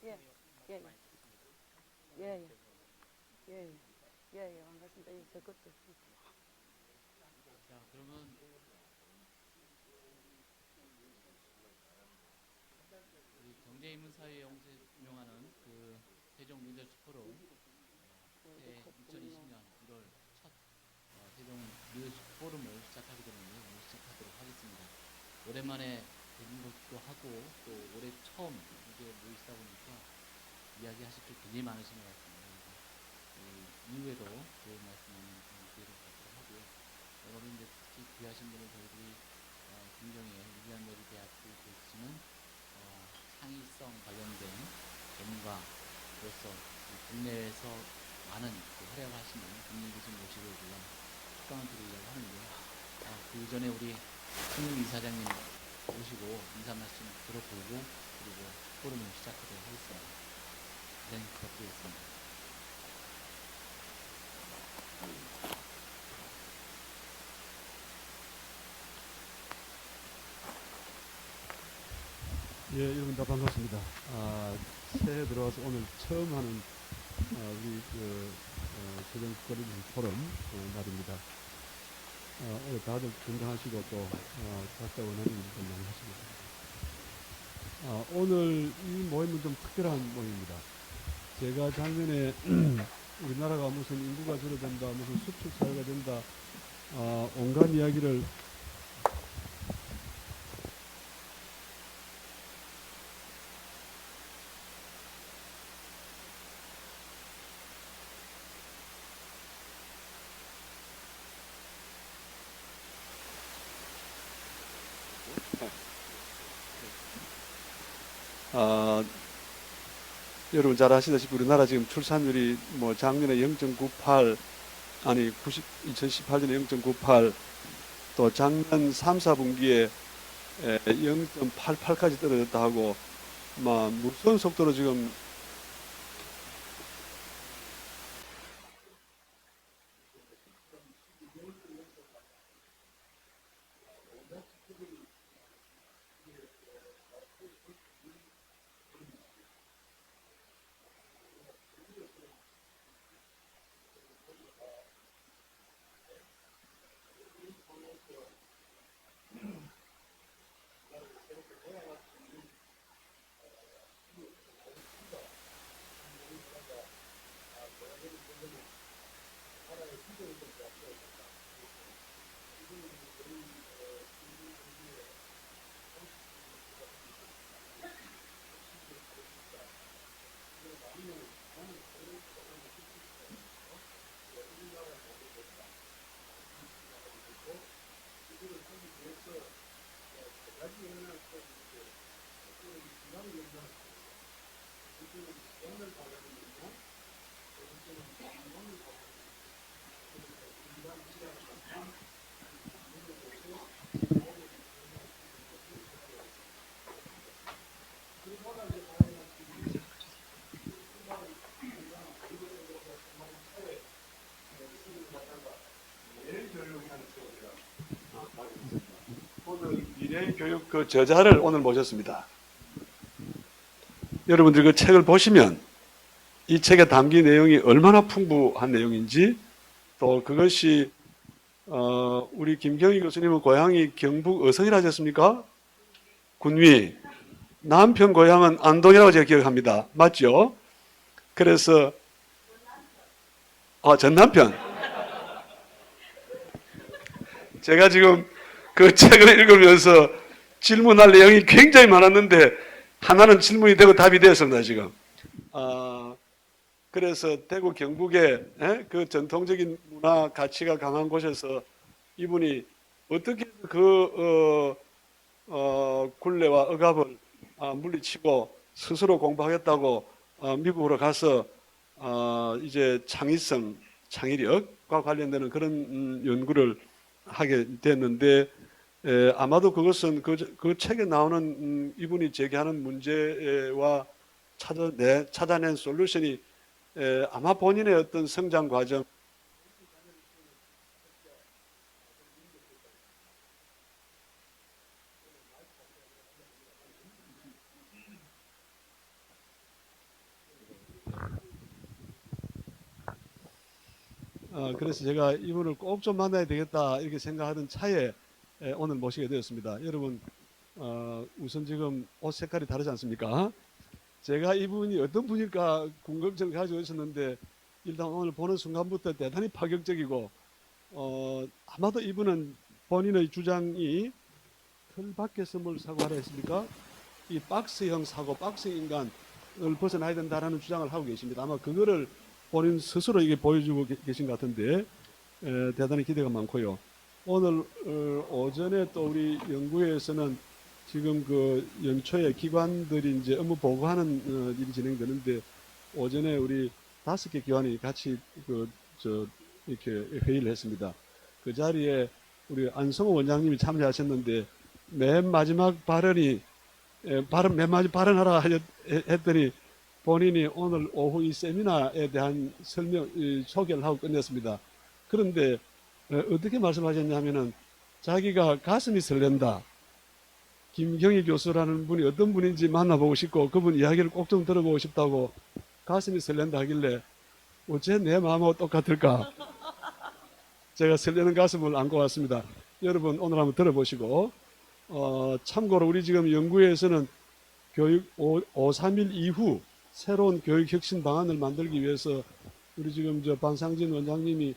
예, 예, 예, 예, 예, 예, 예, 반갑습니다. 예, 저 것도. 자, 그러면 우리 경제인문 사회에 영하는 그 세종 리더십 포럼 새 2020년 1월 첫 세종 리더십 포럼을 시작하게 되는데 오늘 시작하도록 하겠습니다. 오랜만에 뵙는 것도 하고 또 올해 처음 이게 모이시다 보니까 이야기하실 게 굉장히 많으신 것 같습니다. 이후에도 좋은 말씀하는 기회를 갖도록 하고요. 오늘 이제 특히 귀하신 분을 저희들이 김경애 유리한여리대학교에 계시는 창의성 관련된 전문가로서 국내에서 많은 활약을 하시는 김민 교수님 모시고 우리가 축강을 드리려고 하는데 그 전에 우리 홍윤 이사장님 모시고 인사 말씀 들어보고 그리고 포럼을 시작하도록 하겠습니다. 이사님 부탁드리겠습니다. 예, 여러분 다 반갑습니다. 새해 들어와서 오늘 처음 하는 우리 세종 거리두기 포럼 날입니다. 오늘 다들 건강하시고 또 각자 원하는 일들 많이 하시고 오늘 이 모임은 좀 특별한 모임입니다. 제가 작년에 우리나라가 무슨 인구가 줄어든다, 무슨 수축 사회가 된다, 온갖 이야기를 여러분 잘 아시다시피 우리나라 지금 출산율이 뭐 작년에 0.98 아니 2018년에 0.98 또 작년 3, 4분기에 0.88까지 떨어졌다 하고 막 무서운 속도로 지금 미래의 교육 그 저자를 오늘 모셨습니다. 여러분들 그 책을 보시면 이 책에 담긴 내용이 얼마나 풍부한 내용인지, 또 그것이 우리 김경희 교수님은 고향이 경북 어선이라 하셨습니까? 군위. 남편 고향은 안동이라고 제가 기억합니다. 맞죠? 그래서 전 남편. 제가 지금 그 책을 읽으면서 질문할 내용이 굉장히 많았는데 하나는 질문이 되고 답이 되었습니다. 지금. 그래서 대구 경북의 그 전통적인 문화 가치가 강한 곳에서 이분이 어떻게 그 굴레와 억압을 물리치고 스스로 공부하겠다고 미국으로 가서 이제 창의성, 창의력과 관련되는 그런 연구를 하게 됐는데, 아마도 그것은 그 책에 나오는 이분이 제기하는 문제와 찾아낸 솔루션이 아마 본인의 어떤 성장 과정, 그래서 제가 이분을 꼭 좀 만나야 되겠다 이렇게 생각하던 차에 오늘 모시게 되었습니다. 여러분, 우선 지금 옷 색깔이 다르지 않습니까? 제가 이분이 어떤 분일까 궁금증을 가지고 있었는데, 일단 오늘 보는 순간부터 대단히 파격적이고, 아마도 이분은 본인의 주장이 틀 밖에서 뭘 사고하라 했습니까? 이 박스형 사고, 박스 인간을 벗어나야 된다라는 주장을 하고 계십니다. 아마 그거를 본인 스스로 이게 보여주고 계신 것 같은데, 대단히 기대가 많고요. 오늘 오전에 또 우리 연구회에서는 지금 그 연초에 기관들이 이제 업무 보고하는 일이 진행되는데, 오전에 우리 5개 기관이 같이 이렇게 회의를 했습니다. 그 자리에 우리 안성호 원장님이 참여하셨는데, 맨 마지막 발언이 맨 마지막 발언하라 했더니 본인이 오늘 오후 이 세미나에 대한 소개를 하고 끝냈습니다. 그런데 어떻게 말씀하셨냐면은 자기가 가슴이 설렌다. 김경희 교수라는 분이 어떤 분인지 만나보고 싶고 그분 이야기를 꼭 좀 들어보고 싶다고 가슴이 설렌다 하길래 어째 내 마음하고 똑같을까? 제가 설레는 가슴을 안고 왔습니다. 여러분 오늘 한번 들어보시고, 참고로 우리 지금 연구회에서는 교육 531 이후 새로운 교육 혁신 방안을 만들기 위해서 우리 지금 반상진 원장님이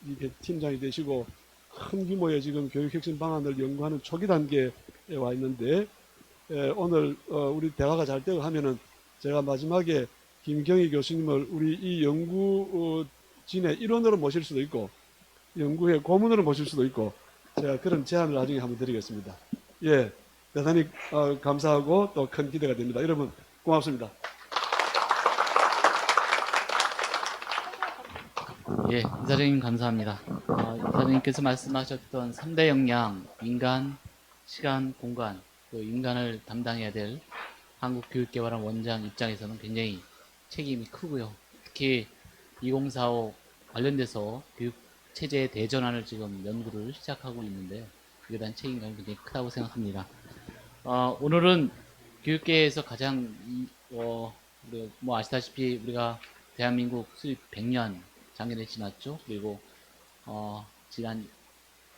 이게 팀장이 되시고 큰 규모의 지금 교육 혁신 방안을 연구하는 초기 단계에 와 있는데, 오늘 우리 대화가 잘 되고 하면은 제가 마지막에 김경희 교수님을 우리 이 연구진의 일원으로 모실 수도 있고 연구회 고문으로 모실 수도 있고, 제가 그런 제안을 나중에 한번 드리겠습니다. 예, 대단히 감사하고 또 큰 기대가 됩니다. 여러분 고맙습니다. 예, 이사장님 감사합니다. 이사장님께서 말씀하셨던 3대 역량, 인간, 시간, 공간, 또 인간을 담당해야 될 한국교육개발원 원장 입장에서는 굉장히 책임이 크고요. 특히 2045 관련돼서 교육체제의 대전환을 지금 연구를 시작하고 있는데 이에 대한 책임감이 굉장히 크다고 생각합니다. 오늘은 교육계에서 가장 뭐 아시다시피 우리가 대한민국 수립 100년 작년에 지났죠. 그리고 지난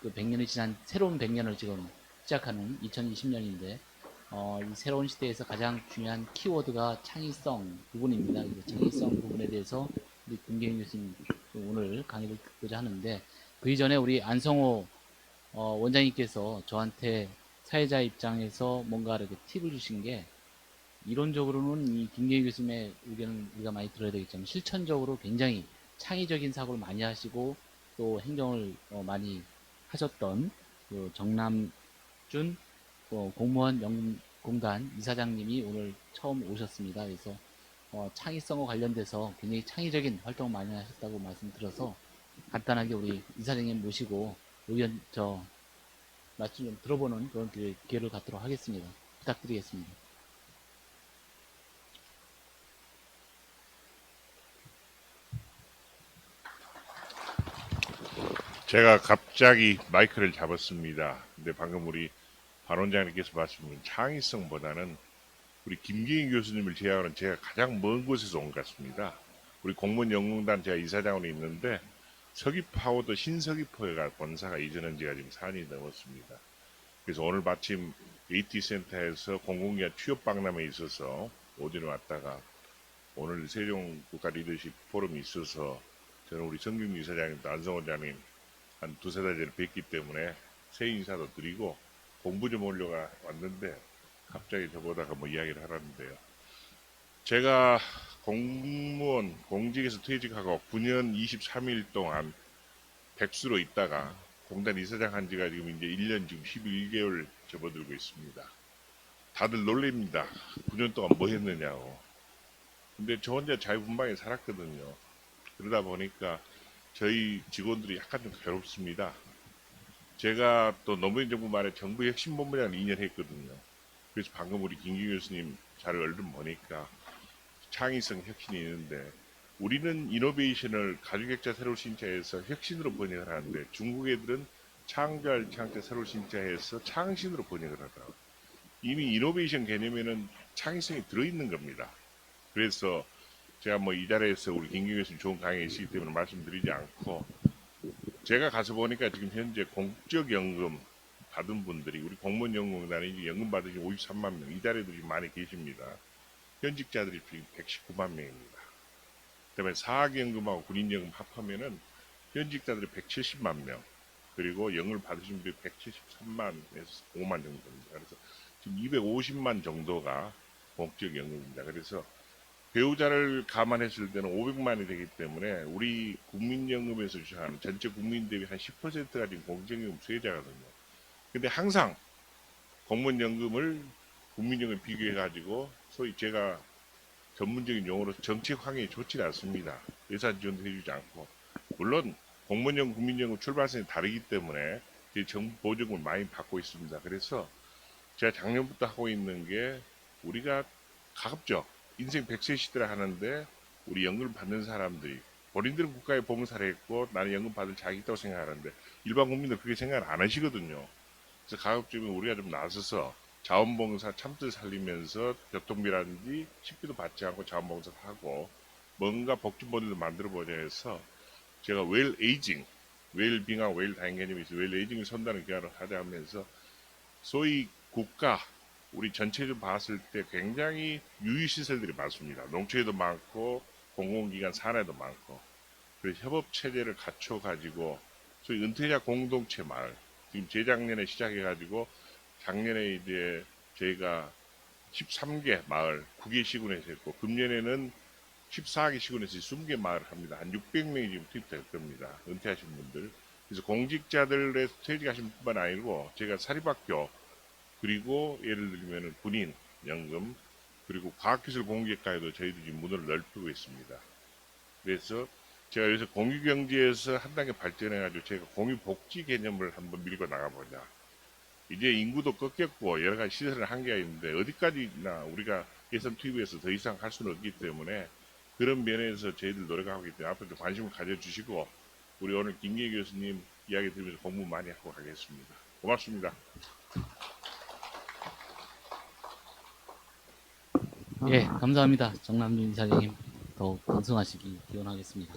그 100년이 지난 새로운 100년을 지금 시작하는 2020년인데 이 새로운 시대에서 가장 중요한 키워드가 창의성 부분입니다. 창의성 부분에 대해서 우리 김경희 교수님 오늘 강의를 듣고자 하는데, 그 이전에 우리 안성호 원장님께서 저한테 사회자 입장에서 뭔가 이렇게 팁을 주신 게, 이론적으로는 이 김경희 교수님의 의견을 우리가 많이 들어야 되겠지만 실천적으로 굉장히 창의적인 사고를 많이 하시고 또 행정을 많이 하셨던 그 정남준 공무원 연구공단 이사장님이 오늘 처음 오셨습니다. 그래서 창의성과 관련돼서 굉장히 창의적인 활동을 많이 하셨다고 말씀드려서 간단하게 우리 이사장님 모시고 의견 말씀 좀 들어보는 그런 기회를 갖도록 하겠습니다. 부탁드리겠습니다. 제가 갑자기 마이크를 잡았습니다. 근데 방금 우리 반 원장님께서 말씀하신 창의성보다는 우리 김기인 교수님을 제외하고는 제가 가장 먼 곳에서 온 것 같습니다. 우리 공무원연구단 제가 이사장으로 있는데 서귀포하고도 신서귀포가 본사가 이전한 지가 지금 4년이 넘었습니다. 그래서 오늘 마침 AT센터에서 공공기관 취업 박람회에 있어서 오전에 왔다가 오늘 세종 국가 리더십 포럼이 있어서 저는 우리 정경주 이사장님도 안성원 장님 한 두세 달 전에 뵙기 때문에 새 인사도 드리고 공부 좀 하려고 왔는데 갑자기 저보다가 뭐 이야기를 하라는데요. 제가 공무원 공직에서 퇴직하고 9년 23일 동안 백수로 있다가 공단 이사장 한 지가 지금 이제 1년 지금 11개월 접어들고 있습니다. 다들 놀랍니다. 9년 동안 뭐 했느냐고. 근데 저 혼자 자유분방에 살았거든요. 그러다 보니까 저희 직원들이 약간 좀 괴롭습니다. 제가 또 노무현 정부 말에 정부 혁신본부장을 2년 했거든요. 그래서 방금 우리 김기 교수님 자료 얼른 보니까 창의성 혁신이 있는데 우리는 이노베이션을 가주객자 새로운 신자에서 혁신으로 번역을 하는데 중국 애들은 창조할 창자 새로운 신자에서 창신으로 번역을 하더라고요. 이미 이노베이션 개념에는 창의성이 들어있는 겁니다. 그래서 제가 뭐 이 자리에서 우리 김기 교수님 좋은 강의이시기 때문에 말씀드리지 않고 제가 가서 보니까 지금 현재 공적연금 받은 분들이 우리 공무원연구단이 연금 받으신 53만 명, 이 자리에도 지금 많이 계십니다. 현직자들이 지금 119만 명입니다. 그다음에 사학연금하고 군인연금 합하면은 현직자들이 170만 명, 그리고 연금을 받으신 분들이 173만에서 5만 정도 됩니다. 그래서 지금 250만 정도가 공적연금입니다. 그래서 배우자를 감안했을 때는 500만이 되기 때문에 우리 국민연금에서 주장하는 전체 국민 대비 한 10%가 지금 공적연금 수혜자거든요. 근데 항상 공무원연금을 국민연금 비교해가지고 소위 제가 전문적인 용어로 정책 확인이 좋지 않습니다. 예산 지원도 해주지 않고 물론 공무원연금, 국민연금 출발선이 다르기 때문에 정부 보조금을 많이 받고 있습니다. 그래서 제가 작년부터 하고 있는 게 우리가 가급적 인생 100세 시대를 하는데 우리 연금을 받는 사람들이 본인들은 국가에 봉사를 했고 나는 연금 받을 자격이 있다고 생각하는데 일반 국민들 그렇게 생각을 안 하시거든요. 그래서 가급적이면 우리가 좀 나서서 자원봉사 참들 살리면서 교통비라든지 식비도 받지 않고 자원봉사를 하고 뭔가 복지모델도 만들어보자 해서 제가 웰 에이징, 웰빙하고 웰 다행 개념이 있어요. 웰 에이징을 선다는 기관을 하자 하면서 소위 국가 우리 전체적으로 봤을 때 굉장히 유휴시설들이 많습니다. 농촌에도 많고 공공기관 산에도 많고 그래서 협업체제를 갖춰가지고 소위 은퇴자 공동체 마을 지금 재작년에 시작해가지고 작년에 이제 저희가 13개 마을 9개 시군에서 했고 금년에는 14개 시군에서 20개 마을을 합니다. 한 600명이 지금 투입될 겁니다. 은퇴하신 분들. 그래서 공직자들의 퇴직하신 분만 아니고 제가 사립학교 그리고 예를 들면 군인 연금 그리고 과학기술 공직과에도 저희들이 문을 넓히고 있습니다. 그래서 제가 여기서 공유경제에서 한 단계 발전해가지고 제가 공유복지 개념을 한번 밀고 나가보자. 이제 인구도 꺾였고 여러 가지 시설은 한계가 있는데 어디까지나 우리가 예산 투입해서 더 이상 할 수는 없기 때문에 그런 면에서 저희들 노력하고 있기 때문에 앞으로도 관심을 가져주시고 우리 오늘 김기희 교수님 이야기 들으면서 공부 많이 하고 가겠습니다. 고맙습니다. 예, 감사합니다. 정남준 이사장님 더욱 건승하시기 기원하겠습니다.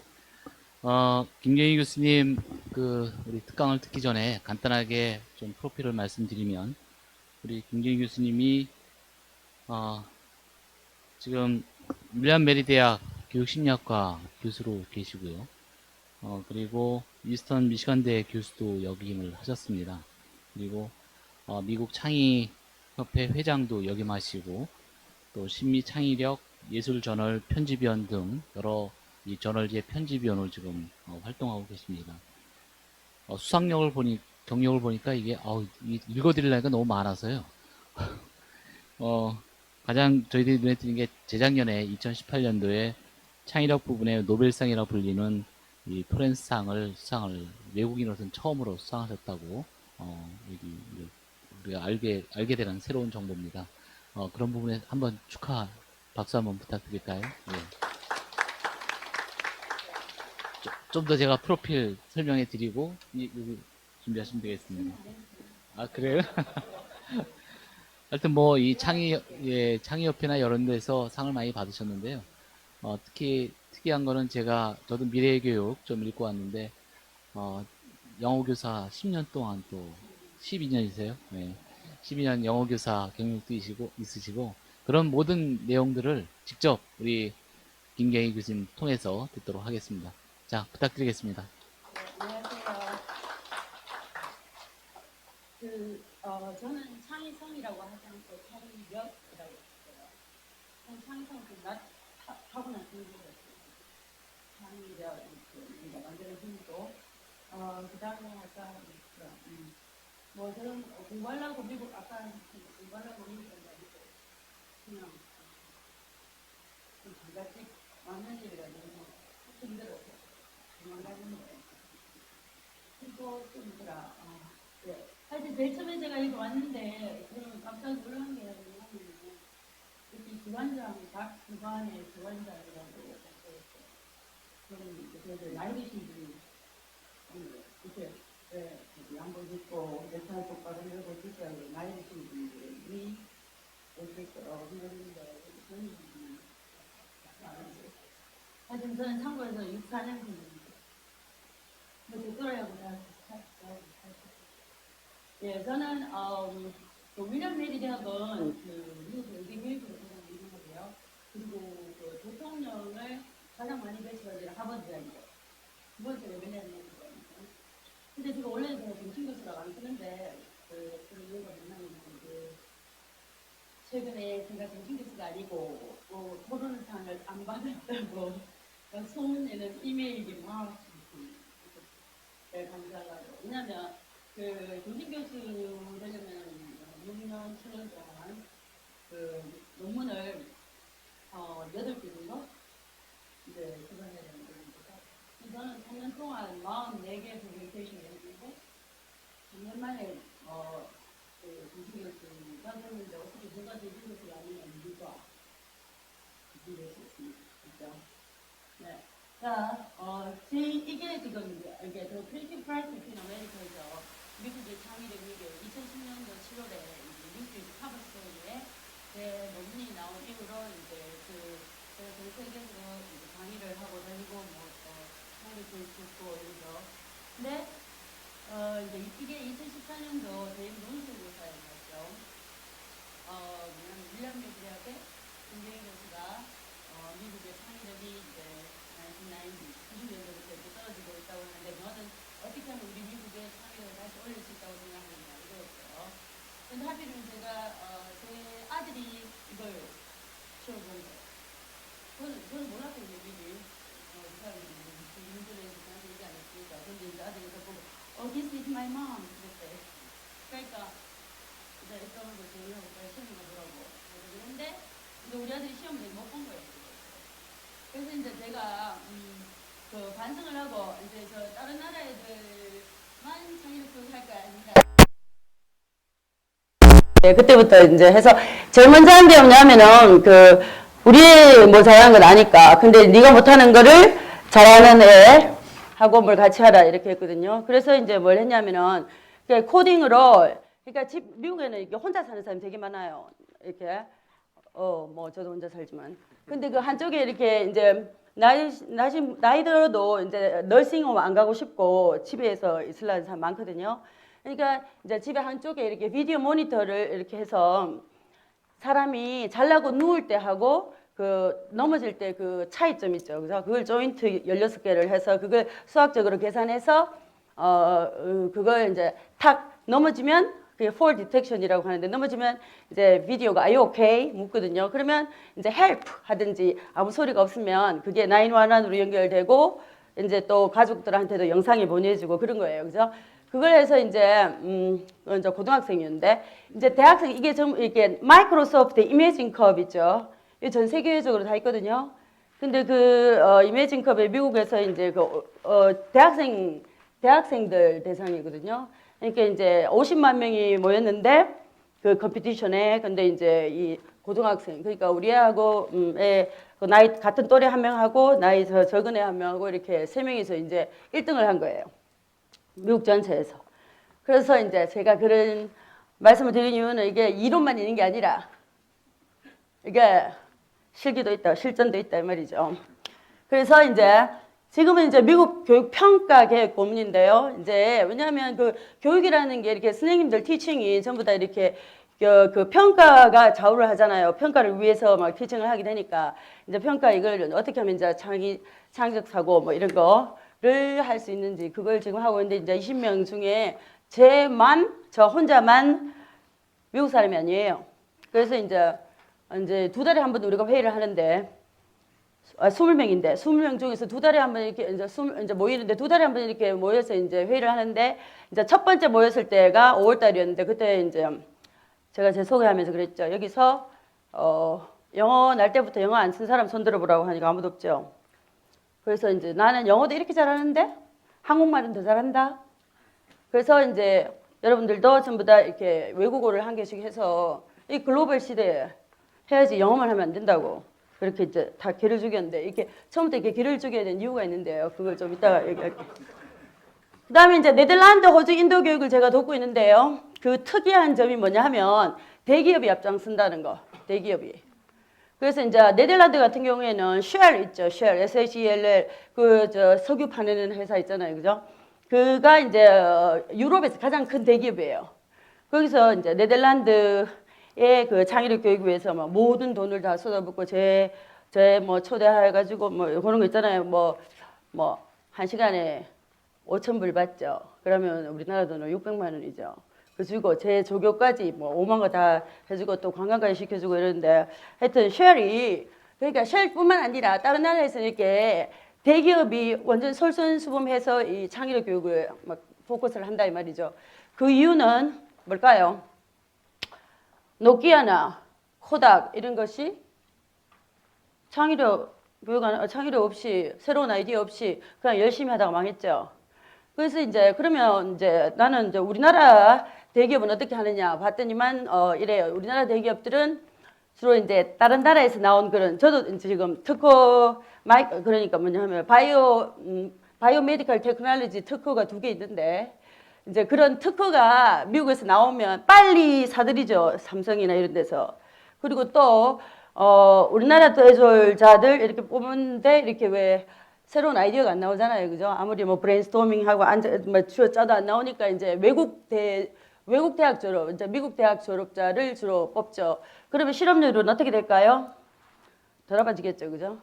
김경희 교수님 우리 특강을 듣기 전에 간단하게 좀 프로필을 말씀드리면 우리 김경희 교수님이 지금 윌리엄 메리 대학 교육심리학과 교수로 계시고요. 그리고 이스턴 미시간대 교수도 역임을 하셨습니다. 그리고 미국 창의협회 회장도 역임하시고 또 신미창의력 예술저널 편집위원 등 여러 이 저널지의 편집위원으로 지금 활동하고 계십니다. 경력을 보니까 이게 읽어드리려니까 너무 많아서요. 가장 저희들이 눈에 띄는 게 재작년에 2018년도에 창의력 부분에 노벨상이라고 불리는 이 토렌스상을 외국인으로서는 처음으로 수상하셨다고 우리가 알게 되는 새로운 정보입니다. 그런 부분에 한번 축하 박수 한번 부탁드릴까요? 예. 좀 더 제가 프로필 설명해 드리고 여기 준비하시면 되겠습니다. 아, 그래요? 하여튼 뭐 이 창의협회나 이런 데서 상을 많이 받으셨는데요. 특히 특이한 거는 저도 미래교육 좀 읽고 왔는데, 영어교사 10년 동안 또 12년이세요? 네. 12년 영어교사 경력도 있으시고, 그런 모든 내용들을 직접 우리 김경희 교수님 통해서 듣도록 하겠습니다. 자, 부탁드리겠습니다. 안녕하세요. 저는 창의성이라고 하지 않고 창의력이라고 했어요. 창의성은 타고난 성질이었어요. 창의력, 만드는 힘도. 그 다음에 아까, 뭐 저는 공부하려고 미국, 아까 공부하려고 미국 간 게 아니고, 그냥 좀 반갑지, 많은 일이라도 힘들어서 도망가는 거예요. 그리고 좀 네. 하여튼 제일 처음에 제가 여기 왔는데 저는 깜짝 놀란 게 뭐냐면 여기 주관장, 박 주관의 주관장이라고 있어요. 저는 그래서 나이 드신 분이 이렇게 양복 입고 넥타이 똑바로 열고 진짜 나이 드신 분들이 오실 거라고 생각했는데 저는 하여튼 저는 참고해서 64년생입니다. 뭐 doktor하고 예, 저는 윌리엄 메리 대학은 미국 의대교육으로 가장 유명하고요. 그리고 그 대통령을 가장 많이 배출한 하버드 대학이죠. 두 번째로 윌리엄 메리 대학입니다. 근데 제가 원래 정신교수라고 안 쓰는데 그런 이유가 뭐냐면 최근에 제가 정신교수가 아니고 토론상을 안 받았다고 소문내는 이메일이 막 감사하고. 왜냐면 정신교수 되려면 6년, 7년 동안 논문을 8개 정도 이제 수반해야 되는 거니까. 저는 3년 동안 44개 퍼블리케이션을 했는데 3년 만에 정신교수가 됐는데 어떻게 누가 정신교수가 아니면 누가 이길 수 있습니다. 그렇죠? 네. 자, 이게 지금 이게 크리에이티브 프라이스 인 아메리카에서 미국의 창의력 위기 2010년도 7월에 미국의 하버스터디에 제 논문이 나온 이후로 제가 전 세계에서 강의를 하고 다니고 창의를 듣고 이래서 근데 이게 2014년도 제 논술조사에 나왔죠. 윌리엄 메리 대학의 김경희 교수가 미국의 창의력이 90년대부터 이렇게 떨어지고 있다고 하는데 너는 어떻게 하면 우리 미국의 창의력을 다시 올릴 수 있다고 생각하느냐 이거였어요. 근데 하필이면 제가 제 아들이 이걸 시험을 본 거예요. 저는 몰랐거든요 미리. 그 사람이 인터넷에서 저한테 얘기 안 했으니까. 근데 이제 아들이 이거 보고 this is my mom 그랬대. 그러니까 이제 일단 제 이름을 시험을 보라고 그랬는데 우리 아들이 시험을 못 본 거예요. 그래서 이제 제가 반성을 하고 이제 다른 나라 애들만 창의력 교육할 거야 아닌가. 네, 그때부터 이제 해서 제일 먼저 한 게 뭐냐면은 우리 뭐 잘하는 건 아니까. 근데 네가 못하는 거를 잘하는 애하고 뭘 같이 하라 이렇게 했거든요. 그래서 이제 뭘 했냐면은 코딩으로 그러니까 미국에는 이렇게 혼자 사는 사람이 되게 많아요. 이렇게 뭐 저도 혼자 살지만. 근데 그 한쪽에 이렇게 이제 나이 들어도 이제 널싱홈 안 가고 싶고 집에서 있으려는 사람 많거든요. 그러니까 이제 집에 한쪽에 이렇게 비디오 모니터를 이렇게 해서 사람이 잘라고 누울 때 하고 넘어질 때 그 차이점 있죠. 그래서 그걸 조인트 16개를 해서 그걸 수학적으로 계산해서 그걸 이제 탁 넘어지면 그게 fall detection이라고 하는데 넘어지면 이제 비디오가 Are you okay? 묻거든요. 그러면 이제 help 하든지 아무 소리가 없으면 그게 911으로 연결되고 이제 또 가족들한테도 영상이 보내주고 그런 거예요. 그죠? 그걸 해서 이제 고등학생이었는데 이제 대학생 이게 마이크로소프트 이미징 컵 있죠. 이게 전 세계적으로 다 있거든요. 근데 이미징 컵에 미국에서 이제 대학생들 대상이거든요. 그러니까 이제 50만 명이 모였는데 그 컴피티션에 근데 이제 이 고등학생 그러니까 우리 애하고 나이 같은 또래 한 명하고 나이 더 적은 애 한 명하고 이렇게 세 명이서 이제 1등을 한 거예요. 미국 전체에서. 그래서 이제 제가 그런 말씀을 드린 이유는 이게 이론만 있는 게 아니라 이게 실기도 있다, 실전도 있다 이 말이죠. 그래서 이제 지금은 이제 미국 교육 평가 계획 고문인데요. 이제 왜냐하면 그 교육이라는 게 이렇게 선생님들 티칭이 전부 다 이렇게 그 평가가 좌우를 하잖아요. 평가를 위해서 막 티칭을 하게 되니까 이제 평가 이걸 어떻게 하면 이제 창의적 사고 뭐 이런 거를 할 수 있는지 그걸 지금 하고 있는데 이제 20명 중에 저 혼자만 미국 사람이 아니에요. 그래서 이제 2달에 한 번 우리가 회의를 하는데 20명인데 20명 중에서 2달에 한 번 이렇게 이제 모이는데 2달에 한 번 이렇게 모여서 이제 회의를 하는데 이제 첫 번째 모였을 때가 5월 달이었는데 그때 이제 제가 제 소개하면서 그랬죠. 여기서 영어 날 때부터 영어 안 쓴 사람 손 들어보라고 하니까 아무도 없죠. 그래서 이제 나는 영어도 이렇게 잘하는데 한국말은 더 잘한다. 그래서 이제 여러분들도 전부 다 이렇게 외국어를 한 개씩 해서 이 글로벌 시대에 해야지 영어만 하면 안 된다고. 그렇게 이제 다 기를 죽였는데 이렇게 처음부터 이렇게 기를 죽여야 되는 이유가 있는데요. 그걸 좀 이따가 얘기할게요. 그다음에 이제 네덜란드, 호주, 인도 교육을 제가 돕고 있는데요. 그 특이한 점이 뭐냐 하면 대기업이 앞장선다는 거. 대기업이. 그래서 이제 네덜란드 같은 경우에는 쉘 있죠. 쉘, SHELL 그 석유 파내는 회사 있잖아요. 그죠? 그가 이제 유럽에서 가장 큰 대기업이에요. 거기서 이제 네덜란드의 그 창의력 교육 위해서 막 모든 돈을 다 쏟아붓고 제 뭐 초대해가지고 뭐 그런 거 있잖아요. 뭐 한 시간에 5,000불 받죠. 그러면 우리나라 돈으로 600만 원이죠. 그리고 제 조교까지 뭐 5만 거 다 해주고 또 관광까지 시켜주고 이러는데 하여튼 쉘이 그러니까 쉘뿐만 아니라 다른 나라에서 이렇게 대기업이 완전 솔선수범해서 이 창의력 교육을 막 포커스를 한다 이 말이죠. 그 이유는 뭘까요? 노키아나 코닥 이런 것이 창의력 없이 새로운 아이디어 없이 그냥 열심히 하다가 망했죠. 그래서 이제 그러면 이제 나는 이제 우리나라 대기업은 어떻게 하느냐 봤더니만 이래요. 우리나라 대기업들은 주로 이제 다른 나라에서 나온 그런 저도 이제 지금 특허 그러니까 뭐냐 하면 바이오메디컬 테크놀로지 특허가 2개 있는데 이제 그런 특허가 미국에서 나오면 빨리 사들이죠. 삼성이나 이런 데서. 그리고 또 우리나라 대졸자들 이렇게 뽑는데 이렇게 왜 새로운 아이디어가 안 나오잖아요. 그죠? 아무리 뭐 브레인스토밍하고 주어 짜도 안 나오니까 이제 외국 대학 졸업, 이제 미국 대학 졸업자를 주로 뽑죠. 그러면 실업률은 어떻게 될까요? 더 나빠지겠죠. 그죠?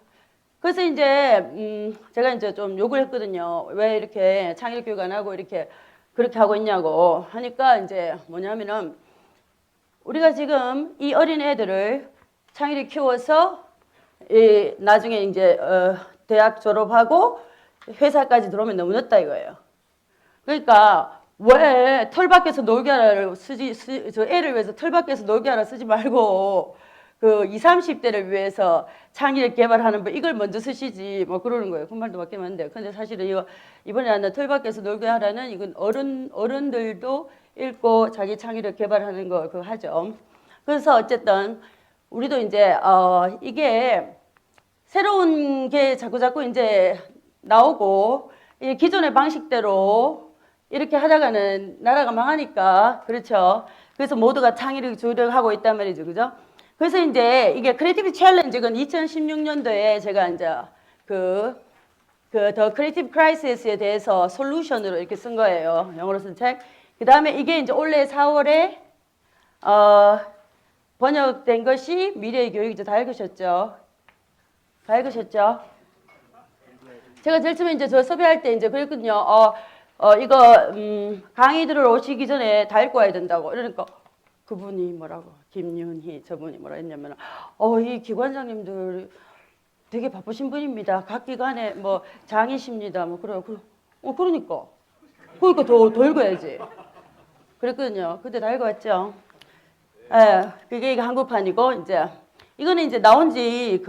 그래서 이제 제가 이제 좀 욕을 했거든요. 왜 이렇게 창의력 교육 안 하고 이렇게 그렇게 하고 있냐고 하니까 이제 뭐냐면은 우리가 지금 이 어린 애들을 창의력 키워서 나중에 이제 대학 졸업하고 회사까지 들어오면 너무 늦다 이거예요. 그러니까 왜 털밖에서 놀게 하라를 저 애를 위해서 털밖에서 놀게 하라 쓰지 말고 그 20, 30대를 위해서 창의력 개발하는 법 이걸 먼저 쓰시지 뭐 그러는 거예요. 그 말도 맞긴 한데 근데 사실은 이거 이번에 하는 털밖에서 놀게 하라는 이건 어른들도 읽고 자기 창의력 개발하는 거 그거 하죠. 그래서 어쨌든 우리도 이제 이게 새로운 게 자꾸 이제 나오고 이 기존의 방식대로 이렇게 하다가는 나라가 망하니까 그렇죠. 그래서 모두가 창의력 조력하고 있단 말이죠, 그죠? 그래서 이제 이게 크리에이티브 챌린지는 2016년도에 제가 이제 더 크리에이티브 크라이시스에 대해서 솔루션으로 이렇게 쓴 거예요. 영어로 쓴 책. 그 다음에 이게 이제 올해 4월에 번역된 것이 미래의 교육이죠. 다 읽으셨죠? 다 읽으셨죠? 제가 제일 처음에 이제 저 섭외할 때 이제 그랬거든요. 이거 강의 들으러 오시기 전에 다 읽고 와야 된다고. 그러니까 그분이 뭐라고 김윤희 저분이 뭐라 했냐면 이 기관장님들 되게 바쁘신 분입니다. 각 기관에 뭐 장이십니다. 뭐 그래요. 그러니까 더 읽어야지. 그랬거든요. 그때 다 읽어왔죠. 그게 이게 한국판이고 이제 이거는 이제 나온지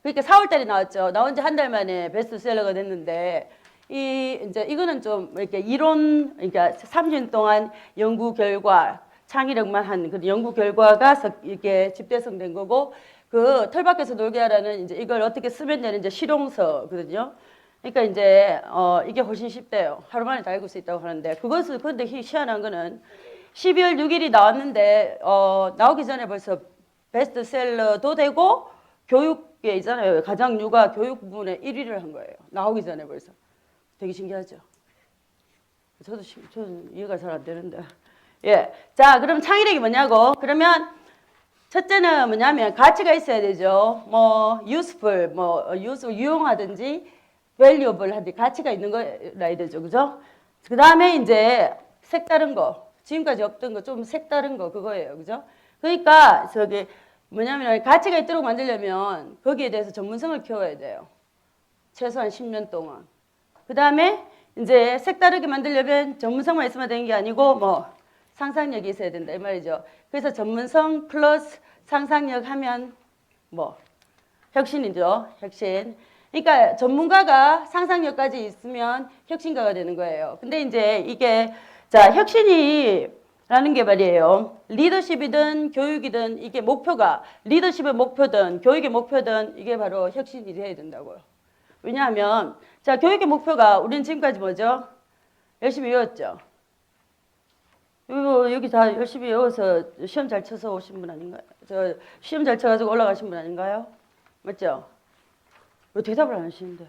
그러니까 4월달에 나왔죠. 나온 지 한 달 만에 베스트셀러가 됐는데 이거는 좀 이렇게 이론 그러니까 3년 동안 연구 결과 창의력만 한 그 연구 결과가 이렇게 집대성된 거고 그 털밖에서 놀게 하라는 이제 이걸 어떻게 쓰면 되는 이제 실용서거든요. 그러니까 이제 이게 훨씬 쉽대요. 하루 만에 다 읽을 수 있다고 하는데 그것을 근데 희한한 거는 12월 6일이 나왔는데 나오기 전에 벌써 베스트셀러도 되고 교육에 있잖아요. 가정 육아 교육 부분에 1위를 한 거예요. 나오기 전에 벌써. 되게 신기하죠. 저는 이해가 잘 안 되는데. 예. 자, 그럼 창의력이 뭐냐고? 그러면 첫째는 뭐냐면 가치가 있어야 되죠. 뭐 useful, 유용하든지 valuable 하든지 가치가 있는 거라 해야 되죠. 그죠? 그 다음에 이제 색다른 거. 지금까지 없던 거 좀 색다른 거 그거예요. 그죠? 그러니까 저기 뭐냐면 가치가 있도록 만들려면 거기에 대해서 전문성을 키워야 돼요. 최소한 10년 동안. 그 다음에 이제 색다르게 만들려면 전문성만 있으면 되는 게 아니고 뭐 상상력이 있어야 된다 이 말이죠. 그래서 전문성 플러스 상상력 하면 뭐 혁신이죠. 혁신. 그러니까 전문가가 상상력까지 있으면 혁신가가 되는 거예요. 근데 이제 이게 자 혁신이라는 게 말이에요. 리더십이든 교육이든 이게 목표가 리더십의 목표든 교육의 목표든 이게 바로 혁신이 돼야 된다고요. 왜냐하면 자 교육의 목표가 우리는 지금까지 뭐죠? 열심히 외웠죠. 여기 다 열심히 외워서 시험 잘 쳐서 오신 분 아닌가요? 저 시험 잘 쳐가지고 올라가신 분 아닌가요? 맞죠? 왜 대답을 안 하시는데?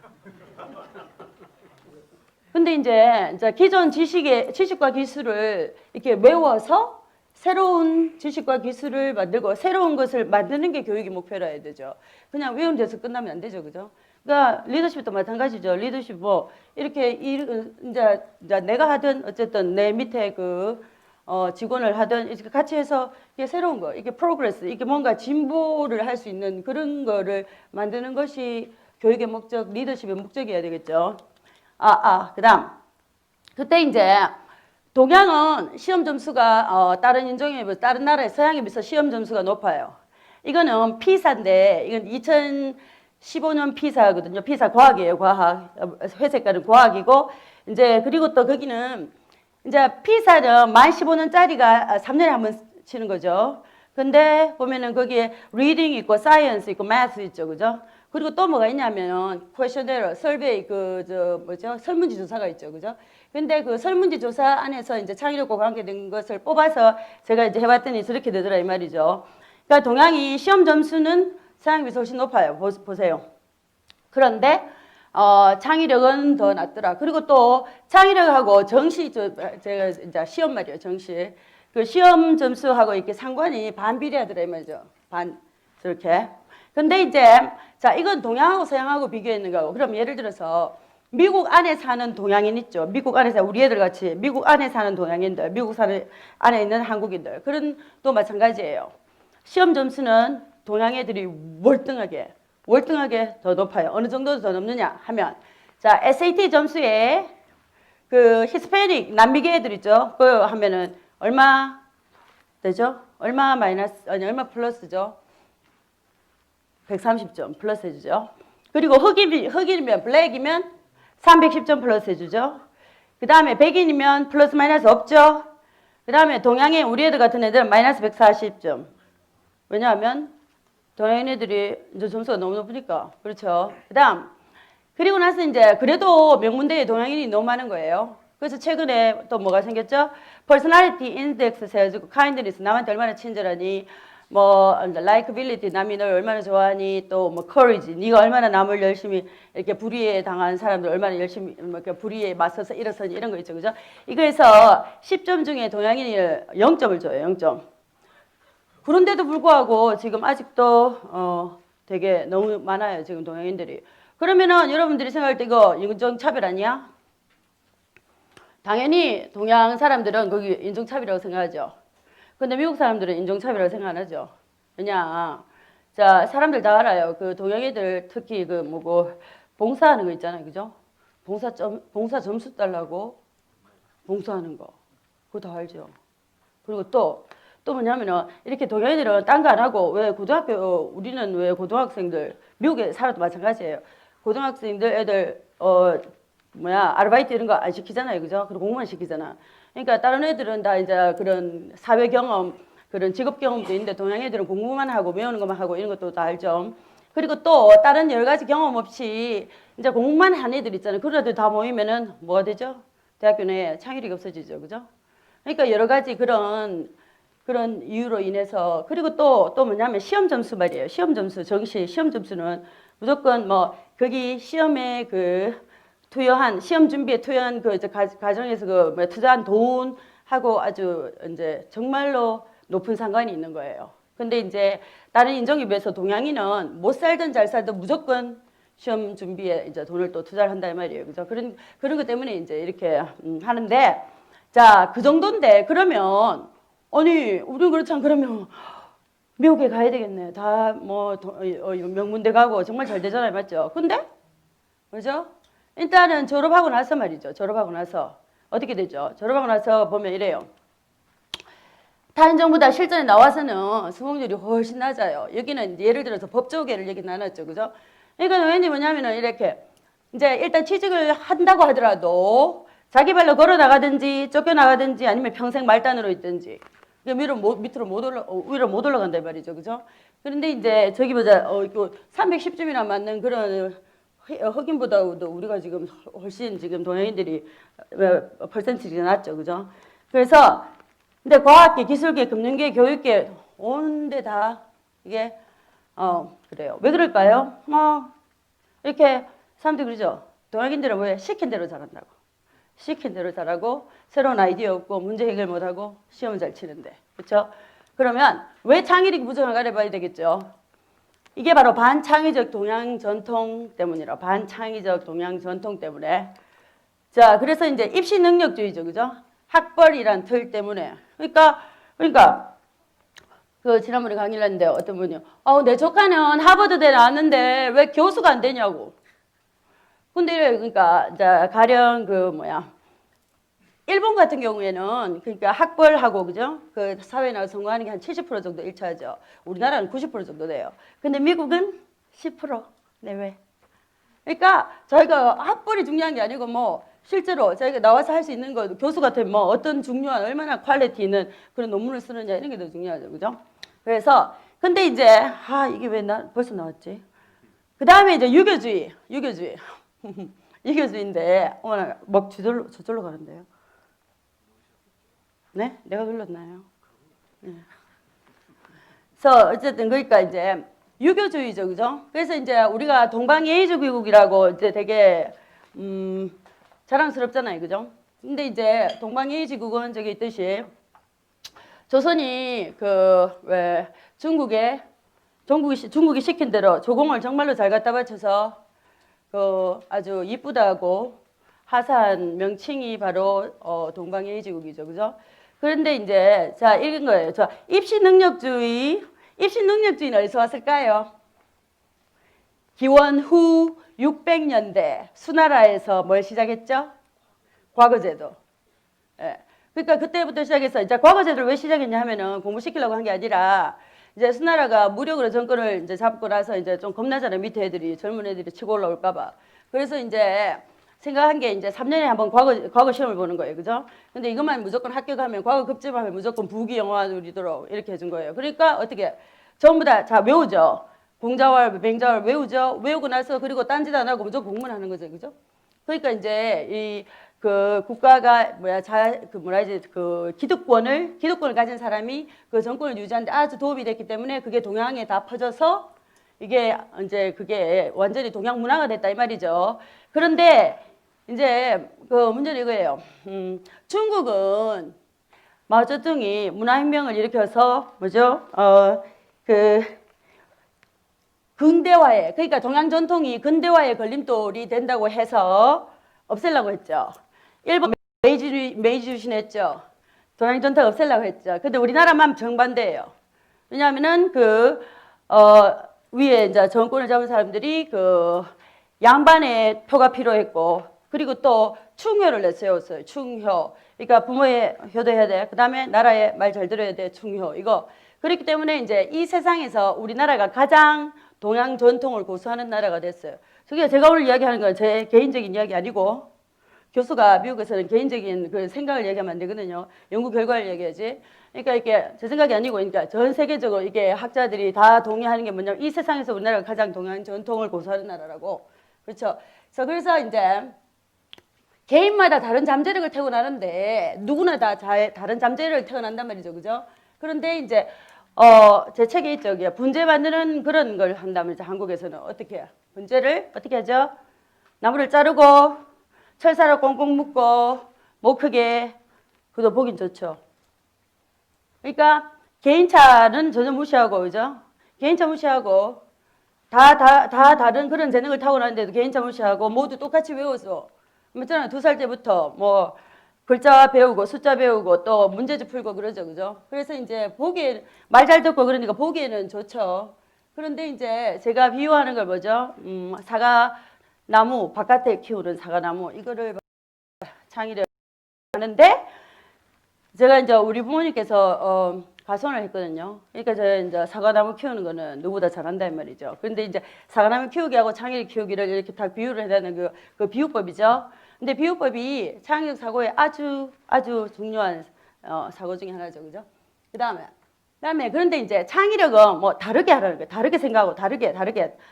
근데 이제 기존 지식과 기술을 이렇게 외워서 새로운 지식과 기술을 만들고 새로운 것을 만드는 게 교육의 목표라 해야 되죠. 그냥 외우는 데서 끝나면 안 되죠, 그죠? 그러니까 리더십도 마찬가지죠. 리더십 뭐 이렇게 이제 내가 하든 어쨌든 내 밑에 직원을 하든 이렇게 같이 해서 이게 새로운 거, 이게 프로그레스, 이게 뭔가 진보를 할 수 있는 그런 거를 만드는 것이 교육의 목적, 리더십의 목적이어야 되겠죠. 그다음 그때 이제 동양은 시험 점수가 다른 인종에 비해서 다른 나라의 서양에 비해서 시험 점수가 높아요. 이거는 피사인데 이건 2015년 피사거든요. 피사 과학이에요. 과학. 회색깔은 과학이고 이제 그리고 또 거기는 이제 피사는 만 15년짜리가 3년에 한 번 치는 거죠. 근데 보면은 거기에 리딩 있고 사이언스 있고 매스 있죠. 그죠? 그리고 또 뭐가 있냐면 퀘셔너러, 설베이 설문지 조사가 있죠. 그죠? 근데 그 설문지 조사 안에서 이제 창의력과 관계된 것을 뽑아서 제가 이제 해봤더니 저렇게 되더라 이 말이죠. 그러니까 동양이 시험 점수는 서양에 비해서 훨씬 높아요. 보세요. 그런데 창의력은 더 낮더라. 그리고 또 창의력하고 정시, 제가 이제 시험 말이에요. 정시. 그 시험 점수하고 이렇게 상관이 반비례하더라 이 말이죠. 저렇게. 근데 이제 자 이건 동양하고 서양하고 비교했는 거고. 그럼 예를 들어서 미국 안에 사는 동양인 있죠. 미국 안에 우리 애들 같이 미국 안에 사는 동양인들, 미국 안에 있는 한국인들. 그런 또 마찬가지예요. 시험 점수는 동양 애들이 월등하게 더 높아요. 어느 정도 더 높느냐 하면 자 SAT 점수에 그 히스패닉 남미계 애들 있죠. 그거 하면은 얼마 되죠? 얼마 얼마 플러스죠? 130점 플러스 해주죠. 그리고 흑인이면 블랙이면 310점 플러스 해주죠. 그 다음에 백인이면 플러스 마이너스 없죠. 그 다음에 동양의 우리 애들 같은 애들은 마이너스 140점. 왜냐하면 동양 애들이 이제 점수가 너무 높으니까. 그렇죠. 그 다음 그리고 나서 이제 그래도 명문대에 동양인이 너무 많은 거예요. 그래서 최근에 또 뭐가 생겼죠? 퍼스널리티 인덱스 세워지고 카인드니스 남한테 얼마나 친절하니 뭐 라이크빌리티 남이 널 얼마나 좋아하니 또 뭐 커리지 네가 얼마나 남을 열심히 이렇게 불의에 당한 사람들 얼마나 열심히 이렇게 불의에 맞서서 일어서니 이런 거 있죠. 그죠? 이거에서 10점 중에 동양인이 0점을 줘요. 0점. 그런데도 불구하고 지금 아직도 되게 너무 많아요. 지금 동양인들이. 그러면은 여러분들이 생각할 때 이거 인종차별 아니야? 당연히 동양 사람들은 거기 인종차별이라고 생각하죠. 근데 미국 사람들은 인종차별이라고 생각 안 하죠. 왜냐? 자, 사람들 다 알아요. 그 동양애들 특히 그 뭐고 봉사하는 거 있잖아요. 그죠? 봉사 점수 달라고 봉사하는 거. 그거 다 알죠. 그리고 또 뭐냐면은 이렇게 동양애들은 딴 거 안 하고 왜 우리는 왜 고등학생들 미국에 살아도 마찬가지예요. 고등학생들 애들 아르바이트 이런 거 안 시키잖아요. 그죠? 그리고 공부만 시키잖아. 그러니까 다른 애들은 다 이제 그런 사회 경험, 그런 직업 경험도 있는데 동양 애들은 공부만 하고 배우는 것만 하고 이런 것도 다 알죠. 그리고 또 다른 여러 가지 경험 없이 이제 공부만 한 애들 있잖아요. 그런 애들 다 모이면은 뭐가 되죠? 대학교 내에 창의력이 없어지죠. 그죠? 그러니까 여러 가지 그런 이유로 인해서 그리고 또 뭐냐면 시험 점수 말이에요. 시험 점수, 정시 시험 점수는 무조건 뭐 거기 시험에 그 투여한 시험 준비에 투여한 그 이제 과정에서 그 뭐 투자한 돈하고 아주 이제 정말로 높은 상관이 있는 거예요. 근데 이제 다른 인종에 비해서 동양인은 못 살든 잘 살든 무조건 시험 준비에 이제 돈을 또 투자를 한다 이 말이에요. 그죠? 그런 것 때문에 이제 이렇게 하는데 자, 그 정도인데 그러면 아니 우리 그렇잖아. 그러면 미국에 가야 되겠네. 다 뭐 명문대 가고 정말 잘 되잖아요. 맞죠? 근데 그죠? 일단은 졸업하고 나서 말이죠. 졸업하고 나서 어떻게 되죠? 졸업하고 나서 보면 이래요. 다른 정보다 실전에 나와서는 성공률이 훨씬 낮아요. 여기는 예를 들어서 법조계를 얘기 나눴죠. 그죠? 그러니까 왠지 뭐냐면은 이렇게 이제 일단 취직을 한다고 하더라도 자기 발로 걸어 나가든지 쫓겨 나가든지 아니면 평생 말단으로 있든지 밑으로 위로 못 올라간다 말이죠. 그죠? 그런데 이제 저기 보자. 310점이나 맞는 그런 흑인보다도 우리가 지금 훨씬 지금 동양인들이 퍼센티지가 낮죠. 그죠? 그래서 근데 과학계, 기술계, 금융계, 교육계 온데 다 이게 그래요. 왜 그럴까요? 이렇게 사람들이 그러죠. 동양인들은 왜 시킨 대로 잘한다고. 시킨 대로 잘하고 새로운 아이디어 없고 문제 해결 못하고 시험 잘 치는데. 그렇죠? 그러면 왜 창의력이 부족한가 해봐야 되겠죠. 이게 바로 반창의적 동양 전통 때문이라. 반창의적 동양 전통 때문에. 자, 그래서 이제 입시 능력주의죠. 그죠? 학벌이란 틀 때문에. 그러니까 그 지난번에 강의를 했는데 어떤 분이요. 내 조카는 하버드대 나왔는데 왜 교수가 안 되냐고. 근데 그러니까 이제 가령 일본 같은 경우에는 그러니까 학벌하고 그죠? 그 사회에 나가 성공하는 게 한 70% 정도 일치하죠. 우리나라는 90% 정도 돼요. 근데 미국은 10% 내외. 그러니까 저희가 학벌이 중요한 게 아니고 뭐 실제로 저희가 나와서 할 수 있는 거 교수 같은 뭐 어떤 중요한 얼마나 퀄리티 있는 그런 논문을 쓰느냐 이런 게 더 중요하죠. 그죠? 그래서 근데 이제 이게 왜 벌써 나왔지? 그 다음에 이제 유교주의. 유교주의인데 어머나 막 저절로 가는데요. 네? 내가 눌렀나요? 네. 그래서 어쨌든 그러니까 이제 유교주의죠. 그죠? 그래서 이제 우리가 동방예의주의국이라고 이제 되게 자랑스럽잖아요. 그죠? 근데 이제 동방예의지국은 저기 있듯이 조선이 중국이 시킨 대로 조공을 정말로 잘 갖다 바쳐서 아주 이쁘다고 하사한 명칭이 바로 동방예의지국이죠. 그죠? 그런데 이제 자 읽은 거예요. 자, 입시능력주의는 어디서 왔을까요? 기원 후 600년대 수나라에서 뭘 시작했죠? 과거제도. 예. 그러니까 그때부터 시작해서 이제 과거제도를 왜 시작했냐 하면은 공부시키려고 한 게 아니라 이제 수나라가 무력으로 정권을 이제 잡고 나서 이제 좀 겁나잖아요. 밑에 애들이 젊은 애들이 치고 올라올까봐. 그래서 이제 생각한 게 이제 3년에 한번 과거 시험을 보는 거예요. 그죠? 근데 이것만 무조건 합격하면 과거 급제하면 무조건 부귀 영화누리도록 이렇게 해준 거예요. 그러니까 어떻게 전부 다 외우죠. 공자왈, 맹자왈 외우죠. 외우고 나서 그리고 딴짓 안 하고 무조건 공부를 하는 거죠. 그죠? 그러니까 이제 그 국가가 기득권을 가진 사람이 그 정권을 유지하는데 아주 도움이 됐기 때문에 그게 동양에 다 퍼져서 이게 이제 그게 완전히 동양 문화가 됐다 이 말이죠. 그런데 이제 그 문제는 이거예요. 중국은 마오쩌둥이 문화혁명을 일으켜서 근대화에 그러니까 동양 전통이 근대화의 걸림돌이 된다고 해서 없애려고 했죠. 일본 메이지 유신했죠. 동양 전통 없애려고 했죠. 근데 우리나라만 정반대예요. 왜냐하면은 위에 이제 정권을 잡은 사람들이 양반의 표가 필요했고 그리고 또 충효를 내세웠어요. 충효. 그러니까 부모의 효도 해야 돼. 그 다음에 나라의 말 잘 들어야 돼. 충효. 이거. 그렇기 때문에 이제 이 세상에서 우리나라가 가장 동양 전통을 고수하는 나라가 됐어요. 저게 제가 오늘 이야기하는 건 제 개인적인 이야기 아니고 교수가 미국에서는 개인적인 그 생각을 얘기하면 안 되거든요. 연구 결과를 얘기하지. 그러니까 이게 제 생각이 아니고, 그러니까 전 세계적으로 이게 학자들이 다 동의하는 게 뭐냐면 이 세상에서 우리나라가 가장 동양한 전통을 고수하는 나라라고. 그렇죠. 그래서 이제 개인마다 다른 잠재력을 태어나는데 누구나 다 다른 잠재력을 태어난단 말이죠. 그죠? 그런데 이제 제 책에 있죠. 분재 만드는 그런 걸 한다면 이제 한국에서는 어떻게 해요? 분재를 어떻게 하죠? 나무를 자르고 철사로 꽁꽁 묶고 목 크게 그도 보긴 좋죠. 그러니까 개인차는 전혀 무시하고 그죠? 개인차 무시하고 다 다른 그런 재능을 타고나는데도 개인차 무시하고 모두 똑같이 외워서 맞잖아요. 2살 때부터 뭐 글자 배우고 숫자 배우고 또 문제집 풀고 그러죠. 그죠? 그래서 이제 보기에 말 잘 듣고 그러니까 보기에는 좋죠. 그런데 이제 제가 비유하는 걸 뭐죠? 사과나무 바깥에 키우는 사과나무 이거를 창의를 하는데 제가 이제 우리 부모님께서 가손을 했거든요. 그러니까 제가 이제 사과나무 키우는 거는 누구보다 잘한다는 말이죠. 그런데 이제 사과나무 키우기하고 창의력 키우기를 이렇게 딱 비유를 해다는 그 비유법이죠. 근데 비유법이 창의적 사고에 아주 중요한 사고 중에 하나죠. 그죠? 그다음에 그런데 이제 창의력은 뭐 다르게 하라는 거예요. 다르게 생각하고 다르게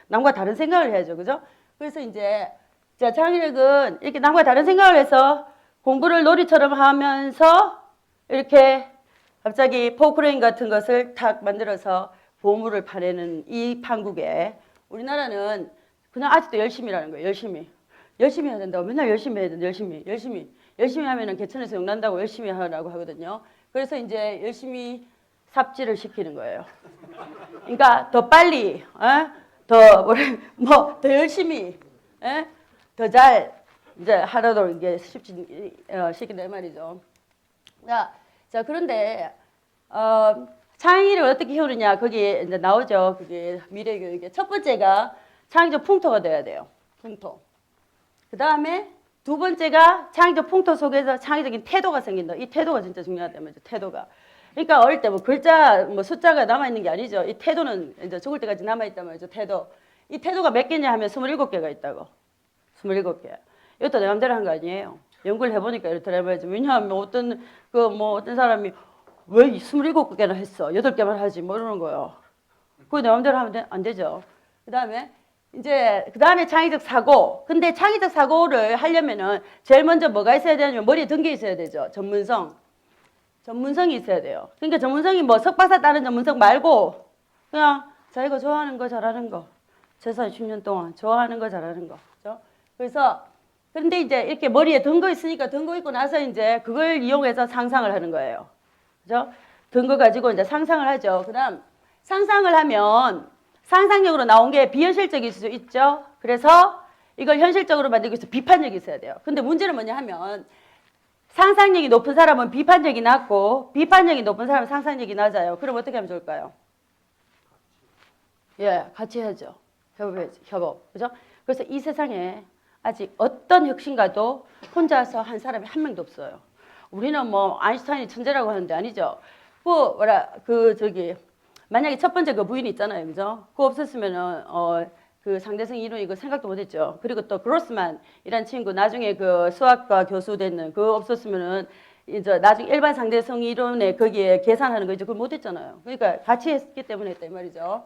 남과 다른 생각을 해야죠. 그죠? 그래서 이제 창의력은 이렇게 남과 다른 생각을 해서 공부를 놀이처럼 하면서 이렇게 갑자기 포크레인 같은 것을 탁 만들어서 보물을 파내는 이 판국에 우리나라는 그냥 아직도 열심히라는 거예요. 열심히 해야 된다고 맨날 열심히 해야 된다. 열심히 하면은 개천에서 용 난다고 열심히 하라고 하거든요. 그래서 이제 열심히 삽질을 시키는 거예요. 그러니까 더 빨리, 더 열심히, 더 잘 이제 하도록 이게 시킨다 이 말이죠. 자 그런데 창의를 어떻게 키우느냐 거기에 이제 나오죠. 그게 미래 교육의 첫 번째가 창의적 풍토가 돼야 돼요. 풍토. 그 다음에 두 번째가 창의적 풍토 속에서 창의적인 태도가 생긴다. 이 태도가 진짜 중요하단 말이죠. 태도가. 그러니까 어릴 때 뭐 글자, 뭐 숫자가 남아있는 게 아니죠. 이 태도는 이제 죽을 때까지 남아있단 말이죠. 태도. 이 태도가 몇 개냐 하면 27개가 있다고. 27개. 이것도 내 맘대로 한 거 아니에요. 연구를 해보니까 이렇더라 말이죠. 왜냐하면 어떤 사람이 왜 27개나 했어? 8개만 하지. 뭐 이러는 거예요. 그거 내 맘대로 하면 안 되죠. 그 다음에 창의적 사고. 근데 창의적 사고를 하려면은 제일 먼저 뭐가 있어야 되냐면 머리에 든 게 있어야 되죠. 전문성이 있어야 돼요. 그러니까 전문성이 뭐 석박사 따는 전문성 말고 그냥 자기가 좋아하는 거 잘하는 거. 최소한 10년 동안 좋아하는 거 잘하는 거. 그렇죠? 그래서 그런데 이제 이렇게 머리에 든 거 있으니까 든 거 있고 나서 이제 그걸 이용해서 상상을 하는 거예요. 그죠? 든 거 가지고 이제 상상을 하죠. 그다음 상상을 하면 상상력으로 나온 게 비현실적일 수 있죠. 그래서 이걸 현실적으로 만들기 위해서 비판력이 있어야 돼요. 근데 문제는 뭐냐 하면 상상력이 높은 사람은 비판력이 낮고 비판력이 높은 사람은 상상력이 낮아요. 그럼 어떻게 하면 좋을까요? 같이 해야죠. 협업. 그죠? 그래서 이 세상에 아직 어떤 혁신가도 혼자서 한 사람이 한 명도 없어요. 우리는 뭐 아인슈타인이 천재라고 하는데 아니죠. 만약에 첫 번째 그 부인이 있잖아요. 그죠? 그거 없었으면은 그 상대성 이론 이거 생각도 못 했죠. 그리고 또 그로스만이란 친구 나중에 그 수학과 교수 됐는 그거 없었으면은 이제 나중에 일반 상대성 이론에 거기에 계산하는 거 이제 그걸 못 했잖아요. 그러니까 같이 했기 때문에 했다 이 말이죠.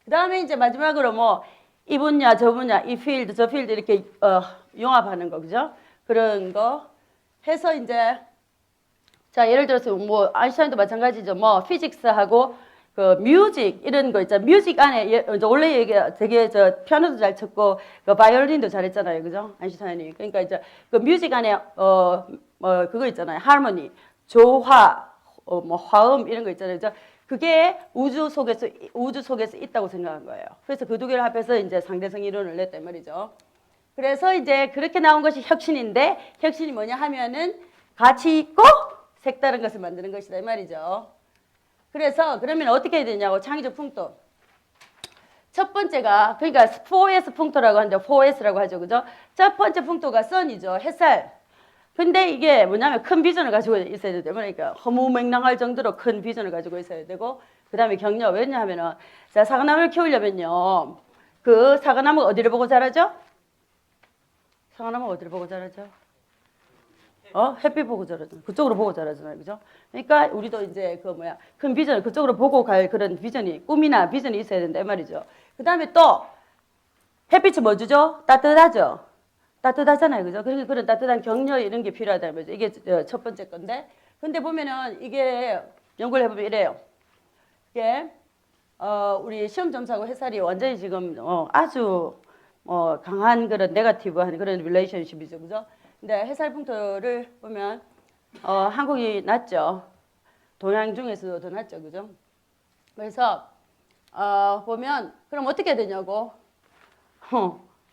그다음에 이제 마지막으로 뭐 이 분야 저 분야 이 필드 저 필드 이렇게 융합하는 거 그죠? 그런 거 해서 이제 자 예를 들어서 뭐 아인슈타인도 마찬가지죠. 뭐 피직스하고 그 뮤직 이런 거 있잖아요. 뮤직 안에 원래 되게 피아노도 잘 쳤고 그 바이올린도 잘했잖아요. 그죠? 아인슈타인이. 그러니까 이제 그 뮤직 안에 그거 있잖아요. 하모니, 조화, 뭐 화음 이런 거 있잖아요. 그게 우주 속에서 있다고 생각한 거예요. 그래서 그 두 개를 합해서 이제 상대성 이론을 냈단 말이죠. 그래서 이제 그렇게 나온 것이 혁신인데 혁신이 뭐냐 하면은 가치 있고 색다른 것을 만드는 것이다 이 말이죠. 그래서 그러면 어떻게 해야 되냐고 창의적 풍토. 첫 번째가 그러니까 4S 풍토라고 하는데 4S라고 하죠. 그죠? 첫 번째 풍토가 선이죠. 햇살. 근데 이게 뭐냐면 큰 비전을 가지고 있어야 되죠. 그러니까 허무맹랑할 정도로 큰 비전을 가지고 있어야 되고 그다음에 격려. 왜냐하면은 자, 사과나무를 키우려면요. 그 사과나무가 어디를 보고 자라죠? 사과나무가 어디를 보고 자라죠? 햇빛 보고 자라잖아. 그쪽으로 보고 자라잖아요. 그죠? 그러니까 우리도 이제 큰 비전, 그쪽으로 보고 갈 그런 비전이, 꿈이나 비전이 있어야 된다. 이 말이죠. 그 다음에 또, 햇빛이 뭐 주죠? 따뜻하죠? 따뜻하잖아요. 그죠? 그러니까 그런 따뜻한 격려 이런 게 필요하다는 거죠. 이게 첫 번째 건데. 근데 보면은 이게 연구를 해보면 이래요. 이게, 우리 시험 점수하고 해설이 완전히 지금, 아주, 강한 그런 네거티브한 그런 릴레이션십이죠. 그죠? 근데 해설 풍토를 보면, 한국이 낫죠. 동양 중에서도 더 낫죠. 그죠? 그래서, 보면, 그럼 어떻게 해야 되냐고.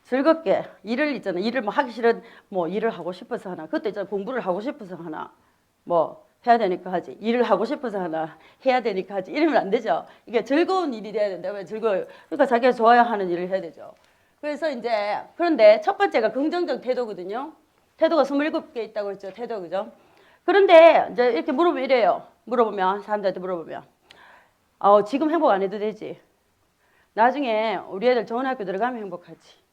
즐겁게 일을 있잖아. 일을 뭐 하기 싫은 뭐 일을 하고 싶어서 하나. 그것도 있잖아. 공부를 하고 싶어서 하나. 뭐 해야 되니까 하지. 일을 하고 싶어서 하나. 해야 되니까 하지. 이러면 안 되죠. 이게 즐거운 일이 돼야 된다. 왜 즐거워요? 그러니까 자기가 좋아하는 일을 해야 되죠. 그래서 이제 그런데 첫 번째가 긍정적 태도거든요. 태도가 27개 있다고 했죠. 태도 그죠? 그런데 이제 이렇게 물어보면 이래요. 물어보면 사람들한테 물어보면 지금 행복 안 해도 되지. 나중에 우리 애들 좋은 학교 들어가면 행복하지.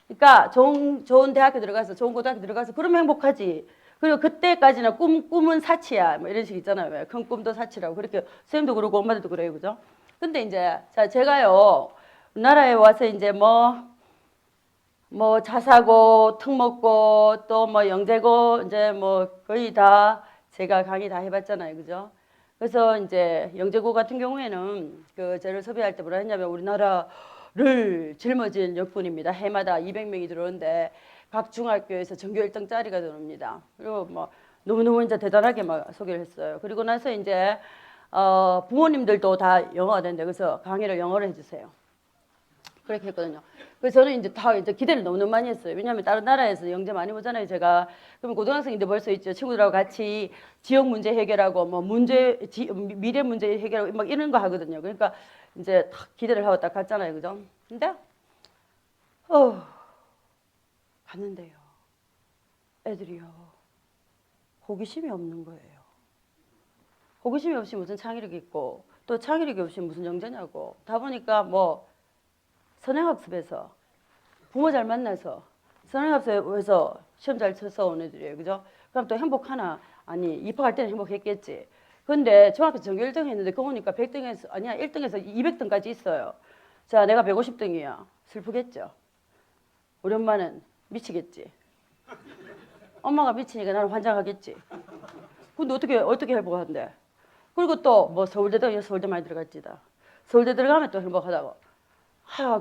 그러니까 좋은 대학교 들어가서 좋은 고등학교 들어가서 그러면 행복하지. 그리고 그때까지는 꿈은 사치야. 뭐 이런 식 있잖아요. 왜? 큰 꿈도 사치라고. 그렇게 선생님도 그러고 엄마들도 그래요. 그죠? 근데 이제 자 제가요. 우리나라에 와서 이제 뭐 자사고, 특목고, 또 뭐 영재고 이제 뭐 거의 다 제가 강의 다 해봤잖아요. 그죠? 그래서 이제 영재고 같은 경우에는 그 저를 섭외할 때 뭐라 했냐면 우리나라를 짊어진 역군입니다. 해마다 200명이 들어오는데 각 중학교에서 전교 1등짜리가 들어옵니다. 그리고 뭐 너무너무 이제 대단하게 막 소개를 했어요. 그리고 나서 이제 부모님들도 다 영어가 되는데 그래서 강의를 영어로 해주세요. 그렇게 했거든요. 그래서 저는 이제 다 이제 기대를 너무너무 많이 했어요. 왜냐하면 다른 나라에서 영재 많이 보잖아요, 제가. 그럼 고등학생인데 벌써 있죠. 친구들하고 같이 지역 문제 해결하고 뭐 미래 문제 해결하고 막 이런 거 하거든요. 그러니까 이제 딱 기대를 하고 딱 갔잖아요, 그죠? 근데 갔는데요. 애들이요. 호기심이 없는 거예요. 호기심이 없이 무슨 창의력이 있고 또 창의력이 없이 무슨 영재냐고. 다 보니까 뭐 선행학습에서 부모 잘 만나서 선행학습에서 시험 잘 쳐서 온 애들이에요. 그죠? 그럼 또 행복하나? 아니 입학할 때는 행복했겠지. 근데 중학교 전교 1등 했는데 그거 보니까 100등에서 아니야 1등에서 200등까지 있어요. 자 내가 150등이야. 슬프겠죠? 우리 엄마는 미치겠지. 엄마가 미치니까 나는 환장하겠지. 근데 어떻게 행복한데? 그리고 또 뭐 서울대 많이 들어갔지다. 서울대 들어가면 또 행복하다고.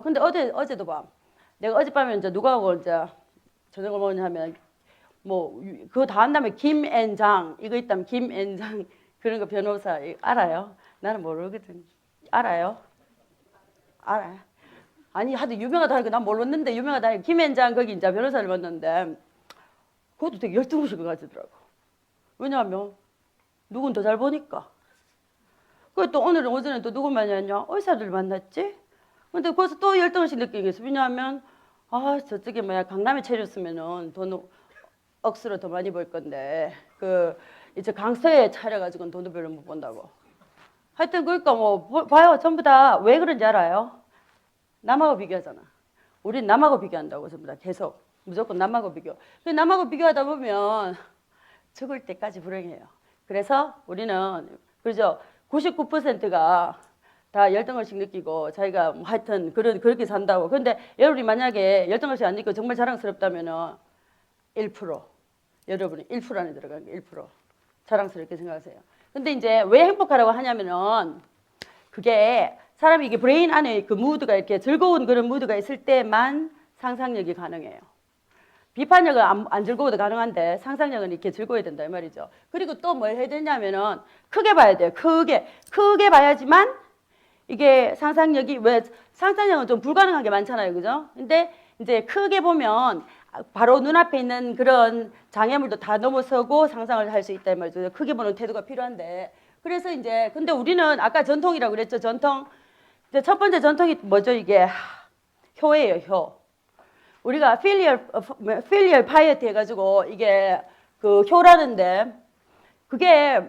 근데 어제도 봐. 내가 어젯밤에 이제 누구하고 이제 저녁을 먹냐면 뭐 그거 다 한다면 김앤장 이거 있다면 김앤장 그런 거 변호사 알아요? 나는 모르거든. 알아요? 알아요. 아니 하도 유명하다니까 난 몰랐는데 유명하다니까 김앤장 거기 이제 변호사를 만났는데 그것도 되게 열등의식을 가지더라고. 왜냐하면 누군 더 잘 보니까. 그리고 또 오늘은 오전에 또 누구 만났냐? 의사들 만났지? 근데 거기서 또 열등의식 느끼겠어. 왜냐하면 저쪽에 강남에 차렸으면은 돈 억수로 더 많이 벌 건데 이제 강서에 차려가지고는 돈도 별로 못 번다고. 하여튼 그러니까 뭐 봐요. 전부 다 왜 그런지 알아요? 남하고 비교하잖아. 우린 남하고 비교한다고 전부 다 계속 무조건 남하고 비교. 남하고 비교하다 보면 죽을 때까지 불행해요. 그래서 우리는 그죠? 99%가 다 열등의식 느끼고 자기가 뭐 하여튼 그렇게 산다고. 그런데 여러분이 만약에 열등의식 안 느끼고 정말 자랑스럽다면은 1% 여러분이 1% 안에 들어가는 게 1% 자랑스럽게 생각하세요. 근데 이제 왜 행복하라고 하냐면은 그게 사람이 이게 브레인 안에 그 무드가 이렇게 즐거운 그런 무드가 있을 때만 상상력이 가능해요. 비판력은 안 즐거워도 가능한데 상상력은 이렇게 즐거워야 된다 이 말이죠. 그리고 또 뭘 해야 되냐면은 크게 봐야 돼요. 크게 봐야지만 이게 상상력이 왜 상상력은 좀 불가능한 게 많잖아요. 그죠? 근데 이제 크게 보면 바로 눈앞에 있는 그런 장애물도 다 넘어서고 상상을 할 수 있다 이 말이죠. 크게 보는 태도가 필요한데 그래서 이제 근데 우리는 아까 전통이라고 그랬죠. 전통. 이제 첫 번째 전통이 뭐죠? 이게 효예요. 효. 우리가 filial piety 해가지고 이게 그 효라는데 그게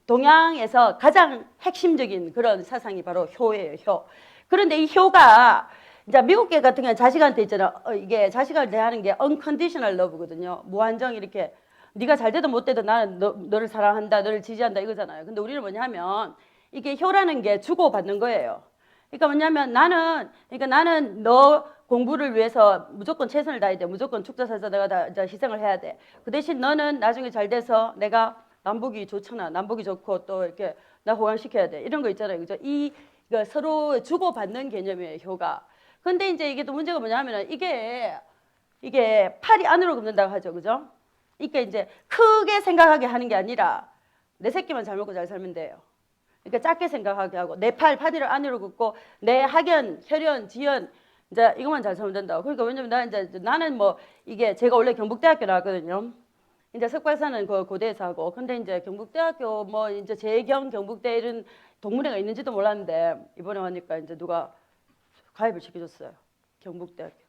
동양에서 가장 핵심적인 그런 사상이 바로 효예요. 효. 그런데 이 효가 이제 미국계 같은 경우는 자식한테 있잖아. 이게 자식을 대하는 게 unconditional love거든요. 무한정 이렇게 네가 잘 되든 못 되든 나는 너를 사랑한다, 너를 지지한다 이거잖아요. 근데 우리는 뭐냐면 이게 효라는 게 주고받는 거예요. 그러니까 뭐냐면 나는 너 공부를 위해서 무조건 최선을 다해야 돼. 무조건 축제사에서 내가 다 희생을 해야 돼. 그 대신 너는 나중에 잘 돼서 내가 남보기 좋잖아. 남보기 좋고 또 이렇게 나 호강시켜야 돼. 이런 거 있잖아요. 그죠? 이거 서로 주고받는 개념이에요. 효가. 근데 이제 이게 또 문제가 뭐냐면 이게 팔이 안으로 굽는다고 하죠. 그죠? 그러니까 이제 크게 생각하게 하는 게 아니라 내 새끼만 잘 먹고 잘 살면 돼요. 그러니까 작게 생각하게 하고 내 팔을 안으로 굽고 내 학연, 혈연, 지연 이제 이것만 잘 살면 된다고. 그러니까 왜냐면 나는 뭐 이게 제가 원래 경북대학교 나왔거든요. 이제 석박사는 그 고대에서 하고 근데 이제 경북대학교 뭐 이제 재경 경북대 이런 동문회가 있는지도 몰랐는데 이번에 와니까 이제 누가 가입을 시켜줬어요. 경북대학교.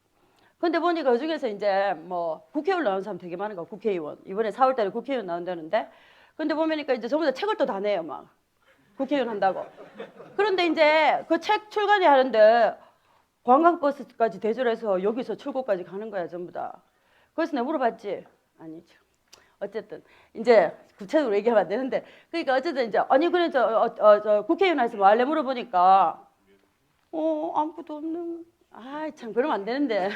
근데 보니까 그 중에서 이제 뭐 국회의원 나온 사람 되게 많은 거 국회의원. 이번에 4월달에 국회의원 나온다는데 근데 보니까 이제 전부 다 책을 또 다 내요 막. 국회의원 한다고. 그런데 이제 그 책 출간이 하는데 관광버스까지 대절해서 여기서 출고까지 가는 거야 전부 다. 그래서 내가 물어봤지. 아니죠. 어쨌든 이제 구체적으로 얘기하면 안 되는데 그러니까 어쨌든 이제 아니 그래 저 국회의원에서 뭐 할래 물어보니까 아무것도 없는. 참 그러면 안 되는데.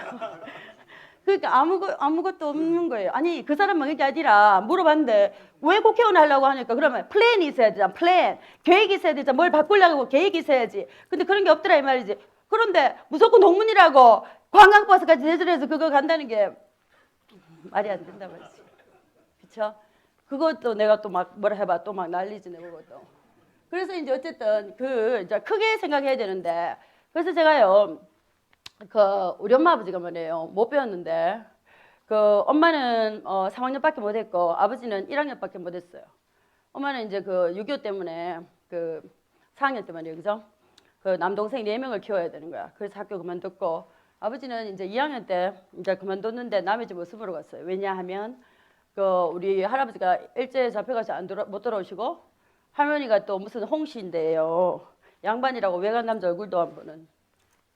그러니까 아무것도 없는 거예요. 아니 그 사람만 그게 아니라 물어봤는데 왜 국회의원 하려고 하니까 그러면 플랜이 있어야 되잖아. 플랜. 계획이 있어야 되잖아. 뭘 바꾸려고 계획이 있어야지. 근데 그런 게 없더라 이 말이지. 그런데 무조건 동문이라고 관광버스까지 대절해서 그거 간다는 게 말이 안 된다 말이지. 그쵸? 그것도 내가 또 막 뭐라 해봐 또 막 난리지 내 그것도. 그래서 이제 어쨌든 이제 크게 생각해야 되는데 그래서 제가요 우리 엄마 아버지가 말이에요 못 배웠는데 엄마는 3학년밖에 못했고 아버지는 1학년밖에 못했어요. 엄마는 이제 6.25 때문에 4학년 때 말이에요, 그죠? 남동생 4명을 키워야 되는 거야. 그래서 학교 그만뒀고 아버지는 이제 2학년 때 이제 그만뒀는데 남의 집 모습으로 갔어요. 왜냐하면 우리 할아버지가 일제에 잡혀가서 못 돌아오시고 할머니가 또 무슨 홍씨인데요. 양반이라고 외간 남자 얼굴도 안 보는.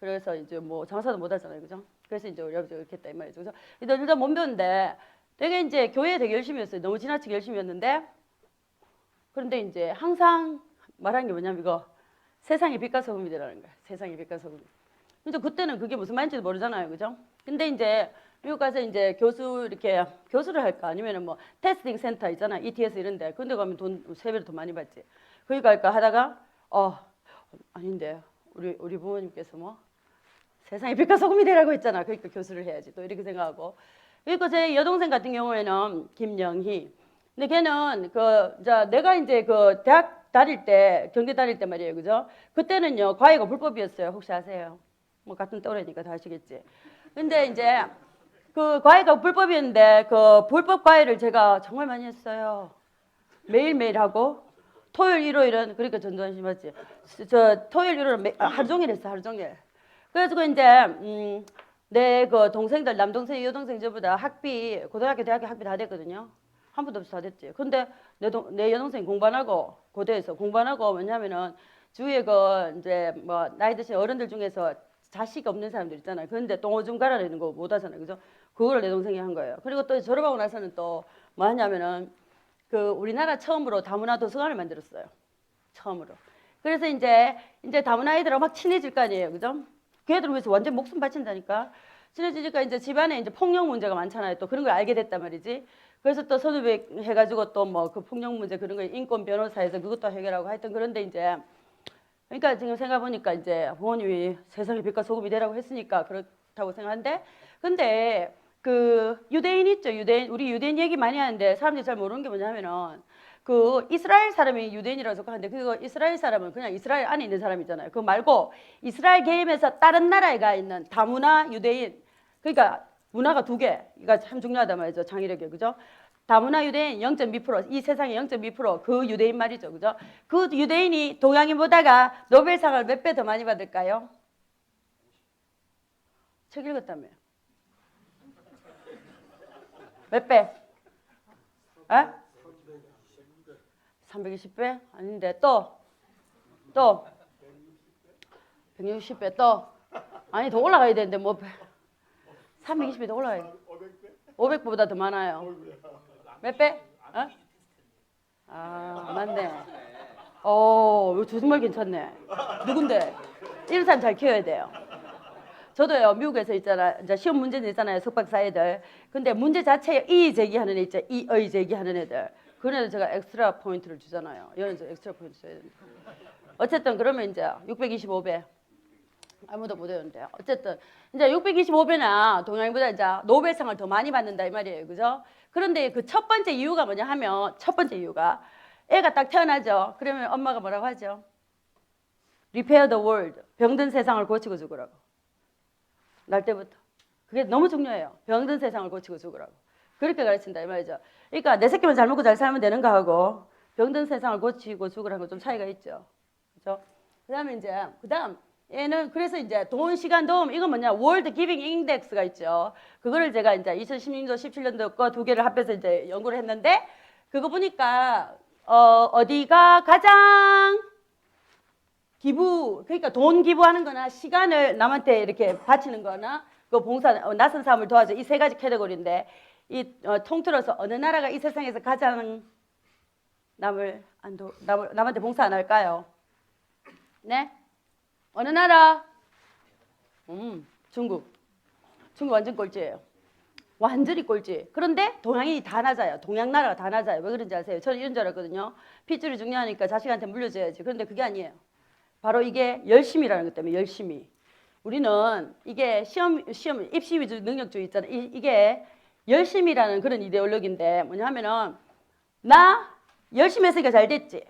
그래서 이제 뭐 장사도 못 하잖아요, 그죠? 그래서 이제 우리 아버지가 그렇게 했다 이 말이죠. 그래서 일단 못 배웠는데 되게 이제 교회 되게 열심히 했어요. 너무 지나치게 열심히 했는데 그런데 이제 항상 말하는 게 뭐냐면 이거 세상이 빛과 소금이 되라는 거야. 세상이 빛과 소금. 근데 그때는 그게 무슨 말인지도 모르잖아요, 그죠? 근데 이제 미국 가서 이제 교수를 할까 아니면은 뭐 테스팅 센터 있잖아, ETS 이런데. 근데 가면 돈 3배로 더 많이 받지. 거기 갈까 하다가 아닌데 우리 부모님께서 뭐 세상에 빛과 소금이 되라고 했잖아. 그러니까 교수를 해야지. 또 이렇게 생각하고. 그리고 제 여동생 같은 경우에는 김영희. 근데 걔는 내가 이제 대학 다닐 때 경대 다닐 때 말이에요, 그죠? 그때는요 과외가 불법이었어요. 혹시 아세요? 뭐 같은 또래니까 다 아시겠지. 근데 이제 과외가 불법이었는데 불법 과외를 제가 정말 많이 했어요. 매일매일 하고 토요일 일요일은 그러니까 전두환 씨 맞지? 토요일 일요일은 하루 종일 했어. 하루 종일. 그래가지고 이제 내 동생들 남동생 여동생 전부 다 학비 고등학교 대학교 학비 다 됐거든요. 한 번도 없이 다 됐지. 근데 내 여동생 공부 안 하고 고대에서 공부 안 하고 왜냐면은 주위에 이제 뭐 나이 드신 어른들 중에서 자식 없는 사람들 있잖아요. 그런데 똥오줌 갈아내는 거 못 하잖아요. 그죠? 그거를 내 동생이 한 거예요. 그리고 또 졸업하고 나서는 또 뭐 하냐면은 우리나라 처음으로 다문화 도서관을 만들었어요. 처음으로. 그래서 이제 다문화 아이들하고 막 친해질 거 아니에요. 그죠? 걔들 위해서 완전 목숨 바친다니까. 친해지니까 이제 집안에 이제 폭력 문제가 많잖아요. 또 그런 걸 알게 됐단 말이지. 그래서 또 선후배 해가지고 또 뭐 폭력 문제 그런 거 인권 변호사에서 그것도 해결하고 하여튼 그런데 이제 그러니까 지금 생각해보니까 이제 부모님이 세상에 빛과 소금이 되라고 했으니까 그렇다고 생각하는데 근데 유대인 있죠. 우리 유대인 얘기 많이 하는데 사람들이 잘 모르는 게 뭐냐면은 이스라엘 사람이 유대인이라고 하는데 그거 이스라엘 사람은 그냥 이스라엘 안에 있는 사람이잖아요. 그거 말고 이스라엘 계임에서 다른 나라에 가 있는 다문화 유대인 그러니까 문화가 2개 이거 참 중요하단 말이죠. 장이력이 그죠? 다문화 유대인 0.2%, 이 세상의 0.2% 그 유대인 말이죠. 그죠? 그 유대인이 동양인보다가 노벨상을 몇 배 더 많이 받을까요? 책 읽었다며. 몇 배? 320배? 아닌데 또 160배 또 아니 더 올라가야 되는데 뭐 320배 더 올라가야 돼. 500배보다 더 많아요. 몇 배? 어? 아, 맞네. 이거 정말 괜찮네. 누군데? 이런 사람 잘 키워야 돼요. 저도요, 미국에서 있잖아. 이제 시험 문제는 있잖아요. 석박사 애들. 근데 문제 자체에 이의 제기하는 애 있죠. 이의 제기하는 애들. 그런 애들 제가 엑스트라 포인트를 주잖아요. 이런 저 엑스트라 포인트 줘야 됩니다. 어쨌든 그러면 이제 625배. 아무도 못 외우는데요. 어쨌든 이제 625배나 동양인보다 이제 노벨상을 더 많이 받는다 이 말이에요. 그죠? 그런데 그 첫 번째 이유가 뭐냐 하면 첫 번째 이유가 애가 딱 태어나죠. 그러면 엄마가 뭐라고 하죠? Repair the world. 병든 세상을 고치고 죽으라고. 날 때부터. 그게 너무 중요해요. 병든 세상을 고치고 죽으라고. 그렇게 가르친다 이 말이죠. 그러니까 내 새끼만 잘 먹고 잘 살면 되는 거 하고 병든 세상을 고치고 죽으라고 좀 차이가 있죠. 그렇죠? 그다음에 이제 그다음 얘는 그래서 이제 돈, 시간, 도움 이건 뭐냐 월드 기빙 인덱스가 있죠. 그거를 제가 이제 2016년도, 17년도 거 두 개를 합해서 이제 연구를 했는데 그거 보니까 어디가 가장 기부 그러니까 돈 기부하는 거나 시간을 남한테 이렇게 바치는 거나 그 봉사 낯선 사람을 도와줘 이 세 가지 캐테고리인데 이 통틀어서 어느 나라가 이 세상에서 가장 남한테 봉사 안 할까요? 네? 어느 나라? 중국. 중국 완전 꼴찌예요. 완전히 꼴찌. 그런데 동양인이 다 낮아요. 동양 나라가 다 낮아요. 왜 그런지 아세요? 저는 이런 줄 알았거든요. 핏줄이 중요하니까 자식한테 물려줘야지. 그런데 그게 아니에요. 바로 이게 열심이라는 것 때문에 열심히. 우리는 이게 시험 입시 위주 능력주의 있잖아요. 이게 열심이라는 그런 이데올로기인데 뭐냐 하면은 나 열심히 했으니까 잘 됐지.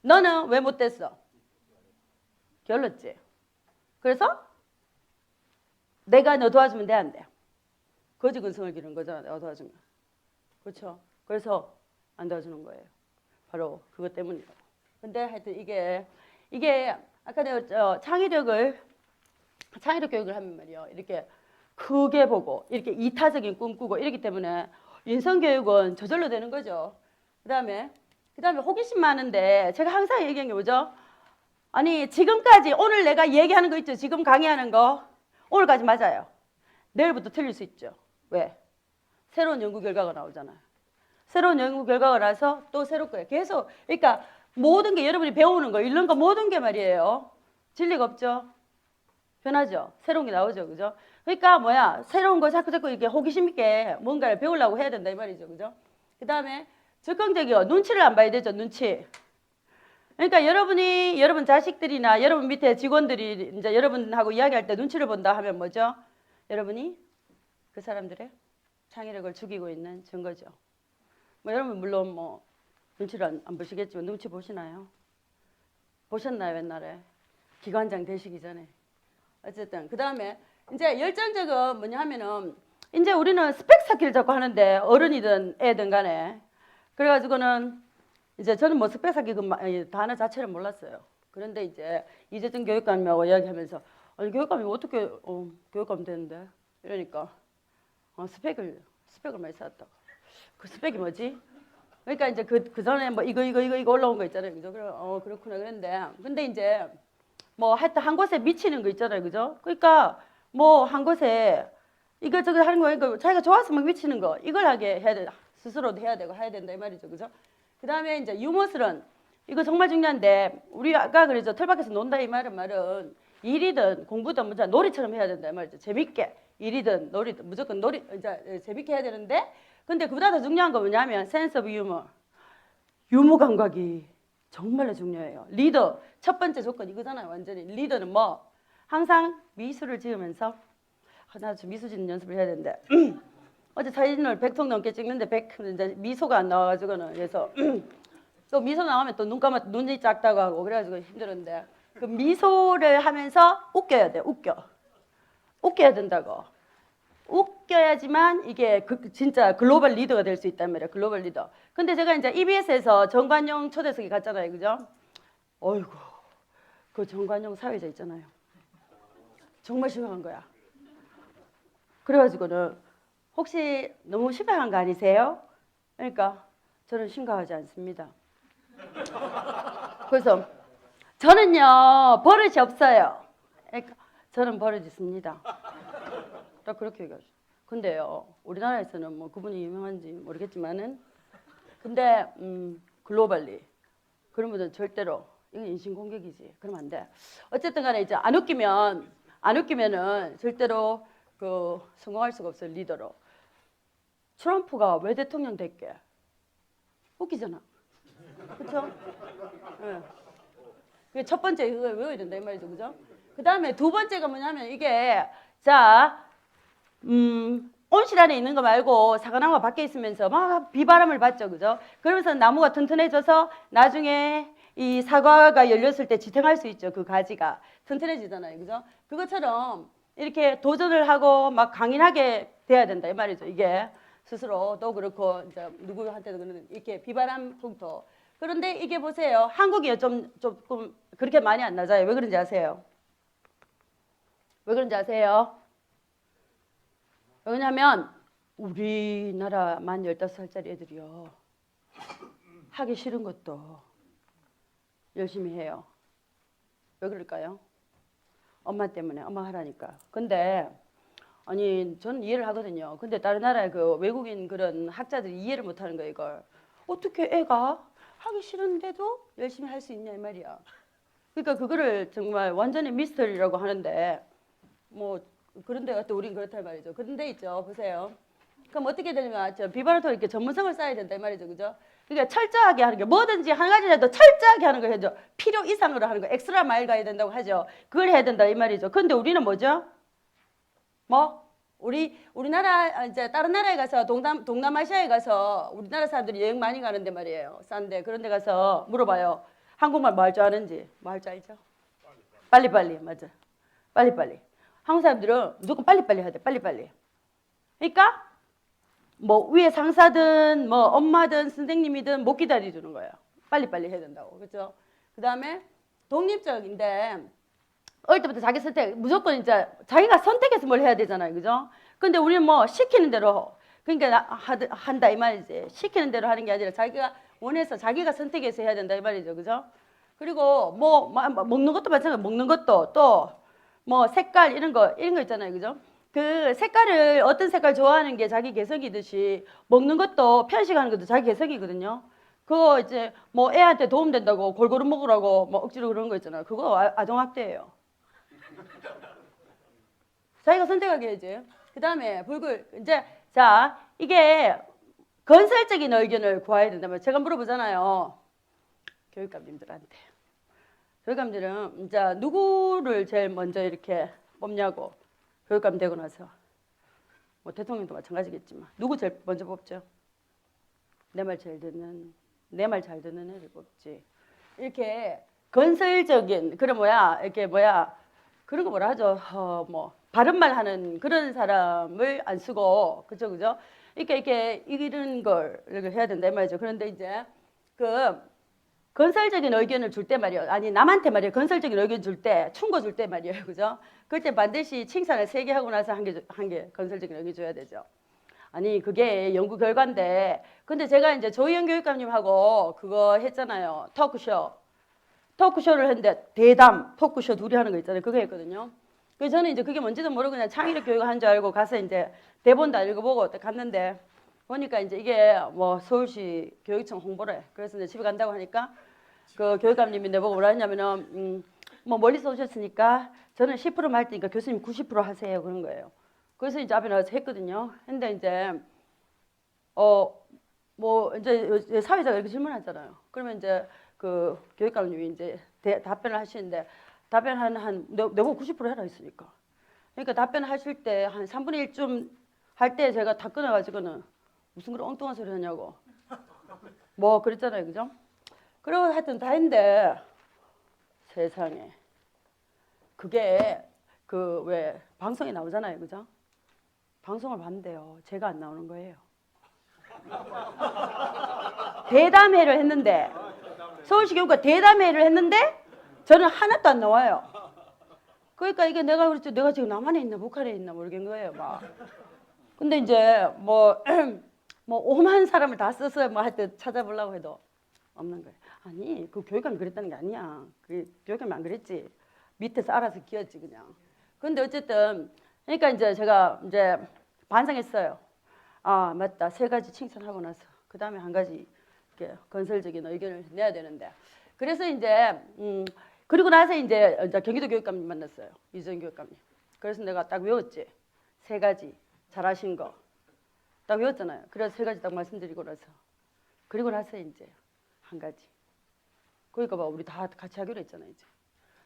너는 왜 못 됐어? 결렀지. 그래서 내가 너 도와주면 돼, 안 돼? 거지 근성을 기르는 거잖아, 내가 도와주면. 그렇죠? 그래서 안 도와주는 거예요. 바로 그것 때문이라고. 근데 하여튼 이게 아까 내가 창의력 교육을 하면 말이요. 이렇게 크게 보고 이렇게 이타적인 꿈 꾸고 이렇기 때문에 인성교육은 저절로 되는 거죠. 그다음에 호기심 많은데 제가 항상 얘기한 게 뭐죠? 아니 지금까지 오늘 내가 얘기하는 거 있죠. 지금 강의하는 거 오늘까지 맞아요. 내일부터 틀릴 수 있죠. 왜? 새로운 연구 결과가 나오잖아요. 새로운 연구 결과가 나서 또 새롭고요. 계속 그러니까 모든 게 여러분이 배우는 거 이런 거 모든 게 말이에요. 진리가 없죠. 변하죠. 새로운 게 나오죠. 그죠? 그러니까 뭐야 새로운 거 자꾸 이렇게 호기심 있게 뭔가를 배우려고 해야 된다 이 말이죠. 그죠? 그 다음에 적극적이요. 눈치를 안 봐야 되죠. 눈치. 그러니까 여러분 자식들이나 여러분 밑에 직원들이 이제 여러분하고 이야기할 때 눈치를 본다 하면 뭐죠? 여러분이 그 사람들의 창의력을 죽이고 있는 증거죠. 뭐 여러분 물론 뭐 눈치를 안 보시겠지만 눈치 보시나요? 보셨나요 옛날에? 기관장 되시기 전에. 어쨌든 그 다음에 이제 열정적은 뭐냐 하면은 이제 우리는 스펙 쌓기를 자꾸 하는데 어른이든 애든 간에 그래가지고는 이제 저는 뭐 스펙 쌓기 그 단어 자체를 몰랐어요. 그런데 이제 이재준 교육감하고 이야기하면서 아니 교육감이 어떻게 교육감 되는데 이러니까 스펙을 많이 쌓았다고. 그 스펙이 뭐지? 그러니까 이제 그 전에 뭐 이거 올라온 거 있잖아요. 그죠? 그래 그렇구나 그랬는데 근데 이제 뭐 하여튼 한 곳에 미치는 거 있잖아요. 그죠? 그러니까 뭐 한 곳에 이것저것 하는 거 이거 자기가 좋아서 막 미치는 거 이걸 하게 해야 돼. 스스로도 해야 되고 해야 된다 이 말이죠. 그죠? 그다음에 이제 유머슬은 이거 정말 중요한데 우리 아까 그랬죠. 틀밖에서 논다 이 말은 일이든 공부든 문제 놀이처럼 해야 된다 이 말이죠. 재밌게 일이든 놀이든 무조건 이제 재밌게 해야 되는데 근데 그보다 더 중요한 건 뭐냐면 센스 오브 유머 감각이 정말로 중요해요. 리더 첫 번째 조건 이거잖아요. 완전히 리더는 뭐 항상 미술을 지으면서 나 좀 미술 짓는 연습을 해야 되는데 어제 사진을 100통 넘게 찍는데 이제 미소가 안 나와가지고는 그래서 또 미소 나오면 또 눈이 작다고 하고 그래가지고 힘들었는데 그 미소를 하면서 웃겨야 돼. 웃겨야 된다고. 웃겨야지만 이게 진짜 글로벌 리더가 될 수 있단 말이야. 글로벌 리더. 근데 제가 이제 EBS에서 정관용 초대석에 갔잖아요. 그죠? 어이구 그 정관용 사회자 있잖아요. 정말 심각한 거야. 그래가지고는 혹시 너무 심각한 거 아니세요? 그러니까 저는 심각하지 않습니다. 그래서 저는요 버릇이 없어요. 그러니까 저는 버릇이 있습니다. 딱 그렇게 얘기하죠. 근데요 우리나라에서는 뭐 그분이 유명한지 모르겠지만은 근데 글로벌리 그러면 절대로 이건 인신공격이지. 그러면 안 돼. 어쨌든 간에 이제 안 웃기면은 절대로 그 성공할 수가 없어요. 리더로. 트럼프가 왜 대통령 됐게? 웃기잖아. 그렇죠? 예. 그게 첫 번째 그거 외워야 된다 이 말이죠. 그죠? 그다음에 두 번째가 뭐냐면 이게 자 온실 안에 있는 거 말고 사과나무가 밖에 있으면서 막 비바람을 받죠. 그죠? 그러면서 나무가 튼튼해져서 나중에 이 사과가 열렸을 때 지탱할 수 있죠. 그 가지가 튼튼해지잖아요. 그죠? 그것처럼 이렇게 도전을 하고 막 강인하게 돼야 된다 이 말이죠. 이게 스스로도 그렇고 이제 누구한테도 그런 이렇게 비바람 풍토. 그런데 이게 보세요. 한국이 조금 그렇게 많이 안 낮아요. 왜 그런지 아세요? 왜 그런지 아세요? 왜냐면 우리나라 만 15살짜리 애들이요. 하기 싫은 것도 열심히 해요. 왜 그럴까요? 엄마 때문에, 엄마 하라니까. 근데 아니 저는 이해를 하거든요. 근데 다른 나라의 그 외국인 그런 학자들이 이해를 못 하는 거예요, 이걸. 어떻게 애가 하기 싫은데도 열심히 할 수 있냐 이 말이야. 그러니까 그거를 정말 완전히 미스터리라고 하는데 뭐 그런데 또 우린 그렇단 말이죠. 그런데 있죠. 보세요. 그럼 어떻게 되냐면 비바람토 이렇게 전문성을 쌓아야 된다 이 말이죠. 그죠? 그러니까 철저하게 하는 게 뭐든지 한 가지라도 철저하게 하는 걸 해야죠. 필요 이상으로 하는 거. 엑스트라 마일 가야 된다고 하죠. 그걸 해야 된다 이 말이죠. 그런데 우리는 뭐죠? 뭐 우리나라 이제 다른 나라에 가서 동남아시아에 가서 우리나라 사람들이 여행 많이 가는데 말이에요. 싼데 그런 데 가서 물어봐요. 한국말 뭐 할 줄 아는지. 뭐 할 줄 알죠? 빨리빨리. 맞아. 빨리빨리. 한국 사람들은 무조건 빨리빨리 해야 돼. 빨리빨리. 그러니까 뭐 위에 상사든 뭐 엄마든 선생님이든 못 기다려주는 거예요. 빨리빨리 해야 된다고. 그렇죠? 그다음에 독립적인데 어릴 때부터 자기 선택 무조건 이제 자기가 선택해서 뭘 해야 되잖아요. 그죠? 근데 우리는 뭐 시키는 대로 그러니까 한다 이 말이지. 시키는 대로 하는 게 아니라 자기가 원해서 자기가 선택해서 해야 된다 이 말이죠. 그죠? 그리고 뭐 먹는 것도 마찬가지로 먹는 것도 또 뭐 색깔 이런 거 있잖아요. 그죠? 그 색깔을 어떤 색깔 좋아하는 게 자기 개성이듯이 먹는 것도 편식하는 것도 자기 개성이거든요. 그거 이제 뭐 애한테 도움된다고 골고루 먹으라고 뭐 억지로 그런 거 있잖아요. 그거 아동학대예요. 자기가 선택하게 해야지. 그 다음에 이제 자 이게 건설적인 의견을 구해야 된다면 제가 물어보잖아요. 교육감님들한테. 교육감들은 이제 누구를 제일 먼저 이렇게 뽑냐고. 교육감 되고 나서 뭐 대통령도 마찬가지겠지만 누구 제일 먼저 뽑죠? 내 말 잘 듣는 애를 뽑지. 이렇게 건설적인 그런 그런 거 뭐라 하죠? 뭐 바른 말 하는 그런 사람을 안 쓰고 그죠? 이렇게 이런 걸 이렇게 해야 된다 이 말이죠. 그런데 이제 그 건설적인 의견을 줄 때 말이에요. 아니 남한테 말이에요. 건설적인 의견 줄 때 충고 줄 때 말이에요. 그죠? 그럴 때 반드시 칭찬을 3개 하고 나서 한 개 건설적인 의견 줘야 되죠. 아니 그게 연구 결과인데 근데 제가 이제 조희연 교육감님하고 그거 했잖아요. 토크쇼를 했는데 대담 토크쇼 둘이 하는 거 있잖아요. 그거 했거든요. 그래서 저는 이제 그게 뭔지도 모르고 그냥 창의력 교육을 한 줄 알고 가서 이제 대본 다 읽어보고 갔는데 보니까 이제 이게 뭐 서울시 교육청 홍보래. 그래서 이제 집에 간다고 하니까 그 교육감님이 내보고 뭐라 했냐면은 뭐 멀리서 오셨으니까 저는 10% 할 테니까 교수님 90% 하세요 그런 거예요. 그래서 이제 앞에 나와서 했거든요. 근데 이제 뭐 이제 사회자가 이렇게 질문하잖아요. 그러면 이제 그 교육감님이 이제 답변을 하시는데 답변 내보고 90% 해라 했으니까. 그러니까 답변하실 때 한 3분의 1쯤 할 때 제가 다 끊어가지고는 무슨 그런 엉뚱한 소리 하냐고. 뭐 그랬잖아요. 그죠? 그리고 하여튼 다 했는데 세상에 그게 그 왜 방송에 나오잖아요. 그죠? 방송을 봤는데요. 제가 안 나오는 거예요. 대담회를 했는데 서울시 교육과 대담회를 했는데 저는 하나도 안 나와요. 그러니까 이게 내가 지금 남한에 있나 북한에 있나 모르겠는 거예요. 막. 근데 이제 뭐 5만 사람을 다 써서 뭐 할 때 찾아보려고 해도 없는 거예요. 아니 그 교육감이 그랬다는 게 아니야. 그 교육감이 안 그랬지. 밑에서 알아서 기었지 그냥. 근데 어쨌든 그러니까 이제 제가 이제 반성했어요. 아 맞다 3가지 칭찬하고 나서 그 다음에 한 가지 이렇게 건설적인 의견을 내야 되는데 그래서 이제 그리고 나서 이제 경기도 교육감님 만났어요. 이전 교육감님. 그래서 내가 딱 외웠지. 세 가지 잘하신 거 딱 외웠잖아요. 그래서 세 가지 딱 말씀드리고 나서 그리고 나서 이제 한 가지. 그러니까 봐 우리 다 같이 하기로 했잖아요. 이제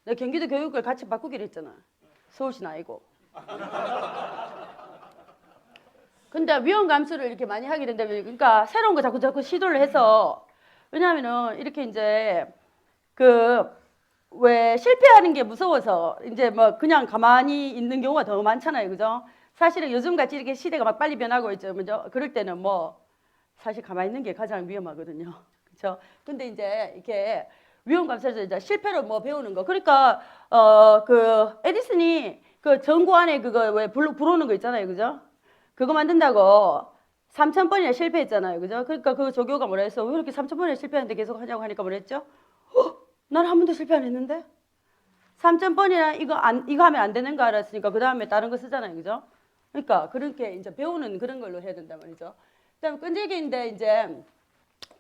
내가 경기도 교육을 같이 바꾸기로 했잖아. 서울시는 아니고. 근데 위험 감수를 이렇게 많이 하게 된다면 그러니까 새로운 거 자꾸 시도를 해서 왜냐하면은 이렇게 이제 그 왜 실패하는 게 무서워서 이제 뭐 그냥 가만히 있는 경우가 더 많잖아요, 그죠? 사실은 요즘 같이 이렇게 시대가 막 빨리 변하고 있죠, 그죠? 그럴 때는 뭐 사실 가만히 있는 게 가장 위험하거든요, 그렇죠? 근데 이제 이렇게 위험 감수에서 이제 실패로 뭐 배우는 거, 그러니까 그 에디슨이 그 전구 안에 그거 왜 불어오는 거 있잖아요, 그죠? 그거 만든다고 3,000번이나 실패했잖아요, 그죠? 그러니까 그 조교가 뭐라 했어? 왜 이렇게 3,000번이나 실패하는데 계속 하냐고 하니까 뭐라 했죠? 난 한 번도 실패 안 했는데 3,000번이나 이거 하면 안 되는 거 알았으니까 그 다음에 다른 거 쓰잖아요, 그죠? 그러니까 그렇게 이제 배우는 그런 걸로 해야 된단 말이죠. 그다음에 끈질기인데 이제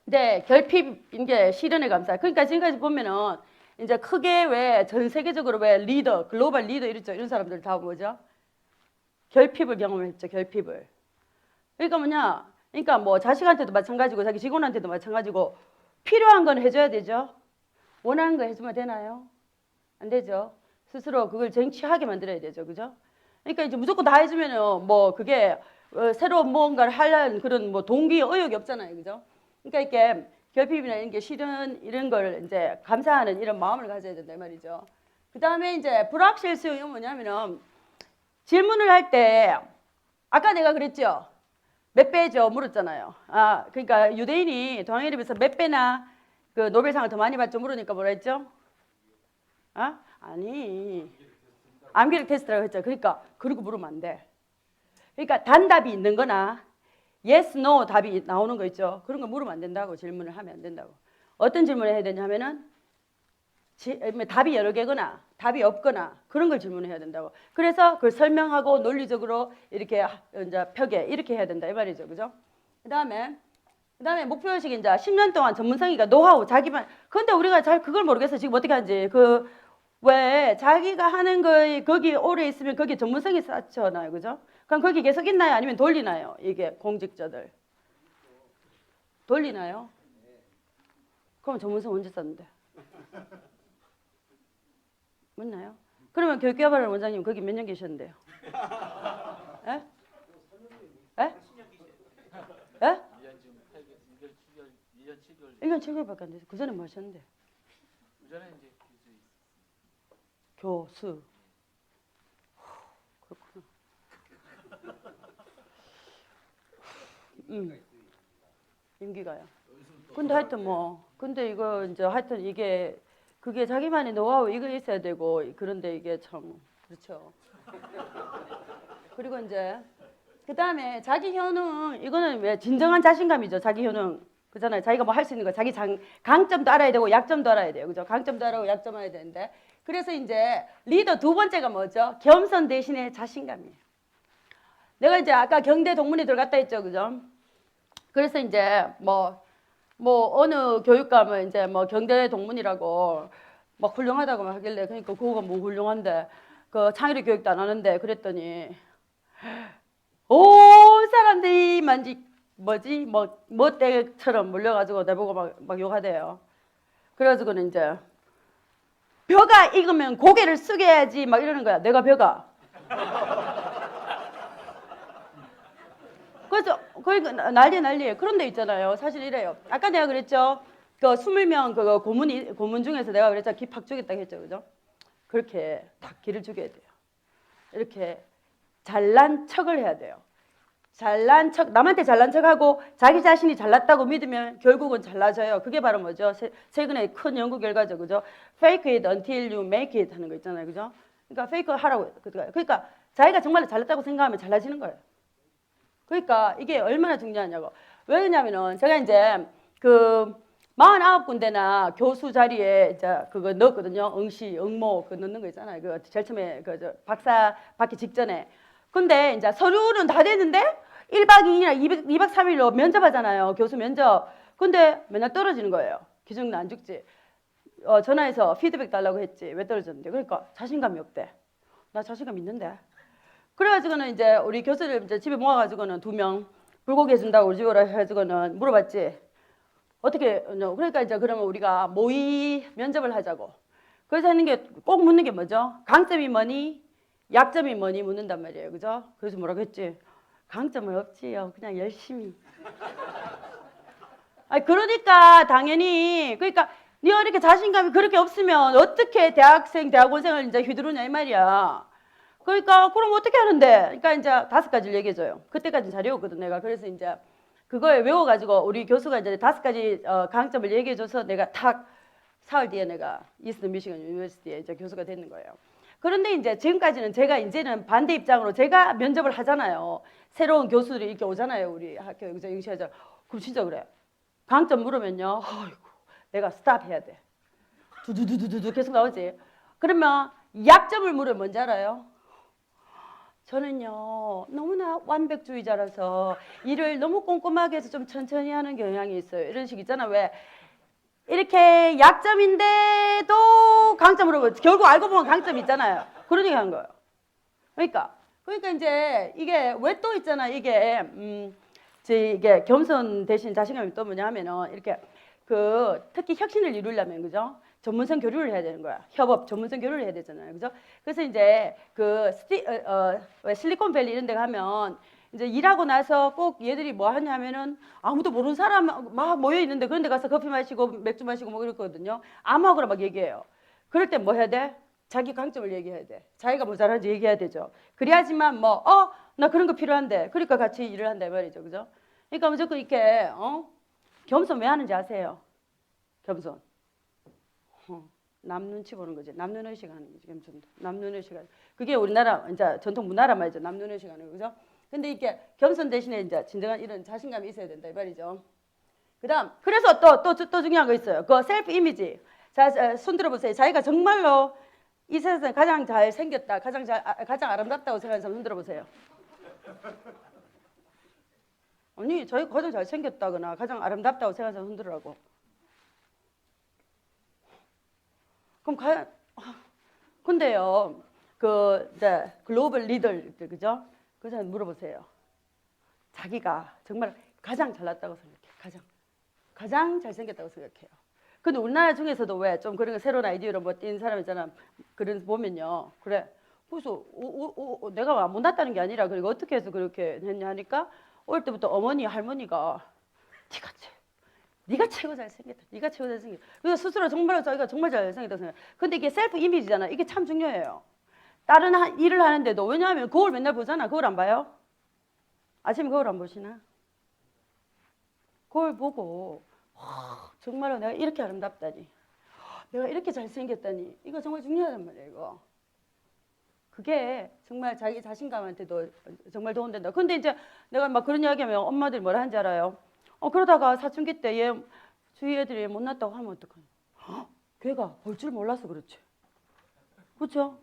네 결핍인 게 실현에 감사. 그러니까 지금까지 보면은 이제 크게 왜 전 세계적으로 왜 리더, 글로벌 리더 이랬죠, 이런 사람들 다 뭐죠? 결핍을 경험했죠, 결핍을. 그러니까 뭐냐? 그러니까 뭐 자식한테도 마찬가지고 자기 직원한테도 마찬가지고 필요한 건 해줘야 되죠. 원하는 거 해주면 되나요? 안 되죠. 스스로 그걸 쟁취하게 만들어야 되죠. 그죠? 그러니까 이제 무조건 다 해주면은 뭐 그게 새로운 무언가를 하려는 그런 뭐 동기, 의욕이 없잖아요. 그죠? 그러니까 이렇게 결핍이나 이런 게 실현 이런 걸 이제 감사하는 이런 마음을 가져야 된다 이 말이죠. 그 다음에 이제 불확실 수용이 뭐냐면은 질문을 할 때 아까 내가 그랬죠. 몇 배죠? 물었잖아요. 아, 그러니까 유대인이 동양인에 비해서 몇 배나 그 노벨상을 더 많이 받죠? 물으니까 뭐라 했죠? 아? 아니. 암기력 테스트라고 했죠. 그러니까 그리고 물으면 안 돼. 그러니까 단답이 있는 거나 yes, no 답이 나오는 거 있죠. 그런 거 물으면 안 된다고. 질문을 하면 안 된다고. 어떤 질문을 해야 되냐 하면은 답이 여러 개거나 답이 없거나 그런 걸 질문해야 된다고. 그래서 그걸 설명하고 논리적으로 이렇게 이제 펴게 이렇게 해야 된다 이 말이죠. 그죠? 그다음에 목표의식이 이제 10년 동안 전문성이가 노하우 자기만. 근데 우리가 잘 그걸 모르겠어. 지금 어떻게 하는지. 그 왜 자기가 하는 거에 거기 오래 있으면 거기 전문성이 쌓잖아요. 그죠? 그럼 거기 계속 있나요? 아니면 돌리나요? 이게 공직자들. 돌리나요? 그럼 전문성 언제 쌓는데? 맞나요? 그러면 교육개발 원장님 거기 몇 년 계셨는데요? 에? 에? 에? 1년 7개월밖에 안 됐어요. 그 전에 뭐 하셨는데? 그 전에 이제 교수. 그렇구나. 임기가요. 근데 하여튼 뭐, 근데 이거 이제 하여튼 이게 그게 자기만의 노하우 이거 있어야 되고 그런데 이게 참 그렇죠. 그리고 이제 그 다음에 자기 효능 이거는 왜 진정한 자신감이죠. 자기 효능 그잖아요. 자기가 뭐 할 수 있는 거 자기 강점도 알아야 되고 약점도 알아야 돼요. 그죠? 강점도 알아고 약점 알아야 되는데 그래서 이제 리더 두 번째가 뭐죠? 겸손 대신에 자신감이에요. 내가 이제 아까 경대 동문회 들어갔다 했죠. 그죠? 그래서 이제 뭐 어느 교육감은 이제 뭐 경대 동문이라고 막 훌륭하다고 막 하길래 그러니까 그거가 뭐 훌륭한데 그 창의력 교육도 안 하는데 그랬더니 온 사람들이 뭐 때처럼 몰려가지고 내보고 막 욕하대요. 그래가지고는 이제 벼가 익으면 고개를 숙여야지 막 이러는 거야. 내가 벼가. 그래서 그러니까 난리예요. 그런 데 있잖아요. 사실 이래요. 아까 내가 그랬죠. 그 20명 그 고문 중에서 내가 그랬죠. 기 팍 주겠다고 했죠. 그죠? 그렇게 딱 기를 죽여야 돼요. 이렇게 잘난 척을 해야 돼요. 잘난 척, 남한테 잘난 척하고 자기 자신이 잘났다고 믿으면 결국은 잘나져요. 그게 바로 뭐죠? 최근에 큰 연구 결과죠. 그죠? Fake it until you make it 하는 거 있잖아요. 그죠? 그러니까 페이크 하라고. 그러니까 자기가 정말 잘났다고 생각하면 잘나지는 거예요. 그러니까 이게 얼마나 중요하냐고. 왜냐면은 제가 이제 그 49군데나 교수 자리에 이제 그거 넣었거든요. 응시, 응모 그 넣는 거 있잖아요. 그 제일 처음에 그 박사 받기 직전에. 근데 이제 서류는 다 됐는데 1박 2일이나 2박 3일로 면접하잖아요. 교수 면접. 근데 맨날 떨어지는 거예요. 기준은 안 죽지. 전화해서 피드백 달라고 했지. 왜 떨어졌는데? 그러니까 자신감이 없대. 나 자신감 있는데. 그래가지고는 이제 우리 교수를 이제 집에 모아가지고는 2명 불고기 해준다고 우리 집으로 해가지고는 물어봤지. 어떻게, 그러니까 이제 그러면 우리가 모의 면접을 하자고. 그래서 하는 게 꼭 묻는 게 뭐죠? 강점이 뭐니? 약점이 뭐니? 묻는단 말이에요. 그죠? 그래서 뭐라고 했지? 강점은 없지요. 그냥 열심히. 아니, 그러니까 당연히, 그러니까 네가 이렇게 자신감이 그렇게 없으면 어떻게 대학생, 대학원생을 이제 휘두르냐 이 말이야. 그러니까 그럼 어떻게 하는데? 그러니까 이제 5가지를 얘기해줘요. 그때까지 잘 외웠거든 내가. 그래서 이제 그걸 외워가지고 우리 교수가 이제 5가지 강점을 얘기해줘서 내가 탁 4월 뒤에 내가 이스턴 미시건 유니버시티에 이제 교수가 되는 거예요. 그런데 이제 지금까지는 제가 이제는 반대 입장으로 제가 면접을 하잖아요. 새로운 교수들이 이렇게 오잖아요. 우리 학교 여기서 응시하자. 그럼 진짜 그래. 강점 물으면요. 아이고, 내가 스탑 해야 돼. 두두두두두 계속 나오지. 그러면 약점을 물으면 뭔지 알아요? 저는요 너무나 완벽주의자라서 일을 너무 꼼꼼하게 해서 좀 천천히 하는 경향이 있어요. 이런 식 있잖아. 왜 이렇게 약점인데도 강점으로 결국 알고 보면 강점이 있잖아요. 그런 얘기 하는 거예요. 그러니까 이제 이게 왜 또 있잖아. 이게 이게 겸손 대신 자신감이 또 뭐냐 하면은 이렇게 특히 혁신을 이루려면 그죠? 전문성 교류를 해야 되는 거야. 협업, 전문성 교류를 해야 되잖아요. 그죠? 그래서 이제 실리콘밸리 이런 데 가면 이제 일하고 나서 꼭 얘들이 뭐 하냐면은 아무도 모르는 사람 막 모여 있는데 그런 데 가서 커피 마시고 맥주 마시고 뭐 그랬거든요. 아무하고나 막 얘기해요. 그럴 때 뭐 해야 돼? 자기 강점을 얘기해야 돼. 자기가 뭐 잘하는지 얘기해야 되죠. 그래야지만 나 그런 거 필요한데. 그러니까 같이 일을 한다 말이죠. 그죠? 그러니까 무조건 이렇게 겸손 왜 하는지 아세요? 겸손. 남 눈치 보는 거지. 남 눈의식 하는 거지. 겸손도. 남 눈의식 하는. 그게 우리나라 이제 전통 문화란 말이죠. 남 눈의식 하는 거. 그죠? 근데 이게 겸손 대신에 이제 진정한 이런 자신감이 있어야 된다 이 말이죠. 그다음 그래서 또 중요한 거 있어요. 그 셀프 이미지. 자, 손 들어보세요. 자기가 정말로 이 세상에 가장 잘 생겼다, 가장 아름답다고 생각하는 사람 손 들어보세요. 아니, 자기가 가장 잘 생겼다거나 가장 아름답다고 생각하는 사람 손 들으라고. 그럼 근데요, 글로벌 리더들 그죠? 그 사람 물어보세요. 자기가 정말 가장 잘났다고 생각해. 가장 잘생겼다고 생각해요. 근데 우리나라 중에서도 왜 좀 그런 거 새로운 아이디어로 뭐 뛴 사람 있잖아. 그런 보면요. 그래. 그래서 내가 못났다는 게 아니라 그리고 어떻게 해서 그렇게 했냐 하니까 어릴 때부터 어머니 할머니가 네가 최고 잘생겼다. 네가 최고 잘생겼다. 그래서 스스로 정말로 자기가 정말 잘생겼다고 생각해. 근데 이게 셀프 이미지잖아. 이게 참 중요해요. 다른 일을 하는데도 왜냐하면 거울 맨날 보잖아. 거울 안 봐요? 아침에 거울 안 보시나? 거울 보고 정말로 내가 이렇게 아름답다니, 내가 이렇게 잘생겼다니, 이거 정말 중요하단 말이에요. 이거. 그게 정말 자기 자신감한테도 정말 도움된다. 근데 이제 내가 막 그런 이야기하면 엄마들이 뭐라 하는지 알아요? 그러다가 사춘기 때 얘 주위 애들이 못났다고 하면 어떡하냐? 걔가 볼 줄 몰라서 그렇지. 그렇죠?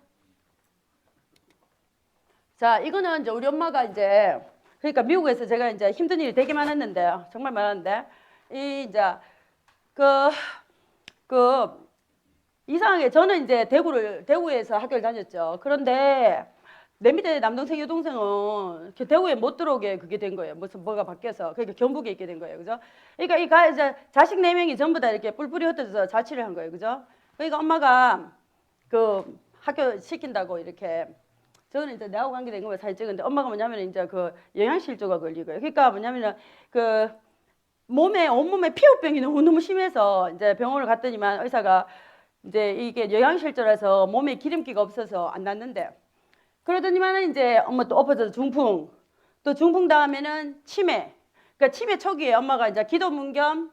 자, 이거는 이제 우리 엄마가 이제 그러니까 미국에서 제가 이제 힘든 일이 되게 많았는데 정말 많았는데 이제 이상하게 저는 이제 대구에서 학교를 다녔죠. 그런데 내 밑에 남동생 여동생은 이렇게 대구에 못 들어오게 그게 된 거예요. 뭐가 바뀌어서 그러니까 경북에 있게 된 거예요. 그죠? 그러니까 이제 자식 4명이 전부 다 이렇게 뿔뿔이 흩어져서 자취를 한 거예요. 그죠? 그러니까 엄마가 학교 시킨다고 이렇게 저는 이제 내하고 관계된 거만 사진 찍었는데 엄마가 뭐냐면 이제 영양실조가 걸리고요. 그러니까 뭐냐면은 온몸에 피부병이 너무너무 심해서 이제 병원을 갔더니만 의사가 이제 이게 영양실조라서 몸에 기름기가 없어서 안 낫는데 그러더니만은 이제 엄마 또 엎어져서 중풍, 또 중풍 다음에는 치매. 그러니까 치매 초기에 엄마가 이제 기도문 겸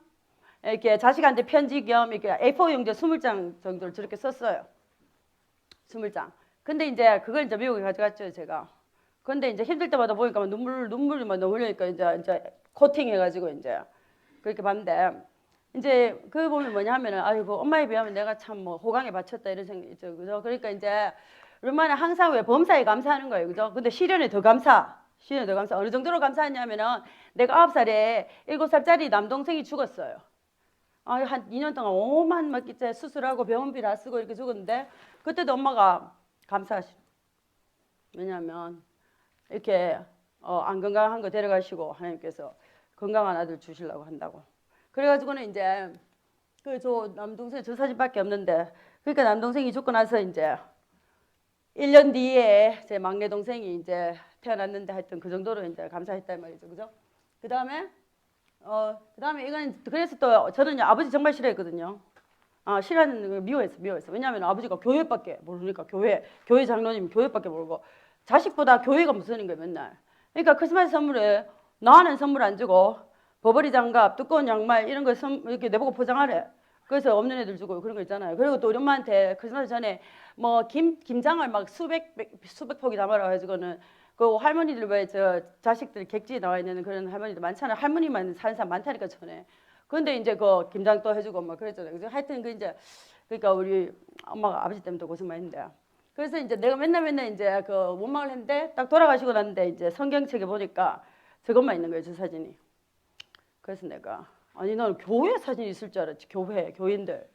이렇게 자식한테 편지 겸 이렇게 A4 용지 20장 정도를 저렇게 썼어요. 20장. 근데 이제 그걸 이제 미국에 가져갔죠, 제가. 근데 이제 힘들 때마다 보니까 눈물이 막 너무 흘리니까 이제 코팅 해가지고 이제 그렇게 봤는데 이제 그 보면 뭐냐 하면은 아이고 엄마에 비하면 내가 참 뭐 호강에 바쳤다 이런 생각이 있죠. 그죠? 그러니까 이제 얼마나 항상 왜 범사에 감사하는 거예요. 그죠? 근데 시련에 더 감사. 시인에도 감사. 어느 정도로 감사했냐면은 내가 9살에 7살짜리 남동생이 죽었어요. 한 2년 동안 오만 막 이제 수술하고 병원비 다 쓰고 이렇게 죽었는데 그때도 엄마가 감사하시. 왜냐하면 이렇게 안 건강한 거 데려가시고 하나님께서 건강한 아들 주시려고 한다고. 그래가지고는 이제 그 저 남동생 저 사진밖에 없는데 그러니까 남동생이 죽고 나서 이제 1년 뒤에 제 막내 동생이 이제 태어났는데 하여튼 그 정도로 이제 감사했단 말이죠, 그죠? 그 다음에 이건 그래서 또 저는 아버지 정말 싫어했거든요. 싫어하는 거 미워했어. 왜냐하면 아버지가 교회밖에 모르니까 교회 장로님 교회밖에 모르고 자식보다 교회가 무슨인 거예요 맨날. 그러니까 크리스마스 선물에 나는 선물 안 주고 버버리 장갑, 두꺼운 양말 이런 거 이렇게 내보고 포장하래. 그래서 없는 애들 주고 그런 거 있잖아요. 그리고 또 우리 엄마한테 크리스마스 전에 뭐 김장을 막 수백 폭이 담아라 가지고는 그 할머니들 왜 저 자식들 객지에 나와 있는 그런 할머니들 많잖아요. 할머니만 사는 사람 많다니까 전에. 근데 이제 그 김장 또 해주고 막 그랬잖아요. 그래서 하여튼 그 이제 그러니까 우리 엄마가 아버지 때문에 고생 많이 했는데. 그래서 이제 내가 맨날 이제 그 원망을 했는데 딱 돌아가시고 났는데 이제 성경책에 보니까 저것만 있는 거예요, 저 사진이. 그래서 내가 아니 나는 교회 사진이 있을 줄 알았지. 교인들.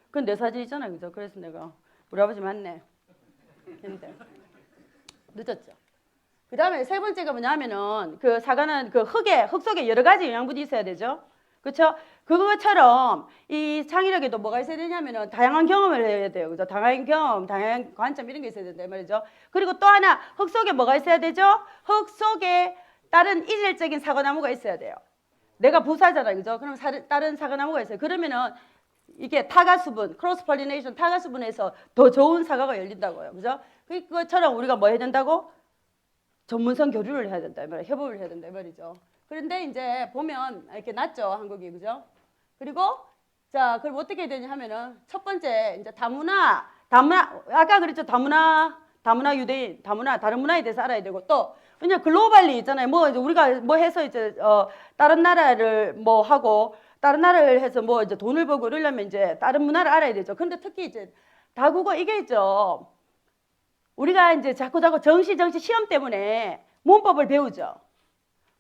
그건 내 사진이잖아요, 그죠? 그래서 내가 우리 아버지 맞네. 했는데 늦었죠. 그 다음에 세 번째가 뭐냐면은 그 사과는 그 흙 속에 여러 가지 영양분이 있어야 되죠. 그렇죠? 그것처럼 이 창의력에도 뭐가 있어야 되냐면은 다양한 경험을 해야 돼요. 그죠? 다양한 경험, 다양한 관점 이런 게 있어야 된다 말이죠. 그리고 또 하나 흙 속에 뭐가 있어야 되죠? 흙 속에 다른 일률적인 사과나무가 있어야 돼요. 내가 부사잖아요. 그죠? 그럼 다른 사과나무가 있어요. 그러면은 이게 타가수분, 크로스 폴리네이션 타가수분에서 더 좋은 사과가 열린다고요. 그죠? 그것처럼 우리가 뭐 해야 된다고? 전문성 교류를 해야 된다. 협업을 해야 된다. 말이죠. 그런데 이제 보면 이렇게 낮죠. 한국이. 그죠? 그리고 자, 그럼 어떻게 해야 되냐 하면은 첫 번째 이제 다문화 아까 그랬죠. 다문화 유대인, 다른 문화에 대해서 알아야 되고 또 왜냐 글로벌리 있잖아요. 뭐 이제 우리가 뭐 해서 이제 다른 나라를 뭐 하고 다른 나라를 해서 뭐 이제 돈을 벌고 이러려면 이제 다른 문화를 알아야 되죠. 근데 특히 이제 다국어 이게 있죠. 우리가 이제 자꾸 정시 시험 때문에 문법을 배우죠.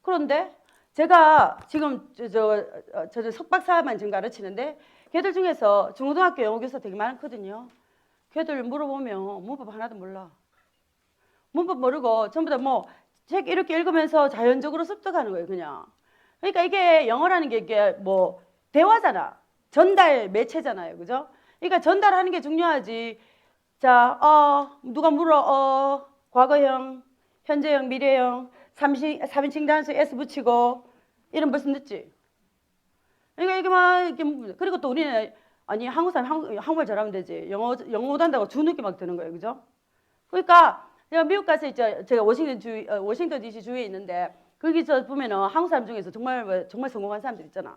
그런데 제가 지금 저 석박사만 지금 가르치는데 걔들 중에서 중고등학교 영어 교사 되게 많거든요. 걔들 물어보면 문법 하나도 몰라. 문법 모르고 전부 다 뭐 책 이렇게 읽으면서 자연적으로 습득하는 거예요, 그냥. 그러니까 이게 영어라는 게 이게 뭐 대화잖아. 전달 매체잖아요, 그죠? 그러니까 전달하는 게 중요하지. 자, 누가 물어, 과거형, 현재형, 미래형, 3인칭 단수 S 붙이고 이런 벌써 늦지. 그러니까 이게 막 이렇게 그리고 또 우리는 아니 한국 사람 한국말 잘하면 되지. 영어 못한다고 주눅이 막 드는 거예요, 그죠? 그러니까 제가 미국 가서 이제 제가 워싱턴 DC 주에 있는데 거기서 보면은 한국 사람 중에서 정말 성공한 사람들 있잖아.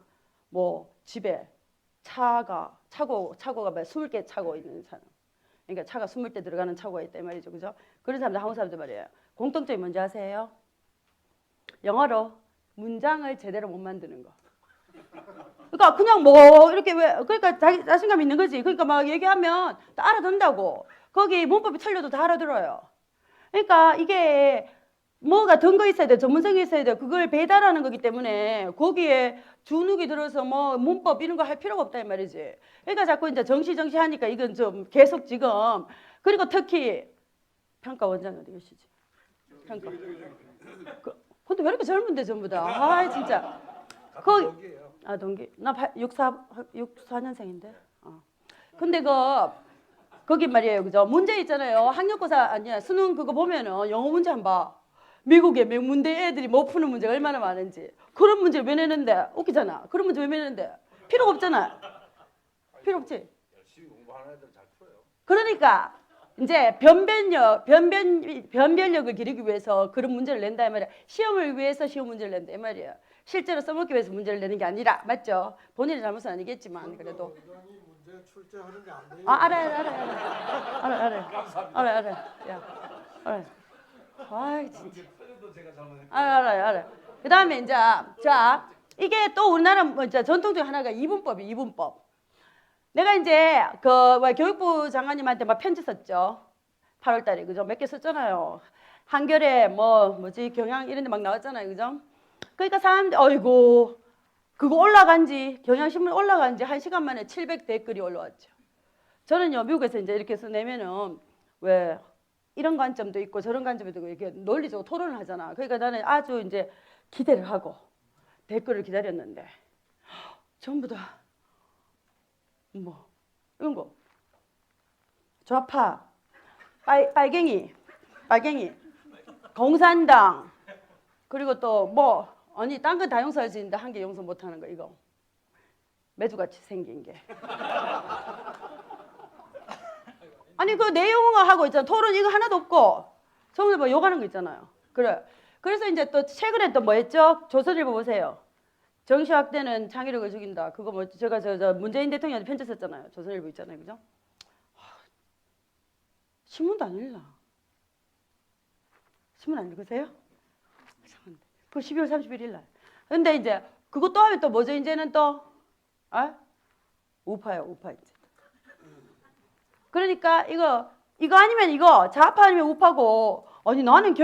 뭐 집에 차고가 뭐 20개 차고 있는 사람. 그러니까 차가 20대 들어가는 차고가 있다 이 말이죠, 그죠? 그런 사람들 한국 사람들 말이에요. 공통점이 뭔지 아세요? 영어로 문장을 제대로 못 만드는 거. 그러니까 그냥 뭐 이렇게 그러니까 자신감 있는 거지. 그러니까 막 얘기하면 다 알아듣는다고. 거기 문법이 틀려도 다 알아들어요. 그러니까 이게 뭐가 근거 있어야 돼, 전문성이 있어야 돼. 그걸 배달하는 거기 때문에 거기에 주눅이 들어서 뭐 문법 이런 거 할 필요가 없다 이 말이지. 그러니까 자꾸 이제 정시 하니까 이건 좀 계속 지금 그리고 특히 평가 원장 어디 계시지? 평가. 근데 왜 이렇게 젊은데 전부 다? 아 진짜. 동기. 나 64년생인데. 근데 거기 말이에요, 그죠? 문제 있잖아요. 학력고사 아니야 수능 그거 보면은 영어 문제 한번 봐. 미국의 명문대 애들이 못 푸는 문제가 얼마나 많은지. 그런 문제 왜 내는데? 웃기잖아. 그런 문제 왜 내는데? 필요가 없잖아. 필요 없지. 열심히 공부하는 애들 잘 풀어요. 그러니까 이제 변별력을 기르기 위해서 그런 문제를 낸다 이 말이야. 시험을 위해서 시험 문제를 낸다 이 말이야. 실제로 써먹기 위해서 문제를 내는 게 아니라 맞죠? 본인의 잘못은 아니겠지만 그래도. 문제 출제하는 게 안 돼요. 알아요. 야, 알아요. 아이 진짜. 알아요. 그 다음에 이제 자 이게 또 우리나라 뭐 이제 전통 중 하나가 이분법. 내가 이제 교육부 장관님한테 막 편지 썼죠. 8월달에 그죠? 몇 개 썼잖아요. 한겨레 뭐지 경향 이런 데 막 나왔잖아요. 그죠? 그러니까 사람들 어이고 그거 올라간 지 경향신문 올라간 지 1시간 만에 700 댓글이 올라왔죠. 저는요 미국에서 이제 이렇게 해서 내면은 왜 이런 관점도 있고 저런 관점도 있고 이렇게 논리적으로 토론을 하잖아. 그러니까 나는 아주 이제 기대를 하고 댓글을 기다렸는데 전부 다 뭐 이런 거 좌파 빨갱이 공산당 그리고 또 뭐 아니 딴 건 다 용서할 수 있는데 한 개 용서 못하는 거 이거 매주같이 생긴 게 아니 그 내용하고 있잖아. 토론 이거 하나도 없고 전부 다 뭐 욕하는 거 있잖아요. 그래. 그래서 이제 또 최근에 또 뭐 했죠? 조선일보 보세요. 정시학대는 창의력을 죽인다. 그거 뭐 제가 저 문재인 대통령한테 편지 썼잖아요. 조선일보 있잖아요. 그죠? 신문도 안 읽나? 신문 안 읽으세요? 이상한데. 그 12월 31일 날. 근데 이제 그것도 하면 또 뭐죠? 이제는 또 우파요. 우파 이제. 그러니까 이거 아니면 이거 좌파 아니면 우파고 아니 나는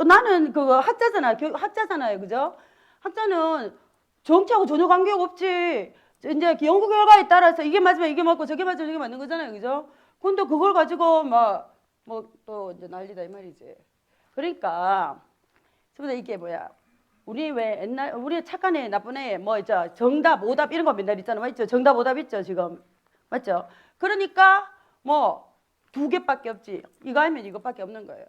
나는 그거 학자잖아요. 그죠? 학자는 정치하고 전혀 관계가 없지. 이제 연구 결과에 따라서 이게 맞으면 이게 맞고 저게 맞으면 이게 맞는 거잖아요. 그죠? 근데 그걸 가지고 막 뭐 또 이제 난리다 이 말이지. 그러니까 전부 이게 뭐야? 우리 왜 옛날 우리 착한 애 나쁜 애 뭐 있죠? 정답 오답 이런 거 맨날 있잖아. 맞죠? 정답 오답 있죠, 지금. 맞죠? 그러니까 뭐 두 개밖에 없지. 이거 하면 이것밖에 없는 거예요.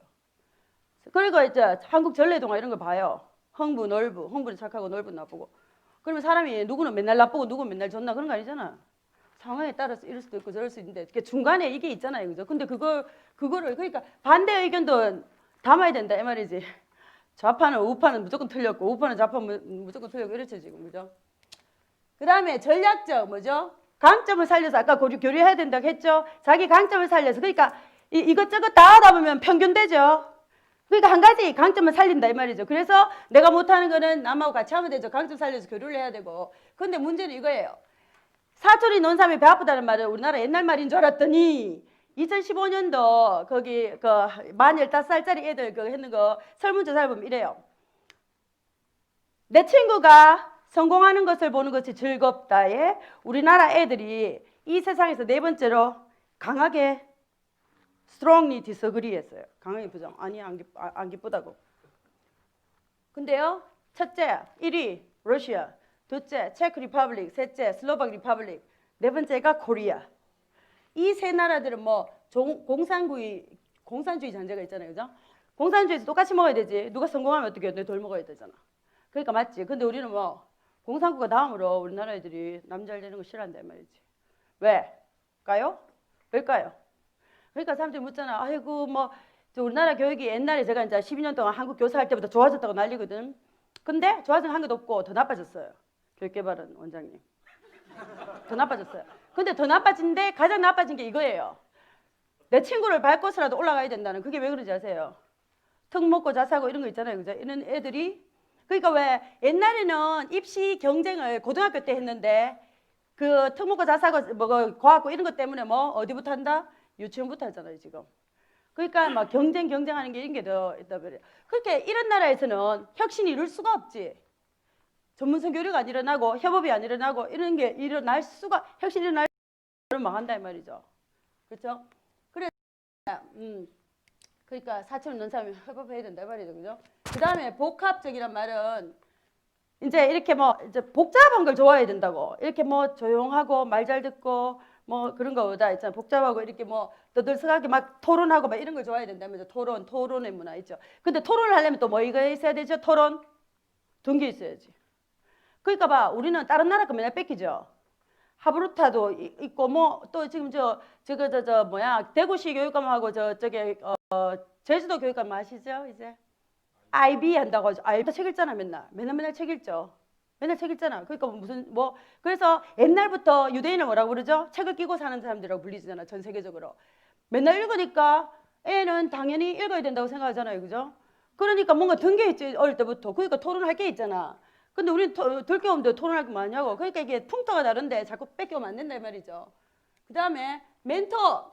그리고 이제 한국 전래동화 이런 거 봐요. 흥부, 놀부, 흥부는 착하고 놀부는 나쁘고. 그러면 사람이 누구는 맨날 나쁘고 누구는 맨날 좋나 그런 거 아니잖아. 상황에 따라서 이럴 수도 있고 저럴 수 있는데 중간에 이게 있잖아요. 그죠? 근데 그거를 그러니까 반대 의견도 담아야 된다 이 말이지. 좌파는 우파는 무조건 틀렸고 우파는 좌파는 무조건 틀렸고 이렇죠 지금. 그죠? 그 다음에 전략적 뭐죠? 강점을 살려서 아까 교류해야 된다고 했죠. 자기 강점을 살려서 그러니까 이것저것 다 하다 보면 평균되죠. 그러니까 한 가지 강점을 살린다 이 말이죠. 그래서 내가 못하는 거는 남하고 같이 하면 되죠. 강점 살려서 교류를 해야 되고. 근데 문제는 이거예요. 사투리 논 사람이 배 아프다는 말은 우리나라 옛날 말인 줄 알았더니 2015년도 거기 그 만 15살짜리 애들 그 했는 거 설문조사를 보면 이래요. 내 친구가 성공하는 것을 보는 것이 즐겁다에 우리나라 애들이 이 세상에서 네 번째로 강하게 strongly disagree 했어요. 강하게 부정. 아니 안 기쁘다고. 근데요. 첫째 1위 러시아, 둘째 체크 리퍼블릭, 셋째 슬로박 리퍼블릭, 네 번째가 코리아. 이 세 나라들은 뭐 공산주의 잔재가 있잖아요. 그죠? 공산주의에서 똑같이 먹어야 되지. 누가 성공하면 어떻게 해? 덜 먹어야 되잖아. 그러니까 맞지. 근데 우리는 뭐 공산국가 다음으로 우리나라 애들이 남 잘 되는 거 싫어한단 말이지. 왜일까요? 왜일까요? 그러니까 사람들이 묻잖아. 아이고 뭐 우리나라 교육이 옛날에 제가 이제 12년 동안 한국 교사할 때부터 좋아졌다고 난리거든. 근데 좋아진 한 개도 없고 더 나빠졌어요. 교육개발은 원장님. 더 나빠졌어요. 근데 더 나빠진데 가장 나빠진 게 이거예요. 내 친구를 밟고서라도 올라가야 된다는 그게 왜 그런지 아세요? 턱 먹고 자사고 이런 거 있잖아요. 그죠? 이런 애들이 그러니까 왜 옛날에는 입시 경쟁을 고등학교 때 했는데 그 턱 먹고 자사고 뭐 과학고 이런 것 때문에 뭐 어디부터 한다? 유치원부터 하잖아요 지금. 그러니까 막 경쟁하는 게 이런 게 더 있다 그래요. 그렇게 이런 나라에서는 혁신이 이룰 수가 없지. 전문성 교류가 안 일어나고 협업이 안 일어나고 이런 게 일어날 수가 혁신이 일어날 수가 망한다 이 말이죠. 그렇죠? 그래 그러니까 사촌 논 사람이 협업해야 된다 이 말이죠. 그죠? 그다음에 복합적이란 말은 이제 이렇게 뭐 이제 복잡한 걸 좋아해야 된다고. 이렇게 뭐 조용하고 말 잘 듣고 뭐 그런 거보다 있잖아. 복잡하고 이렇게 뭐 떠들썩하게 막 토론하고 막 이런 걸 좋아해야 된다면서 토론의 문화 있죠. 근데 토론을 하려면 또 뭐 이거 있어야 되죠? 토론 동기 있어야지. 그러니까 봐 우리는 다른 나라 거 맨날 뺏기죠. 하브루타도 있고 뭐 또 지금 저 뭐야 대구시 교육감하고 저쪽에 제주도 교육감 아시죠? 이제 IB 한다고 하죠. IB 책 읽잖아 맨날 책 읽죠. 맨날 책 읽잖아. 그러니까 무슨 뭐 그래서 옛날부터 유대인을 뭐라고 그러죠? 책을 끼고 사는 사람들이라고 불리잖아. 전 세계적으로. 맨날 읽으니까 애는 당연히 읽어야 된다고 생각하잖아요. 그죠? 그러니까 뭔가 든게 있지 어릴 때부터. 그러니까 토론할 게 있잖아. 근데 우리는 들 게 없는데 토론할 게 많냐고. 그러니까 이게 풍토가 다른데 자꾸 뺏겨오면 안 된다 이 말이죠. 그 다음에 멘토.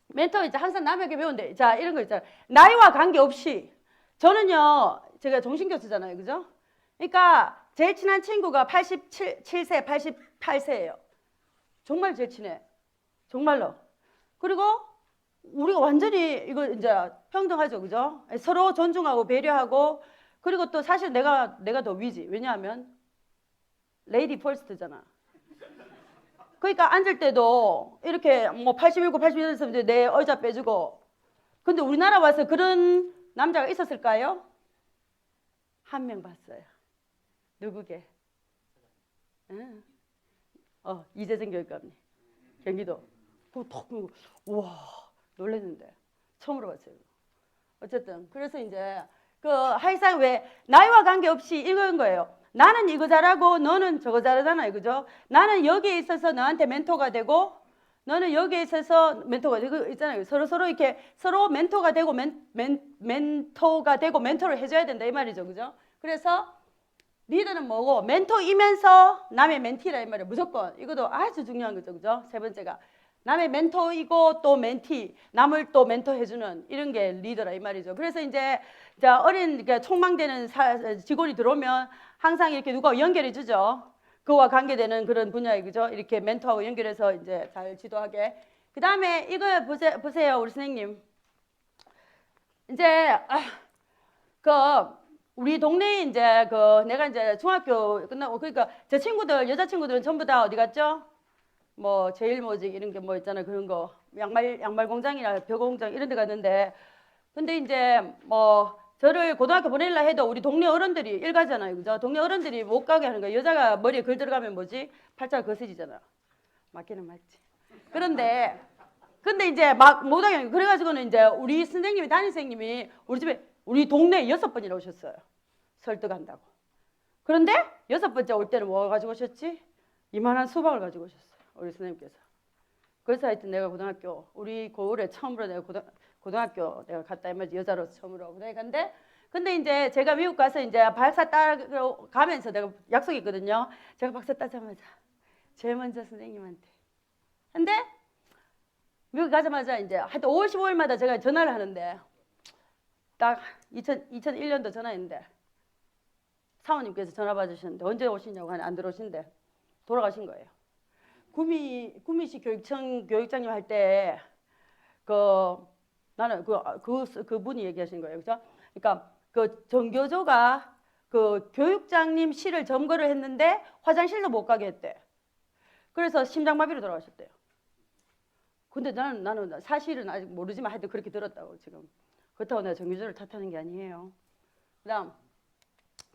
멘토 이제 항상 남에게 배운대. 자, 이런 거 있잖아. 나이와 관계없이. 저는요, 제가 정신교수잖아요. 그죠? 그러니까 제일 친한 친구가 87세, 88세예요. 정말 제일 친해. 정말로. 그리고 우리가 완전히 이거 이제 평등하죠. 그죠? 서로 존중하고 배려하고, 그리고 또 사실 내가 더 위지. 왜냐하면 레이디 퍼스트잖아. 그러니까 앉을 때도 이렇게 뭐 87, 88세 내 의자 빼주고. 근데 우리나라 와서 그런 남자가 있었을까요? 한 명 봤어요. 누구게? 응. 이재정 교육감님. 경기도. 우와, 놀랐는데. 처음으로 봤어요. 어쨌든 그래서 이제 그 항상 왜 나이와 관계없이 이건 거예요. 나는 이거 잘하고 너는 저거 잘하잖아요. 그죠? 나는 여기에 있어서 너한테 멘토가 되고 너는 여기에 있어서 멘토가 되고 있잖아요. 서로 이렇게 서로 멘토가 되고 멘토가 되고 멘토를 해줘야 된다 이 말이죠. 그죠? 그래서 리더는 뭐고 멘토이면서 남의 멘티라 이 말이에요. 무조건 이것도 아주 중요한 거죠. 그죠? 세 번째가 남의 멘토이고 또 멘티, 남을 또 멘토해주는 이런 게 리더라 이 말이죠. 그래서 이제 자, 그러니까 촉망되는 직원이 들어오면 항상 이렇게 누가 연결해 주죠. 그와 관계되는 그런 분야에 그죠? 이렇게 멘토하고 연결해서 이제 잘 지도하게. 그 다음에 이거 보세요, 우리 선생님. 이제 그 우리 동네에 이제 그 내가 이제 중학교 끝나고 그러니까 제 친구들 여자 친구들은 전부 다 어디 갔죠? 뭐 제일모직 이런 게 뭐 있잖아요. 그런 거 양말 공장이나 벼 공장 이런 데 갔는데 근데 이제 뭐 저를 고등학교 보내려 해도 우리 동네 어른들이 일가잖아요. 그죠? 동네 어른들이 못 가게 하는 거예요. 여자가 머리에 글 들어가면 뭐지? 팔자가 거세지잖아. 맞기는 맞지. 그런데 근데 이제 막 못 하게 하는 거예요. 그래가지고는 이제 우리 선생님이 담임 선생님이 우리 집에 우리 동네에 6번이나 오셨어요. 설득한다고. 그런데 6번째 올 때는 뭐 가지고 오셨지? 이만한 수박을 가지고 오셨어요. 우리 선생님께서. 그래서 하여튼 내가 고등학교 우리 고을에 처음으로 내가 고등학교 내가 갔다 이말이 여자로 처음으로 고등학교 갔는데 근데 이제 제가 미국 가서 이제 박사 따러 가면서 내가 약속이 있거든요. 제가 박사 따자마자 제일 먼저 선생님한테. 근데 미국 가자마자 이제 하여튼 5월 15일마다 제가 전화를 하는데 딱 2001년도 전화했는데 사모님께서 전화 받으셨는데 언제 오시냐고 하니 안 들어오신대. 돌아가신 거예요. 구미시 교육청 교육장님 할 때 나는 그분이 얘기하신 거예요. 그죠? 그러니까 그 정교조가 그 교육장님 실을 점거를 했는데 화장실도 못 가게 했대. 그래서 심장마비로 돌아가셨대요. 근데 나는 사실은 아직 모르지만 하여튼 그렇게 들었다고 지금. 그렇다고 내가 정교조를 탓하는 게 아니에요.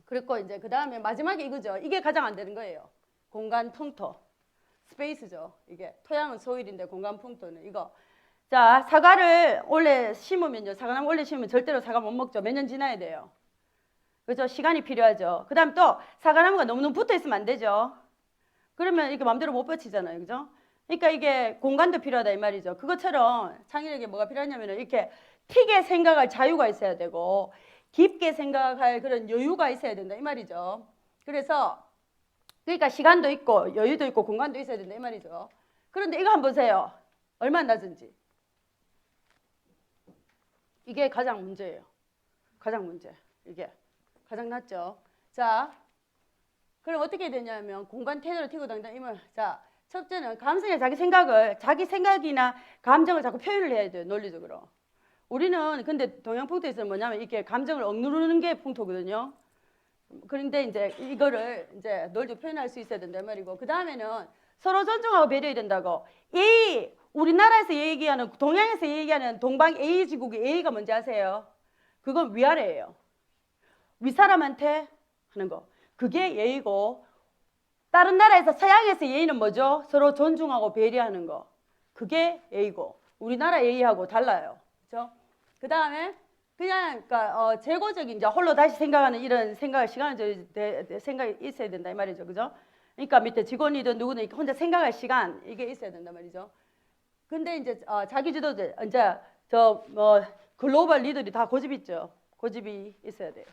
그리고 이제 그 다음에 마지막에 이거죠. 이게 가장 안 되는 거예요. 공간 풍토. 스페이스죠. 이게 토양은 소일인데 공간 풍토는 이거. 자, 사과를 원래 심으면요. 사과나무 원래 심으면 절대로 사과 못 먹죠. 몇 년 지나야 돼요. 그죠? 시간이 필요하죠. 그 다음 또 사과나무가 너무 붙어 있으면 안 되죠. 그러면 이렇게 마음대로 못 뻗치잖아요. 그죠? 그러니까 이게 공간도 필요하다 이 말이죠. 그것처럼 창의력에 뭐가 필요하냐면 이렇게 튀게 생각할 자유가 있어야 되고 깊게 생각할 그런 여유가 있어야 된다 이 말이죠. 그래서 그러니까 시간도 있고 여유도 있고 공간도 있어야 된다 이 말이죠. 그런데 이거 한번 보세요. 얼마나 낮은지. 이게 가장 문제예요. 가장 문제. 이게 가장 낮죠. 자, 그럼 어떻게 되냐면 공간 태도를 튀고 당당 이말. 자, 첫째는 감성에 자기 생각이나 감정을 자꾸 표현을 해야 돼요. 논리적으로. 우리는 근데 동양 풍토에서는 뭐냐면 이렇게 감정을 억누르는 게 풍토거든요. 그런데 이제 이거를 이제 논리적으로 표현할 수 있어야 된단 말이고 그 다음에는 서로 존중하고 배려해야 된다고. 이 우리나라에서 얘기하는 동양에서 얘기하는 동방 A지국의 A가 뭔지 아세요? 그건 위아래예요. 윗사람한테 하는 거. 그게 예의고 다른 나라에서 서양에서 예의는 뭐죠? 서로 존중하고 배려하는 거. 그게 예의고 우리나라 예의하고 달라요. 그렇죠? 그 다음에 그냥 그러니까 재고적인 이제 홀로 다시 생각하는 이런 생각을 시간을 생각이 있어야 된다 이 말이죠. 그죠? 그러니까 밑에 직원이든 누구든 이렇게 혼자 생각할 시간 이게 있어야 된단 말이죠. 근데 이제 자기 주도자 이제 글로벌 리더들이 다 고집 있죠. 고집이 있어야 돼요.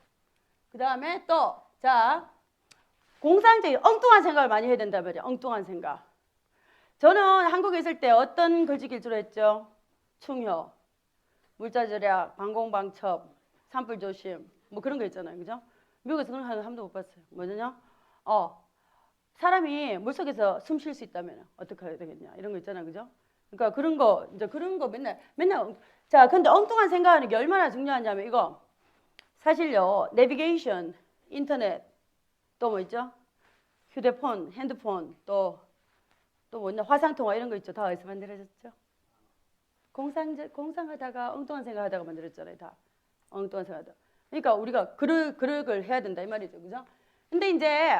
그 다음에 또 자 공상적인 엉뚱한 생각을 많이 해야 된단 말이에요. 엉뚱한 생각. 저는 한국에 있을 때 어떤 글짓기를 주로 했죠? 충효, 물자 절약, 방공방첩, 산불 조심, 뭐 그런 거 있잖아요, 그죠? 미국에서 그런 거 한 번도 못 봤어요. 뭐냐? 사람이 물속에서 숨 쉴 수 있다면 어떻게 해야 되겠냐, 이런 거 있잖아요, 그죠? 그러니까 그런 거 이제 그런 거 맨날 자, 근데 엉뚱한 생각하는 게 얼마나 중요하냐면 이거 사실요, 내비게이션, 인터넷, 또 뭐 있죠? 휴대폰, 핸드폰, 또 뭐냐, 화상통화 이런 거 있죠. 다 어디서 만들어졌죠? 공상하다가 엉뚱한 생각하다가 만들었잖아요. 다 엉뚱한 생각하다. 그러니까 우리가 그걸 해야 된다 이 말이죠, 그죠? 근데 이제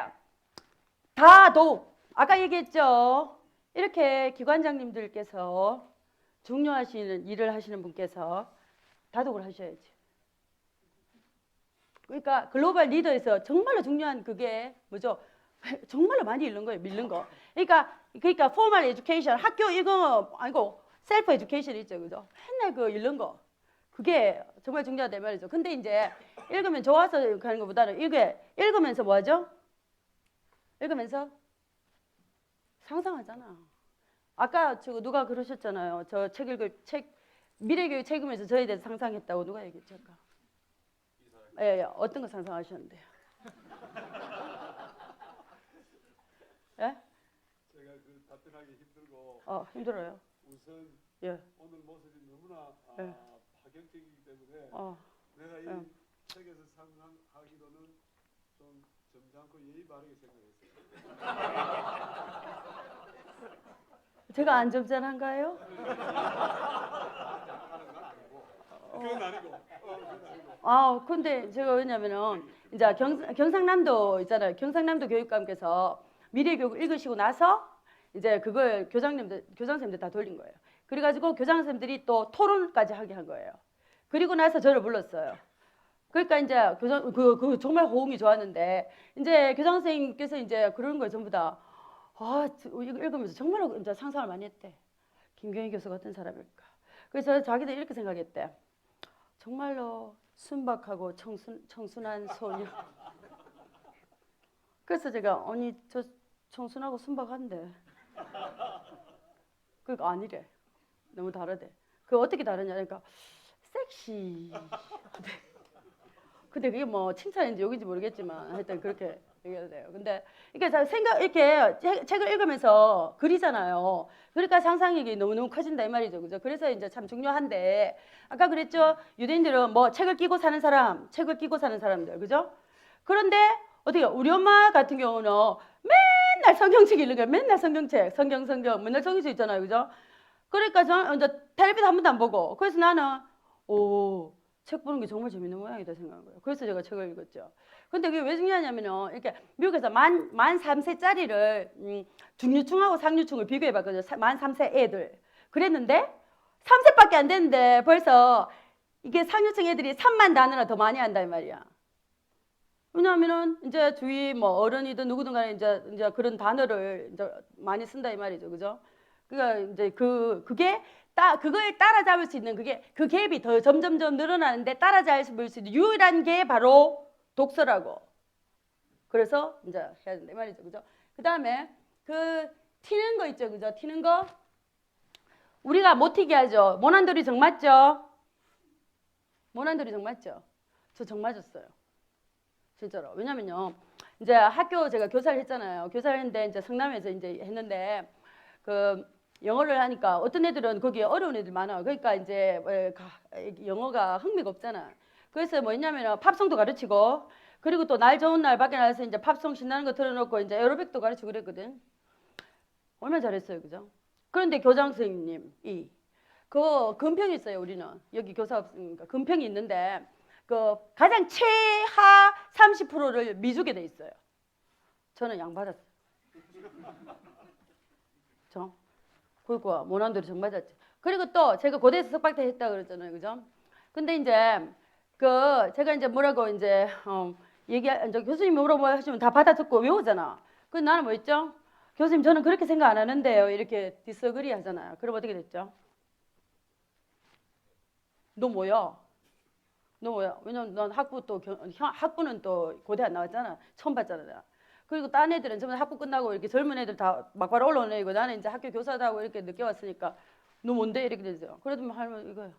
다 더욱 아까 얘기했죠. 이렇게 기관장님들께서 중요하시는 일을 하시는 분께서 다독을 하셔야지. 그러니까 글로벌 리더에서 정말로 중요한 그게 뭐죠? 정말로 많이 잃는 거예요, 밀는 거. 그러니까 포멀 에듀케이션, 학교 이거 아니고 셀프 에듀케이션 있죠, 그죠? 맨날 그 잃는 거. 그게 정말 중요하다 말이죠. 근데 이제 읽으면 좋아서 가는 것보다는 이게 읽으면서 뭐 하죠? 읽으면서 상상하잖아. 아까 저 누가 그러셨잖아요. 저 책 미래교육 책 읽으면서 저에 대해서 상상했다고 누가 얘기했죠? 아까? 예, 어떤 거 상상하셨는데요? 예? 제가 그 답변하기 힘들고 힘들어요. 우선 예. 오늘 모습이 너무나 예. 파격적이기 때문에 내가 이 예. 책에서 상상하기로는 좀 점잖고 예의 바르게 생각했어요. 제가 안 점잖한가요? 그건 아니고. 근데 제가 왜냐면은 이제 경상남도 있잖아요. 경상남도 교육감께서 미래교육 읽으시고 나서 이제 그걸 교장선생님들 다 돌린 거예요. 그래가지고 교장선생님들이 또 토론까지 하게 한 거예요. 그리고 나서 저를 불렀어요. 그러니까 이제 그 정말 호응이 좋았는데 이제 교장선생님께서 이제 그런 거 전부 다 이거 읽으면서 정말로 이제 상상을 많이 했대. 김경희 교수 같은 사람일까. 그래서 자기들 이렇게 생각했대. 정말로 순박하고 청순한 소녀. 그래서 제가 아니 저 청순하고 순박한데. 그러니까 아니래. 너무 다르대. 그 어떻게 다르냐? 그러니까 섹시. 근데 그게 뭐 칭찬인지 욕인지 모르겠지만 하여튼 그렇게 얘기해도 돼요. 근데 이렇게 이렇게 책을 읽으면서 그리잖아요. 그러니까 상상력이 너무너무 커진다 이 말이죠. 그죠? 그래서 이제 참 중요한데 아까 그랬죠. 유대인들은 뭐 책을 끼고 사는 사람, 책을 끼고 사는 사람들. 그죠? 그런데 어떻게 우리 엄마 같은 경우는 맨날 성경책 읽는 거예요. 맨날 성경책, 성경 맨날 성경책 있잖아요. 그죠? 그러니까 저 이제 텔레비도 한 번도 안 보고 그래서 나는 책 보는 게 정말 재밌는 모양이다 생각한 거예요. 그래서 제가 책을 읽었죠. 근데 그게 왜 중요하냐면은 이렇게 미국에서 만 3세짜리를 중류층하고 상류층을 비교해 봤거든요. 만 3세 애들. 그랬는데 3세밖에 안 됐는데 벌써 이게 상류층 애들이 3만 단어나 더 많이 한다 이 말이야. 왜냐하면은 이제 주위 뭐 어른이든 누구든 간에 이제 그런 단어를 이제 많이 쓴다 이 말이죠. 그죠? 그러니까 이제 그게 그거에 따라잡을 수 있는 그 갭이 더 점점점 늘어나는데 따라잡을 수 있는 유일한 게 바로 독서라고. 그래서 이제 해야 된다 이 말이죠. 그죠? 그다음에 그 튀는 거 있죠. 그죠? 튀는 거. 우리가 못 튀게 하죠. 모난돌이 정 맞죠? 모난돌이 정 맞죠? 저 정 맞았어요. 진짜로. 왜냐면요. 이제 학교 제가 교사를 했잖아요. 교사를 했는데 이제 성남에서 이제 했는데 그 영어를 하니까 어떤 애들은 거기에 어려운 애들 많아. 그러니까 이제 영어가 흥미가 없잖아. 그래서 뭐냐면은 팝송도 가르치고 그리고 또 날 좋은 날 밖에 나가서 이제 팝송 신나는 거 틀어놓고 이제 에어로빅도 가르치고 그랬거든. 얼마나 잘했어요, 그죠? 그런데 교장 선생님이 그 금평이 있어요. 우리는 여기 교사 없으니까 금평이 있는데 그 가장 최하 30%를 미주게 돼 있어요. 저는 양 받았어요. 그리고 모난돌이 정 맞았지. 그리고 또 제가 고대에서 석박대 했다 그랬잖아요, 그죠? 근데 이제 제가 이제 뭐라고 이제 이제 교수님이 뭐라고 하시면 다 받아 듣고 외우잖아. 근데 나는 뭐 있죠? 교수님 저는 그렇게 생각 안 하는데요. 이렇게 디스그리 하잖아요. 그럼 어떻게 됐죠? 너 뭐야? 왜냐면 넌 학부는 또 고대 안 나왔잖아. 처음 봤잖아. 내가. 그리고 딴 애들은 전부 학부 끝나고 이렇게 젊은 애들 다 막바로 올라오는 애고 나는 이제 학교 교사다고 이렇게 늦게 왔으니까 너 뭔데? 이렇게 되죠. 그러더니 할머니 이거요.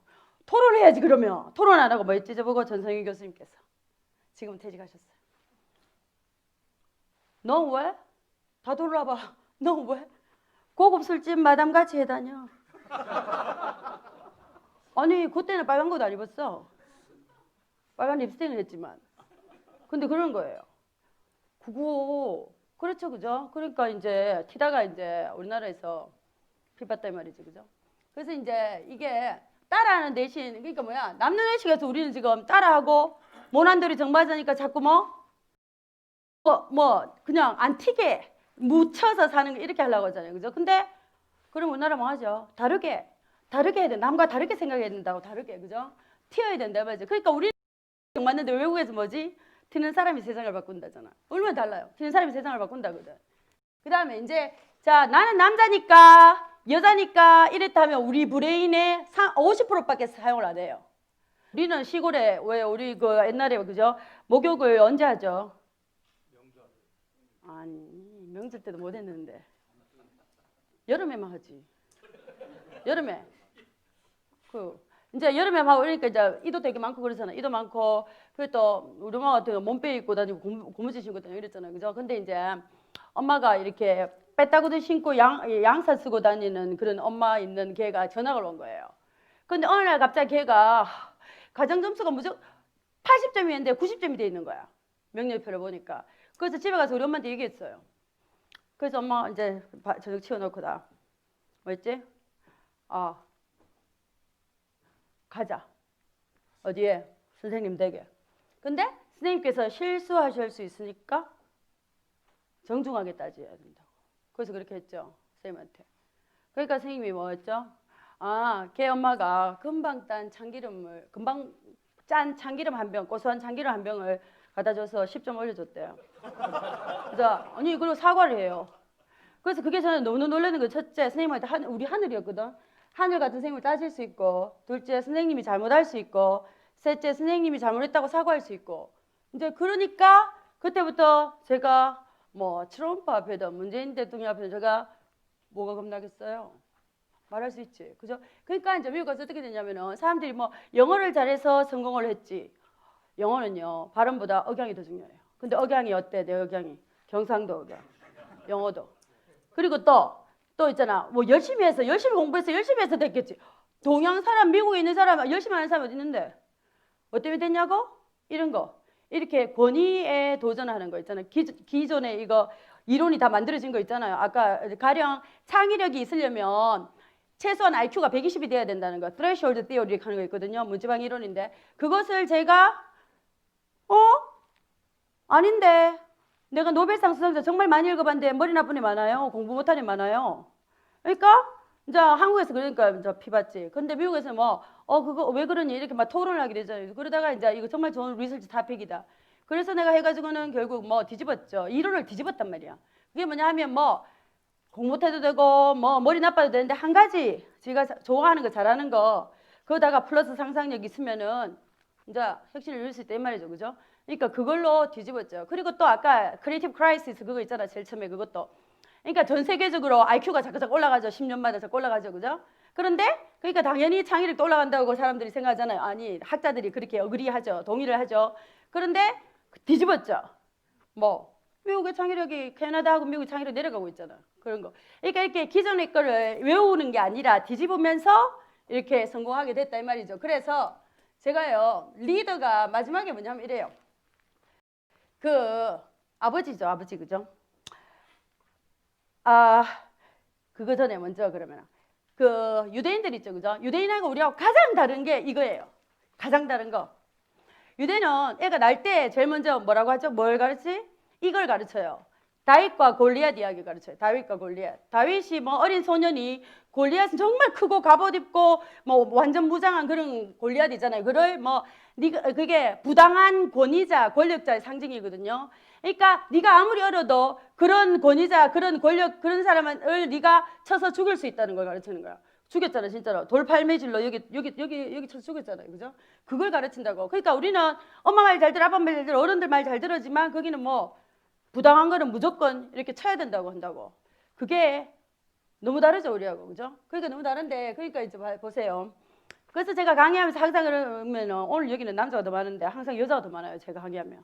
토론해야지 그러면. 토론 안 하고 뭐 했지 저보고 전성희 교수님께서. 지금 퇴직하셨어요. 너 왜? 다 돌아봐. 너 왜? 고급 술집 마담 같이 해다녀. 아니 그때는 빨간 것도 안 입었어. 빨간 립스틱을 했지만. 근데 그런 거예요. 그거 그렇죠, 그죠? 그러니까 이제 티다가 이제 우리나라에서 피봤단 말이죠, 그죠? 그래서 이제 이게 따라하는 대신 그러니까 뭐야 남는 의식에서 우리는 지금 따라하고 모난돌이 정맞으니까 자꾸 그냥 안 튀게 묻혀서 사는 거 이렇게 하려고 하잖아요, 그죠? 근데 그럼 우리나라 뭐 하죠? 다르게 해야 돼. 남과 다르게 생각해야 된다고 다르게, 그죠? 튀어야 된다 말이죠. 그러니까 우리는 맞는데 외국에서 뭐지? 튀는 사람이 세상을 바꾼다잖아. 얼마나 달라요? 튀는 사람이 세상을 바꾼다거든. 그 다음에 이제 자 나는 남자니까 여자니까 이랬다면 우리 브레인의 50%밖에 사용을 안 해요. 우리는 시골에 왜 우리 그 옛날에 그죠? 목욕을 언제 하죠? 아니 명절 때도 못 했는데 여름에만 하지. 여름에 이제 여름에 막 그러니까 이제 이도 되게 많고 그러잖아. 이도 많고 그리고 또 우리 엄마 같은 경우 몸빼 입고 다니고 고무줄 신고 다니고 이랬잖아요, 그죠? 근데 이제 엄마가 이렇게 빼따구도 신고 양산 쓰고 다니는 그런 엄마 있는 걔가 전학을 온 거예요. 근데 어느 날 갑자기 걔가 가정 점수가 무조건 80점이었는데 90점이 돼 있는 거야. 명렬표를 보니까. 그래서 집에 가서 우리 엄마한테 얘기했어요. 그래서 엄마 이제 저녁 치워놓고다. 뭐였지? 가자. 어디에? 선생님 댁에. 근데 선생님께서 실수하실 수 있으니까 정중하게 따져야 된다고. 그래서 그렇게 했죠. 선생님한테. 그러니까 선생님이 뭐였죠? 걔 엄마가 금방 짠 참기름 한 병, 고소한 참기름 한 병을 갖다 줘서 10점 올려줬대요. 그래서 아니 그리고 사과를 해요. 그래서 그게 저는 너무 놀라는 거예요. 첫째, 선생님한테 우리 하늘이었거든. 하늘 같은 선생님을 따질 수 있고, 둘째, 선생님이 잘못할 수 있고, 셋째, 선생님이 잘못했다고 사과할 수 있고. 이제 그러니까 그때부터 제가 뭐 트럼프 앞에도 문재인 대통령 앞에도 제가 뭐가 겁나겠어요? 말할 수 있지, 그죠? 그러니까 이제 미국 가서 어떻게 되냐면은 사람들이 뭐 영어를 잘해서 성공을 했지. 영어는요 발음보다 억양이 더 중요해요. 근데 억양이 어때? 내 억양이 경상도 억양, 영어도. 그리고 또 있잖아. 뭐 열심히 공부해서 열심히 해서 됐겠지. 동양 사람, 미국에 있는 사람 열심히 하는 사람 어디 있는데? 뭐 때문에 됐냐고? 이런 거. 이렇게 권위에 도전하는 거 있잖아요. 기존에 이거 이론이 다 만들어진 거 있잖아요. 아까 가령 창의력이 있으려면 최소한 IQ가 120이 돼야 된다는 거. threshold theory 하는 거 있거든요. 문지방 이론인데 그것을 제가 아닌데 내가 노벨상 수상자 정말 많이 읽어봤는데 머리 나쁜 애 많아요. 공부 못하는 애 많아요. 그러니까 이제 한국에서 그러니까 이제 피봤지. 근데 미국에서 그거 왜 그러니 이렇게 막 토론을 하게 되잖아요. 그러다가 이제 이거 정말 좋은 리서치 토픽이다. 그래서 내가 해가지고는 결국 뒤집었죠. 이론을 뒤집었단 말이야. 그게 뭐냐 하면 공부 못해도 되고 머리 나빠도 되는데 한 가지 제가 좋아하는 거 잘하는 거 그거다가 플러스 상상력 있으면은 이제 혁신을 이룰 수 있다 이 말이죠, 그죠? 그러니까 그걸로 뒤집었죠. 그리고 또 아까 크리에이티브 크라이시스 그거 있잖아, 제일 처음에 그것도. 그러니까 전 세계적으로 IQ가 자꾸 올라가죠. 10년마다 자꾸 올라가죠, 그죠? 그런데 그러니까 당연히 창의력도 올라간다고 사람들이 생각하잖아요. 아니 학자들이 그렇게 어그리하죠, 동의를 하죠. 그런데 뒤집었죠. 미국의 창의력이 캐나다하고 미국의 창의력 내려가고 있잖아. 그런 거. 그러니까 이렇게 기존의 거를 외우는 게 아니라 뒤집으면서 이렇게 성공하게 됐다 이 말이죠. 그래서 제가요 리더가 마지막에 뭐냐면 이래요. 아버지죠, 아버지, 그죠? 그거 전에 먼저 그러면 유대인들 있죠, 그죠? 유대인하고 우리하고 가장 다른 게 이거예요. 가장 다른 거. 유대는 애가 날 때 제일 먼저 뭐라고 하죠? 뭘 가르치? 이걸 가르쳐요. 다윗과 골리앗 이야기 가르쳐요. 다윗과 골리앗. 다윗이 어린 소년이 골리앗은 정말 크고 갑옷 입고 완전 무장한 그런 골리앗이잖아요. 그게 부당한 권위자, 권력자의 상징이거든요. 그러니까 네가 아무리 어려도 그런 권위자, 그런 권력, 그런 사람을 네가 쳐서 죽일 수 있다는 걸 가르치는 거야. 죽였잖아, 진짜로. 돌팔매질로 여기 쳐서 죽였잖아요, 그죠? 그걸 가르친다고. 그러니까 우리는 엄마 말 잘 들어, 아빠 말 잘 들어, 어른들 말 잘 들었지만 거기는 부당한 거는 무조건 이렇게 쳐야 된다고 한다고. 그게 너무 다르죠, 우리하고. 그죠? 그러니까 너무 다른데, 그러니까 이제 보세요. 그래서 제가 강의하면서 항상 그러면 오늘 여기는 남자가 더 많은데 항상 여자가 더 많아요. 제가 강의하면.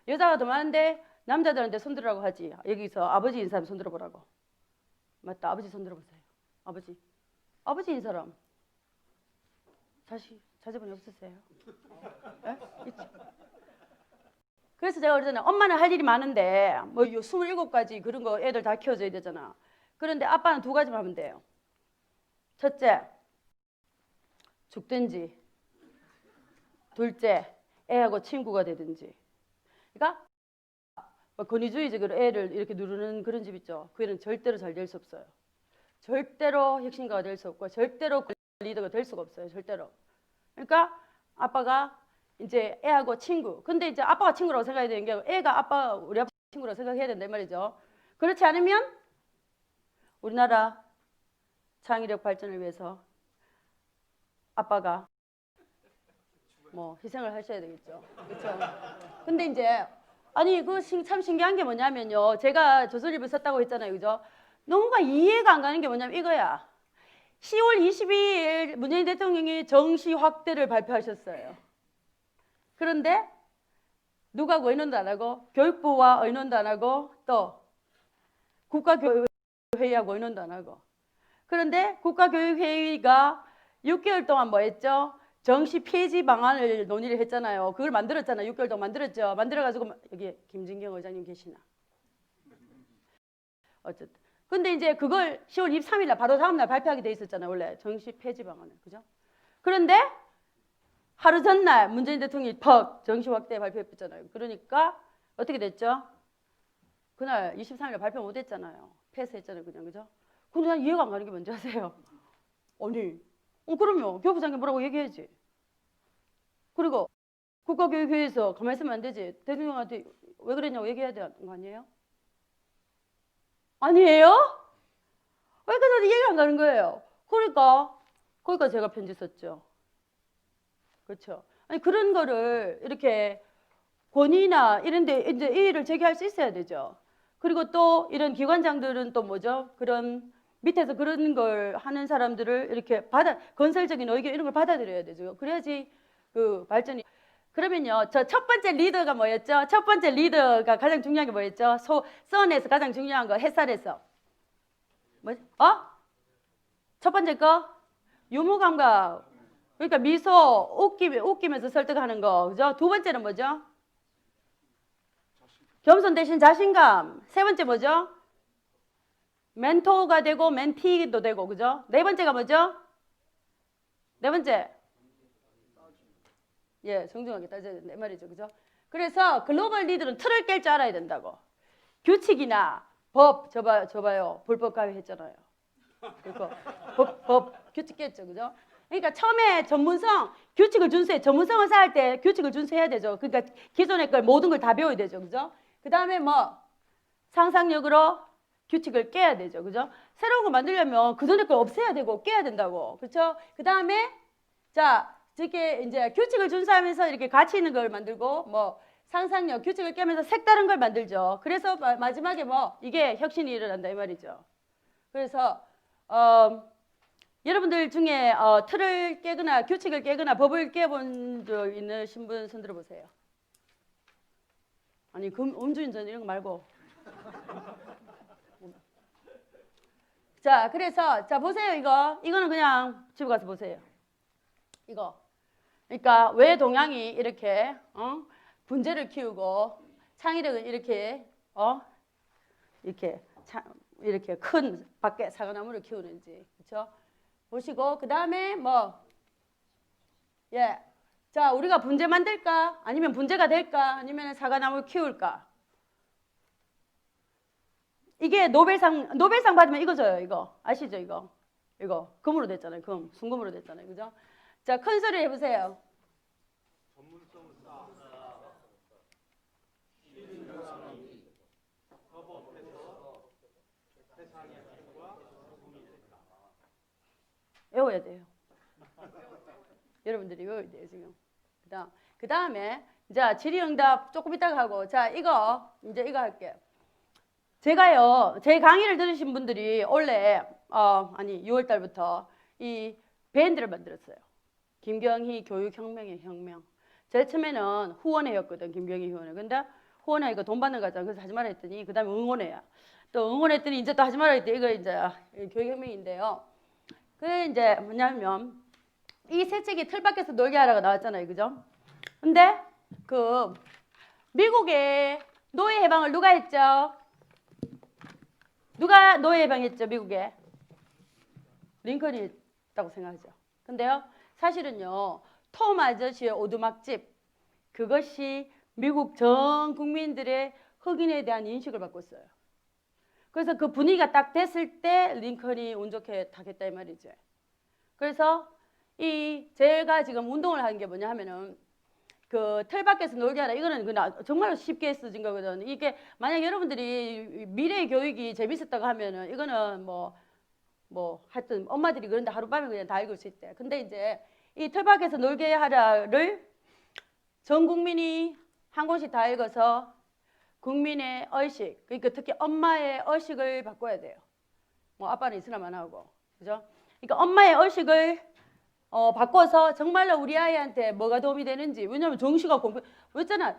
여자가 더 많은데 남자들한테 손들으라고 하지. 여기서 아버지 인사하면 손들어보라고. 맞다. 아버지 손들어보세요. 아버지. 아버지인 사람. 자제분이 없으세요? 네? 있죠. 그래서 제가 그러잖아요. 엄마는 할 일이 많은데 뭐 27가지 그런 거 애들 다 키워줘야 되잖아. 그런데 아빠는 2가지만 하면 돼요. 첫째, 죽든지. 둘째, 애하고 친구가 되든지. 그러니까 뭐 권위주의적으로 애를 이렇게 누르는 그런 집 있죠. 그 애는 절대로 잘 될 수 없어요. 절대로 혁신가가 될 수 없고 절대로 리더가 될 수가 없어요. 절대로. 그러니까 아빠가 이제 애하고 친구. 근데 이제 아빠가 친구라고 생각해야 되는 게 아니고 애가 우리 아빠 친구라고 생각해야 된단 말이죠. 그렇지 않으면 우리나라 창의력 발전을 위해서 아빠가 뭐 희생을 하셔야 되겠죠. 그렇죠? 근데 이제 아니 그 참 신기한 게 뭐냐면요. 제가 조선일보 썼다고 했잖아요. 그죠? 뭔가 이해가 안 가는 게 뭐냐면 이거야. 10월 22일 문재인 대통령이 정시 확대를 발표하셨어요. 그런데 누가하고 의논도 안 하고 교육부와 의논도 안 하고 또 국가교육회의하고 의논도 안 하고 그런데 국가교육회의가 6개월 동안 뭐 했죠? 정시 폐지 방안을 논의를 했잖아요. 그걸 만들었잖아요. 6개월 동안 만들었죠. 만들어가지고 여기 김진경 의장님 계시나? 어쨌든. 근데 이제 그걸 10월 23일 날 바로 다음 날 발표하게 돼 있었잖아요. 원래 정시 폐지 방안을. 그죠? 그런데 하루 전날 문재인 대통령이 퍽 정시 확대 발표했잖아요. 그러니까 어떻게 됐죠? 그날 23일 날 발표 못 했잖아요. 패스했잖아요. 그냥. 그죠? 근데 난 이해가 안 가는 게 뭔지 아세요? 아니, 그럼요. 교육부 장관 뭐라고 얘기해야지. 그리고 국가교육회의에서 가만히 있으면 안 되지. 대통령한테 왜 그랬냐고 얘기해야 되는 거 아니에요? 아니에요? 그러니까 저도 이해가 안 가는 거예요. 그러니까 제가 편지 썼죠. 그렇죠. 아니 그런 거를 이렇게 권위나 이런데 이제 이의를 제기할 수 있어야 되죠. 그리고 또 이런 기관장들은 또 뭐죠? 그런 밑에서 그런 걸 하는 사람들을 이렇게 건설적인 의견 이런 걸 받아들여야 되죠. 그래야지 그 발전이. 그러면요, 저 첫 번째 리더가 뭐였죠? 첫 번째 리더가 가장 중요한 게 뭐였죠? 선에서 가장 중요한 거, 햇살에서. 첫 번째 거? 유무 감각. 그러니까 미소, 웃기면서 설득하는 거. 그죠? 두 번째는 뭐죠? 겸손 대신 자신감. 세 번째 뭐죠? 멘토가 되고 멘티도 되고. 그죠? 네 번째가 뭐죠? 네 번째. 예, 정중하게 따져야 된다. 이 말이죠. 그죠? 그래서 글로벌 리더는 틀을 깰 줄 알아야 된다고. 규칙이나 법, 저봐요. 불법 가입했잖아요. 그리고 법, 규칙 깼죠. 그죠? 그러니까 처음에 전문성, 규칙을 준수해. 전문성을 쌓을 때 규칙을 준수해야 되죠. 그러니까 기존의 걸 모든 걸 다 배워야 되죠. 그죠? 그 다음에 뭐 상상력으로 규칙을 깨야 되죠. 그죠? 새로운 거 만들려면 그 전에 걸 없애야 되고 깨야 된다고. 그렇죠? 그 다음에 자, 이렇게 이제 규칙을 준수하면서 이렇게 가치 있는 걸 만들고 뭐 상상력, 규칙을 깨면서 색다른 걸 만들죠. 그래서 마지막에 뭐 이게 혁신이 일어난다 이 말이죠. 그래서 여러분들 중에 틀을 깨거나 규칙을 깨거나 법을 깨본 적 있으신 분 손 들어보세요. 아니 음주운전 이런 거 말고. 자, 그래서 자 보세요. 이거는 그냥 집에 가서 보세요. 이거. 그러니까 왜 동양이 이렇게 분재를 키우고 창의력은 이렇게 이렇게 큰 밖에 사과나무를 키우는지. 그렇죠? 보시고 그다음에 자, 우리가 분재 만들까? 아니면 분재가 될까? 아니면 사과나무를 키울까? 이게 노벨상 받으면 이거 줘요. 이거. 아시죠? 이거 금으로 됐잖아요. 순금으로 됐잖아요. 그죠? 자, 큰 소리 해보세요. 외워야 돼요. 여러분들이 외워야 돼요, 지금. 그 다음에, 자, 질의응답 조금 이따가 하고, 자, 이거 할게요. 제가요, 제 강의를 들으신 분들이 원래 아니 6월 달부터 이 밴드를 만들었어요. 김경희 교육혁명의 혁명. 제일 처음에는 후원회였거든, 김경희 후원회. 근데 후원회 이거 돈 받는 거잖아. 그래서 하지 말라 했더니 그 다음에 응원회야. 또 응원했더니 이제 또 하지 말라 했더니 이거 이제 교육혁명인데요. 그게 이제 뭐냐면 이 세 책이 틀 밖에서 놀게 하라고 나왔잖아요, 그죠? 근데 그 미국의 노예 해방을 누가 했죠? 누가 노예 해방했죠, 미국에? 링컨이 했다고 생각하죠. 근데요, 사실은요, 톰 아저씨의 오두막집, 그것이 미국 전 국민들의 흑인에 대한 인식을 바꿨어요. 그래서 그 분위기가 딱 됐을 때 링컨이 운 좋게 딱 했다 이 말이죠. 그래서 제가 지금 운동을 하는 게 뭐냐 하면은 그 틀 밖에서 놀게 하라. 이거는 정말로 쉽게 쓰진 거거든. 이게 만약 여러분들이 미래 교육이 재밌었다고 하면은 이거는 뭐 하여튼 엄마들이 그런데 하룻밤에 그냥 다 읽을 수 있대. 근데 이제 이 틀 밖에서 놀게 하라를 전 국민이 한 권씩 다 읽어서 국민의 의식, 그러니까 특히 엄마의 의식을 바꿔야 돼요. 뭐 아빠는 이슬람 안 하고, 그죠? 그러니까 엄마의 의식을 바꿔서 정말로 우리 아이한테 뭐가 도움이 되는지. 왜냐하면 정시가 그랬잖아.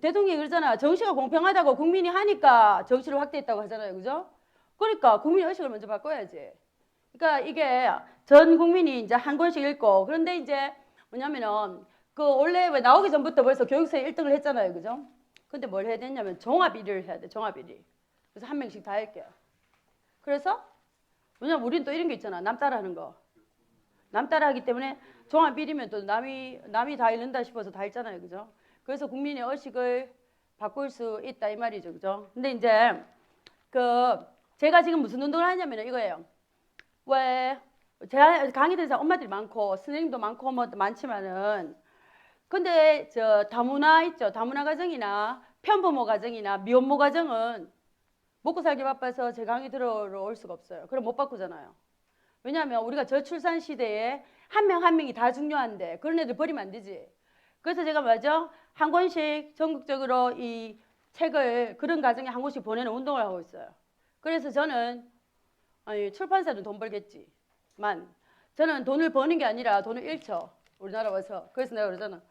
대통령이 그러잖아. 정시가 공평하다고 국민이 하니까 정시를 확대했다고 하잖아요, 그죠? 그러니까 국민의 의식을 먼저 바꿔야지. 그러니까 이게 전 국민이 이제 한 권씩 읽고, 그런데 이제 뭐냐면은 그 원래 왜 나오기 전부터 벌써 교육서에 1등을 했잖아요, 그죠? 근데 뭘 해야 되냐면 종합 1위를 해야 돼, 종합 1위. 그래서 한 명씩 다 할게요. 그래서 왜냐면 우리는 또 이런 게 있잖아, 남 따라하는 거. 남 따라하기 때문에 종합 1위면 또 남이 다 읽는다 싶어서 다 읽잖아요, 그죠? 그래서 국민의 의식을 바꿀 수 있다 이 말이죠, 그죠? 근데 이제 제가 지금 무슨 운동을 하냐면 이거예요. 왜 제가 강의 들으서 엄마들이 많고 선생님도 많고 뭐 많지만은 근데 저 다문화 있죠. 다문화 가정이나 편부모 가정이나 미혼모 가정은 먹고 살기 바빠서 제 강의 들으러 올 수가 없어요. 그럼 못 바꾸잖아요. 왜냐하면 우리가 저출산 시대에 한 명 한 명이 다 중요한데 그런 애들 버리면 안 되지. 그래서 제가 맞아 한 권씩 전국적으로 이 책을 그런 가정에 한 권씩 보내는 운동을 하고 있어요. 그래서 저는 출판사는 돈 벌겠지만 저는 돈을 버는 게 아니라 돈을 잃죠. 우리나라 와서. 그래서 내가 그러잖아.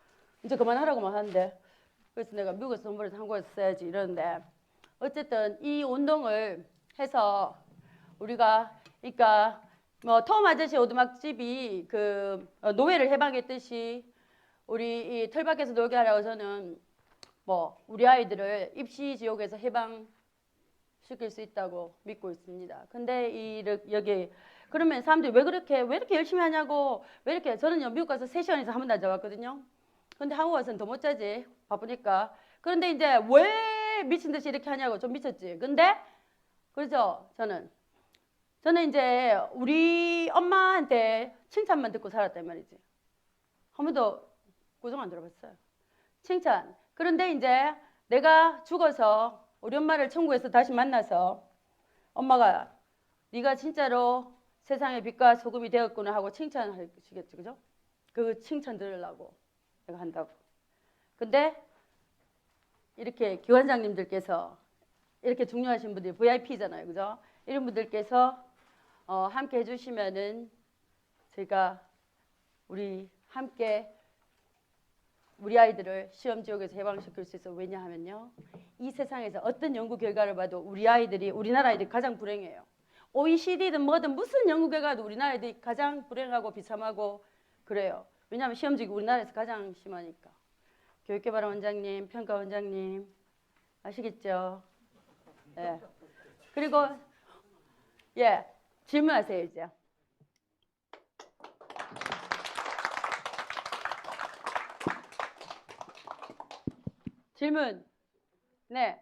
이제 그만하라고만 하는데. 그래서 내가 미국에서 돈 벌어서 한국에서 써야지 이러는데 어쨌든 이 운동을 해서 우리가 그러니까 뭐 톰 아저씨 오두막집이 그 노예를 해방했듯이 우리 이 틀밖에서 놀게 하라고 저는 뭐 우리 아이들을 입시 지옥에서 해방시킬 수 있다고 믿고 있습니다. 근데 여기 그러면 사람들이 왜 이렇게 열심히 하냐고 왜 이렇게 저는요 미국 가서 3시간에서 한 번도 안 자봤거든요. 근데 한국 와서는 더 못 자지 바쁘니까. 그런데 이제 왜 미친 듯이 이렇게 하냐고 좀 미쳤지. 근데 그래서 저는 이제 우리 엄마한테 칭찬만 듣고 살았단 말이지. 한 번도 고정 안 들어봤어요. 칭찬. 그런데 이제 내가 죽어서 우리 엄마를 천국에서 다시 만나서 엄마가 네가 진짜로 세상의 빛과 소금이 되었구나 하고 칭찬하시겠죠, 그죠? 그 칭찬 들으려고 내가 한다고. 근데 이렇게 기관장님들께서 이렇게 중요하신 분들이 VIP잖아요, 그죠? 이런 분들께서 함께 해주시면은 제가 함께 우리 아이들을 시험 지옥에서 해방시킬 수 있어요. 왜냐하면요, 이 세상에서 어떤 연구 결과를 봐도 우리나라 아이들이 가장 불행해요. OECD든 뭐든 무슨 연구 결과도 우리나라 아이들이 가장 불행하고 비참하고 그래요. 왜냐하면 시험 지옥이 우리나라에서 가장 심하니까. 교육개발 원장님, 평가 원장님 아시겠죠? 예. 그리고 질문하세요 이제. 질문. 네.